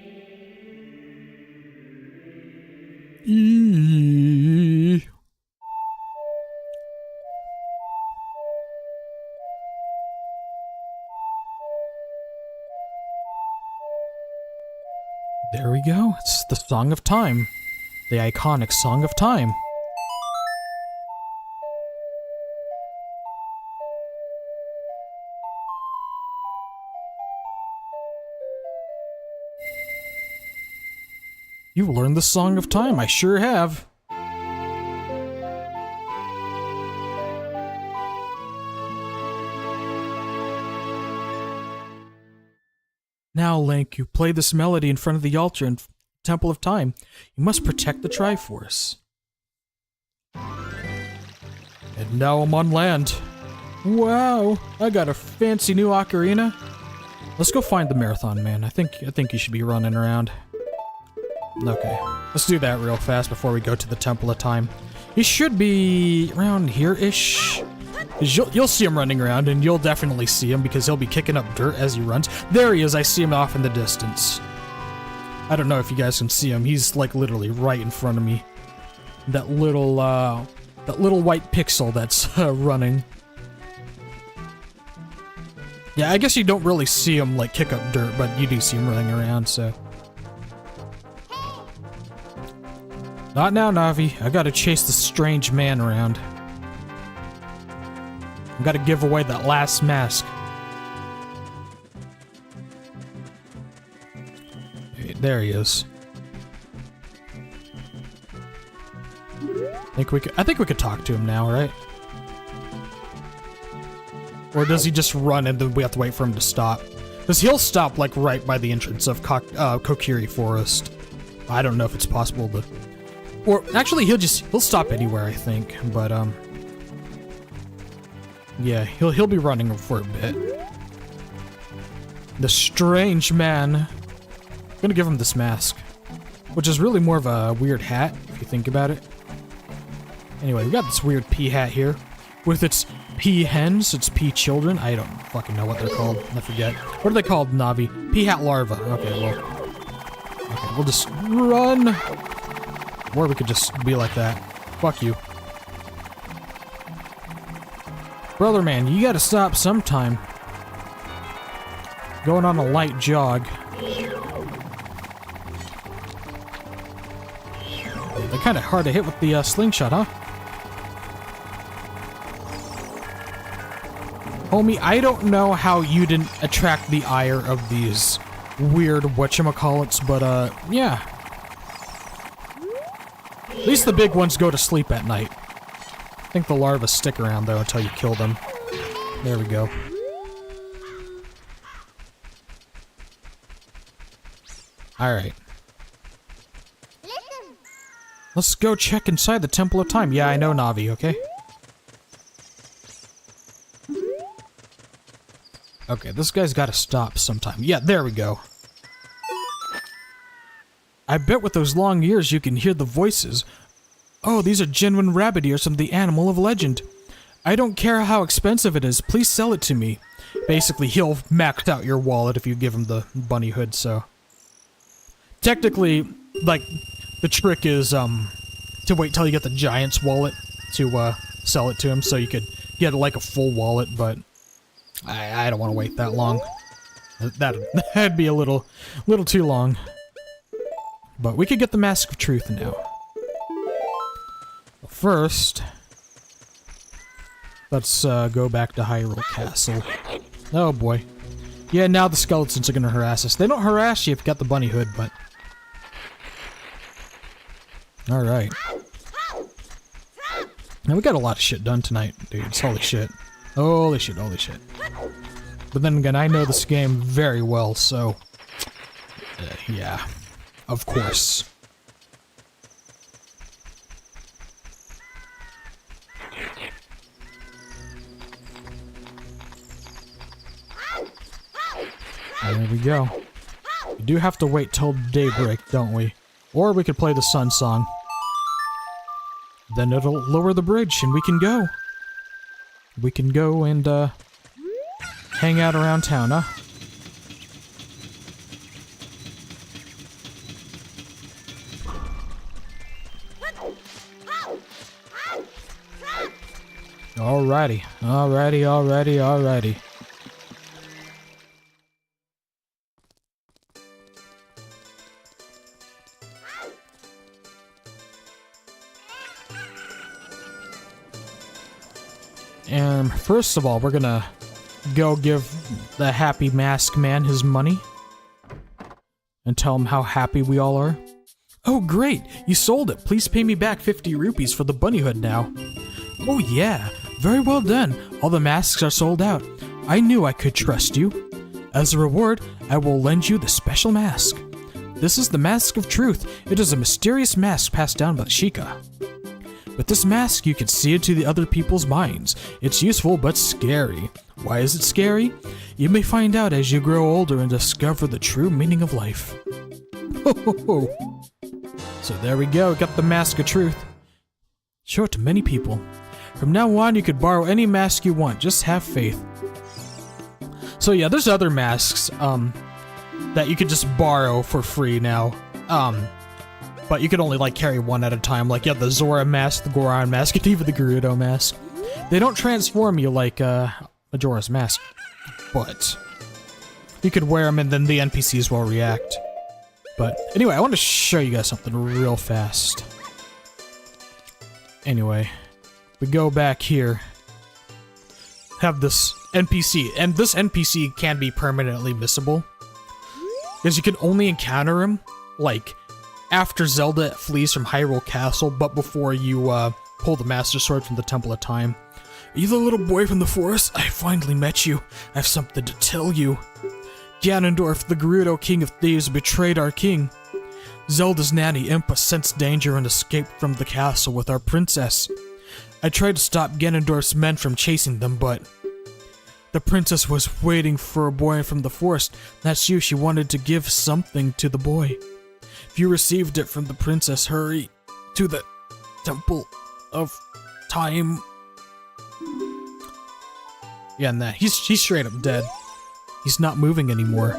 Speaker 1: There we go. It's the Song of Time. The iconic Song of Time. You've learned the Song of Time, I sure have. Now, Link, you play this melody in front of the altar in Temple of Time. You must protect the Triforce. And now I'm on land. Wow, I got a fancy new ocarina. Let's go find the Marathon Man. I think he should be running around. Okay, let's do that real fast before we go to the Temple of Time. He should be around here-ish. You'll see him running around, and you'll definitely see him because he'll be kicking up dirt as he runs. There he is, I see him off in the distance. I don't know if you guys can see him. He's like literally right in front of me. That little white pixel that's running. Yeah, I guess you don't really see him like kick up dirt, but you do see him running around, so. Not now, Navi. I gotta chase the strange man around. I gotta give away that last mask. Hey, there he is. I think we could talk to him now, right? Or does he just run and then we have to wait for him to stop? Because he'll stop like right by the entrance of Kokiri Forest. I don't know if it's possible to... Or actually he'll stop anywhere, I think. But yeah, he'll be running for a bit. The strange man. I'm gonna give him this mask, which is really more of a weird hat if you think about it. Anyway, we got this weird pea hat here with its pea hens, its pea children. I don't fucking know what they're called. I forget. What are they called, Navi? Pea hat larva. Okay, well. Okay, we'll just run. Or we could just be like that. Fuck you. Brother man, you gotta stop sometime. Going on a light jog. They're kinda hard to hit with the slingshot, huh? Homie, I don't know how you didn't attract the ire of these weird whatchamacallits, but yeah. At least the big ones go to sleep at night. I think the larvae stick around though until you kill them. There we go. Alright. Let's go check inside the Temple of Time. Yeah, I know Navi, okay? Okay, this guy's gotta stop sometime. Yeah, there we go. I bet with those long ears you can hear the voices. Oh, these are genuine rabbit ears from the animal of legend. I don't care how expensive it is, please sell it to me. Basically, he'll max out your wallet if you give him the bunny hood, so... Technically, like, the trick is, to wait till you get the giant's wallet to, sell it to him, so you could get, like, a full wallet, but... I don't want to wait that long. That'd be a little too long. But we could get the Mask of Truth now. First, let's go back to Hyrule Castle. Oh boy. Yeah, now the skeletons are gonna harass us. They don't harass you if you got the bunny hood, but... Alright. Now we got a lot of shit done tonight, dudes. Holy shit. Holy shit, holy shit. But then again, I know this game very well, so... yeah. Of course. There we go. We do have to wait till daybreak, don't we? Or we could play the sun song. Then it'll lower the bridge and we can go. We can go and, hang out around town, huh? Alrighty, alrighty, alrighty, alrighty. And first of all, we're gonna go give the happy mask man his money and tell him how happy we all are. Oh great, you sold it. Please pay me back 50 rupees for the bunny hood now. Oh yeah, very well done. All the masks are sold out. I knew I could trust you. As a reward, I will lend you the special mask. This is the Mask of Truth. It is a mysterious mask passed down by Sheikah. With this mask, you can see into the other people's minds. It's useful but scary. Why is it scary? You may find out as you grow older and discover the true meaning of life. Ho ho ho! So there we go, got the Mask of Truth. Show it to many people. From now on, you could borrow any mask you want, just have faith. So yeah, there's other masks, that you could just borrow for free now. But you could only, like, carry one at a time. Like, yeah, the Zora mask, the Goron mask, and even the Gerudo mask. They don't transform you like, Majora's Mask. But you could wear them and then the NPCs will react. But anyway, I want to show you guys something real fast. Anyway, we go back here. Have this NPC, and this NPC can be permanently missable. Because you can only encounter him, like, after Zelda flees from Hyrule Castle, but before you, pull the Master Sword from the Temple of Time. Are you the little boy from the forest? I finally met you. I have something to tell you. Ganondorf, the Gerudo King of Thieves, betrayed our king. Zelda's nanny, Impa, sensed danger and escaped from the castle with our princess. I tried to stop Ganondorf's men from chasing them, but the princess was waiting for a boy from the forest. That's you. She wanted to give something to the boy. If you received it from the princess, hurry to the Temple of Time. Yeah, and that he's straight up dead. He's not moving anymore.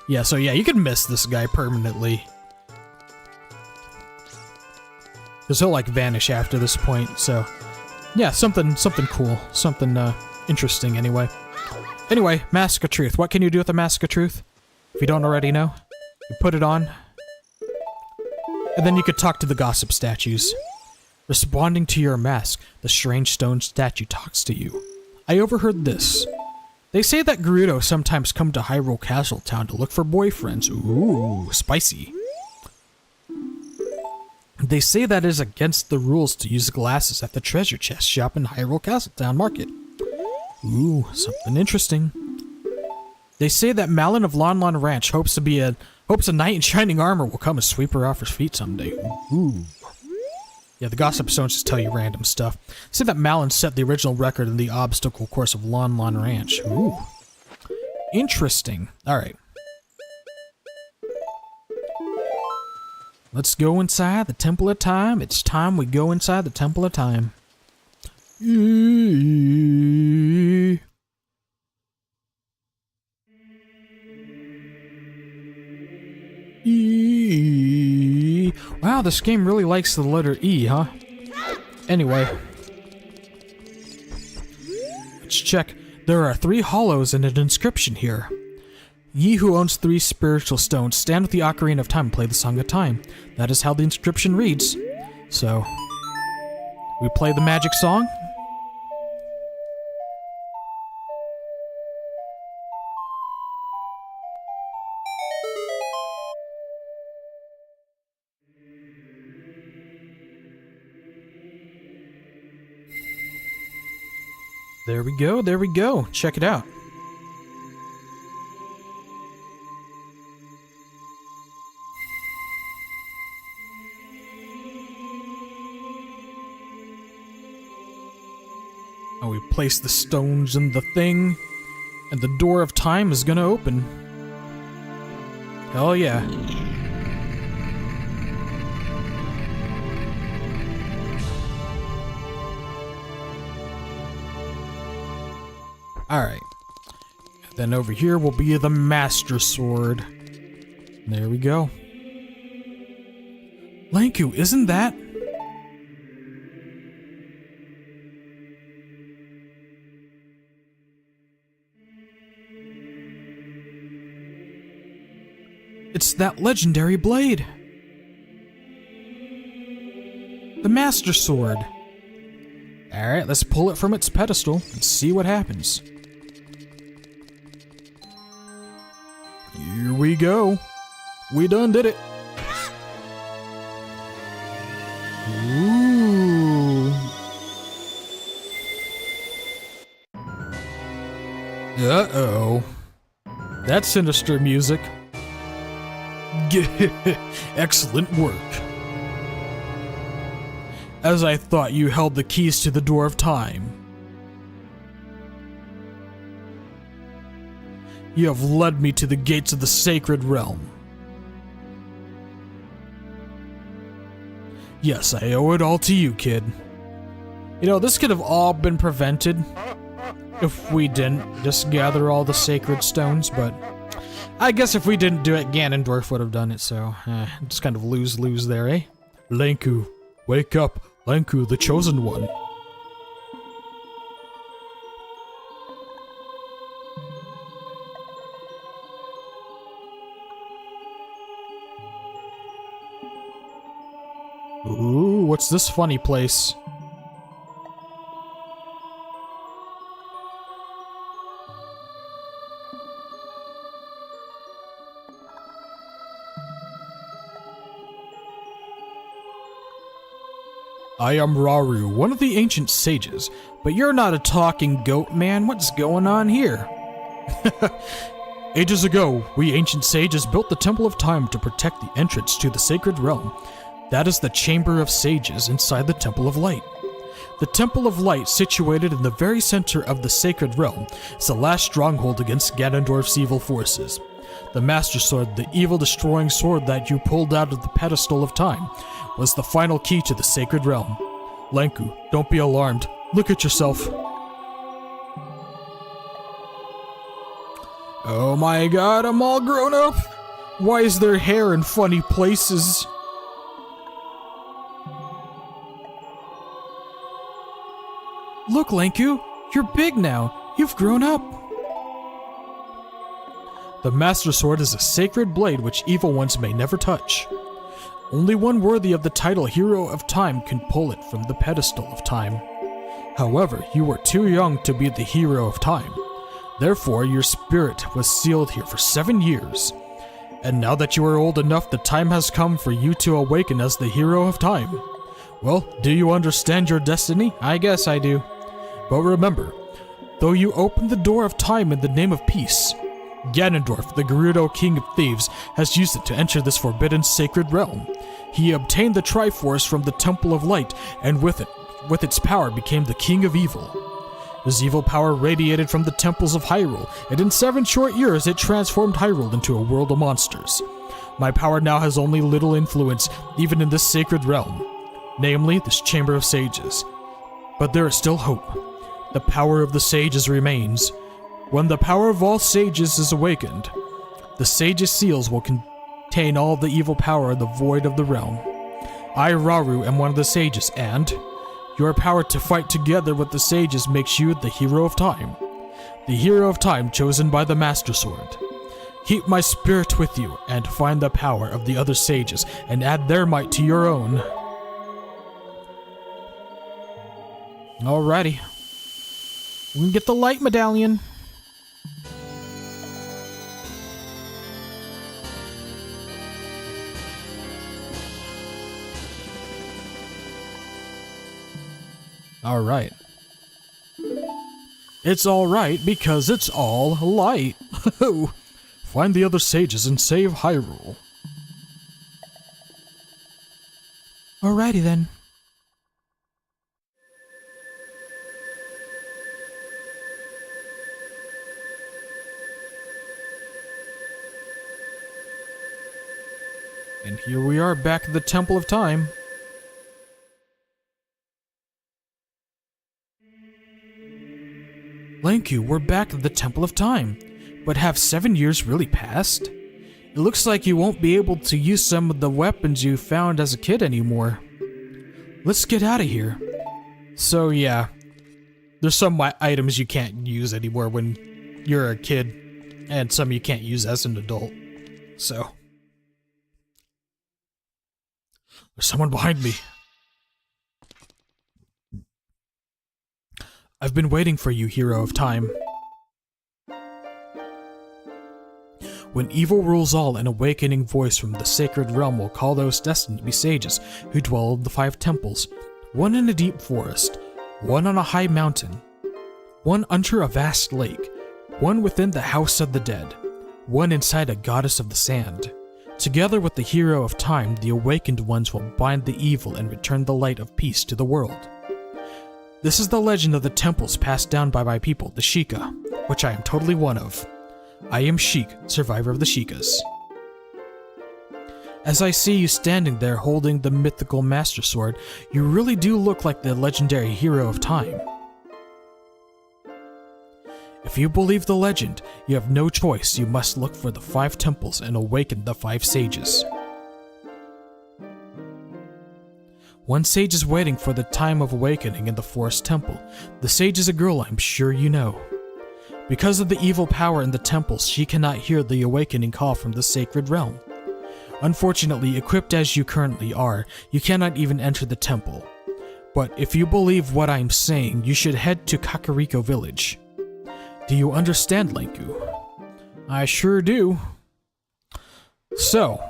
Speaker 1: Yeah, so yeah, you can miss this guy permanently. Because he'll, like, vanish after this point, so... yeah, something cool. Something, interesting, anyway. Anyway, Mask of Truth. What can you do with the Mask of Truth? If you don't already know, you put it on. And then you could talk to the gossip statues. Responding to your mask, the strange stone statue talks to you. I overheard this. They say that Gerudo sometimes come to Hyrule Castle Town to look for boyfriends. Ooh, spicy. They say that it is against the rules to use glasses at the treasure chest shop in Hyrule Castle Town Market. Ooh, something interesting. They say that Malin of Lon Lon Ranch hopes a knight in shining armor will come and sweep her off her feet someday. Ooh. Yeah, the gossip stones just tell you random stuff. They say that Malin set the original record in the obstacle course of Lon Lon Ranch. Ooh. Interesting. Alright. Let's go inside the Temple of Time. It's time we go inside the Temple of Time. Wow, this game really likes the letter E, huh? Anyway. Let's check. There are 3 hollows and an inscription here. Ye who owns 3 spiritual stones, stand with the Ocarina of Time and play the Song of Time. That is how the inscription reads. So, we play the magic song. There we go, there we go. Check it out. And we place the stones in the thing, and the door of time is gonna open. Hell yeah. Alright. Then over here will be the Master Sword. There we go. Lanku, isn't that? It's that legendary blade. The Master Sword. Alright, let's pull it from its pedestal and see what happens. Here we go. We done did it. Ooh. Uh-oh. That's sinister music. Excellent work. As I thought, you held the keys to the door of time. You have led me to the gates of the sacred realm. Yes, I owe it all to you, kid. You know, this could have all been prevented if we didn't just gather all the sacred stones, but I guess if we didn't do it, Ganondorf would have done it, so just kind of lose-lose there, eh? Lanku, wake up. Lanku, the chosen one. Ooh, what's this funny place? I am Rauru, one of the ancient sages, but you're not a talking goat, man. What's going on here? Ages ago, we ancient sages built the Temple of Time to protect the entrance to the sacred realm. That is the Chamber of Sages inside the Temple of Light. The Temple of Light, situated in the very center of the sacred realm, is the last stronghold against Ganondorf's evil forces. The Master Sword, the evil-destroying sword that you pulled out of the pedestal of time, was the final key to the sacred realm. Lanku, don't be alarmed. Look at yourself. Oh my god, I'm all grown up! Why is there hair in funny places? Look, Lanku, you're big now. You've grown up. The Master Sword is a sacred blade which evil ones may never touch. Only one worthy of the title Hero of Time can pull it from the pedestal of time. However, you were too young to be the Hero of Time. Therefore, your spirit was sealed here for 7 years. And now that you are old enough, the time has come for you to awaken as the Hero of Time. Well, do you understand your destiny? I guess I do. But remember, though you opened the door of time in the name of peace, Ganondorf, the Gerudo King of Thieves, has used it to enter this forbidden sacred realm. He obtained the Triforce from the Temple of Light, and with its power became the King of Evil. His evil power radiated from the temples of Hyrule, and in 7 short years it transformed Hyrule into a world of monsters. My power now has only little influence, even in this sacred realm, namely this Chamber of Sages. But there is still hope. The power of the sages remains. When the power of all sages is awakened, the sages' seals will contain all the evil power in the void of the realm. I, Rauru, am one of the sages, and your power to fight together with the sages makes you the Hero of Time. The Hero of Time chosen by the Master Sword. Keep my spirit with you, and find the power of the other sages, and add their might to your own. Alrighty. We can get the light medallion. Alright. It's alright because it's all light. Find the other sages and save Hyrule. Alrighty then. And here we are back at the Temple of Time. Lanku, we're back at the Temple of Time. But have 7 years really passed? It looks like you won't be able to use some of the weapons you found as a kid anymore. Let's get out of here. So yeah, there's some items you can't use anymore when you're a kid, and some you can't use as an adult. So... There's someone behind me. I've been waiting for you, Hero of Time. When evil rules all, an awakening voice from the sacred realm will call those destined to be sages who dwell in the 5 temples, one in a deep forest, one on a high mountain, one under a vast lake, one within the house of the dead, one inside a goddess of the sand. Together with the Hero of Time, the awakened ones will bind the evil and return the light of peace to the world. This is the legend of the temples passed down by my people, the Sheikah, which I am totally one of. I am Sheik, survivor of the Sheikahs. As I see you standing there holding the mythical Master Sword, you really do look like the legendary hero of time. If you believe the legend, you have no choice. You must look for the 5 temples and awaken the 5 sages. One sage is waiting for the time of awakening in the forest temple. The sage is a girl I'm sure you know. Because of the evil power in the temples, she cannot hear the awakening call from the sacred realm. Unfortunately, equipped as you currently are, you cannot even enter the temple. But if you believe what I'm saying, you should head to Kakariko village. Do you understand, Lenku? I sure do. So,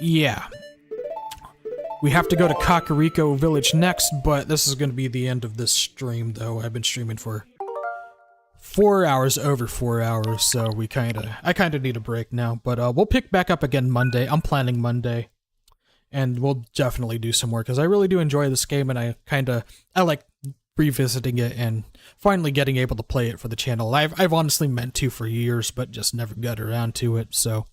Speaker 1: yeah. We have to go to Kakariko village next, but this is going to be the end of this stream, though. I've been streaming for 4 hours, over 4 hours, so I kinda need a break now. But we'll pick back up again Monday. I'm planning Monday. And we'll definitely do some more, because I really do enjoy this game, and I like revisiting it and finally getting able to play it for the channel. I've honestly meant to for years, but just never got around to it, so...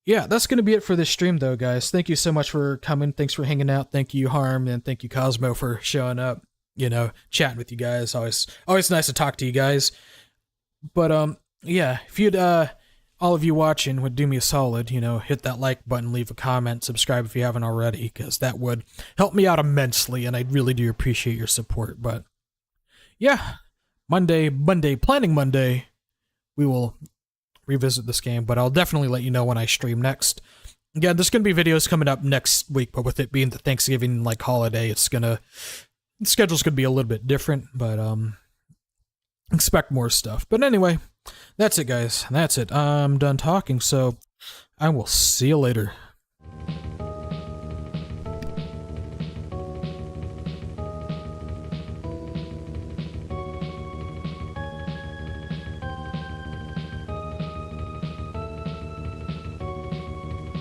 Speaker 1: Yeah, that's going to be it for this stream, though, guys. Thank you so much for coming. Thanks for hanging out. Thank you, Harm, and thank you, Cosmo, for showing up. You know, chatting with you guys. Always nice to talk to you guys. But, yeah, if you'd, all of you watching would do me a solid, you know, hit that like button, leave a comment, subscribe if you haven't already, because that would help me out immensely, and I really do appreciate your support. But, yeah, Monday, Planning Monday, we will revisit this game, but I'll definitely let you know when I stream next. Again, there's going to be videos coming up next week, but with it being the Thanksgiving holiday, the schedule's going to be a little bit different, but expect more stuff. But anyway, that's it, guys. That's it. I'm done talking, so I will see you later.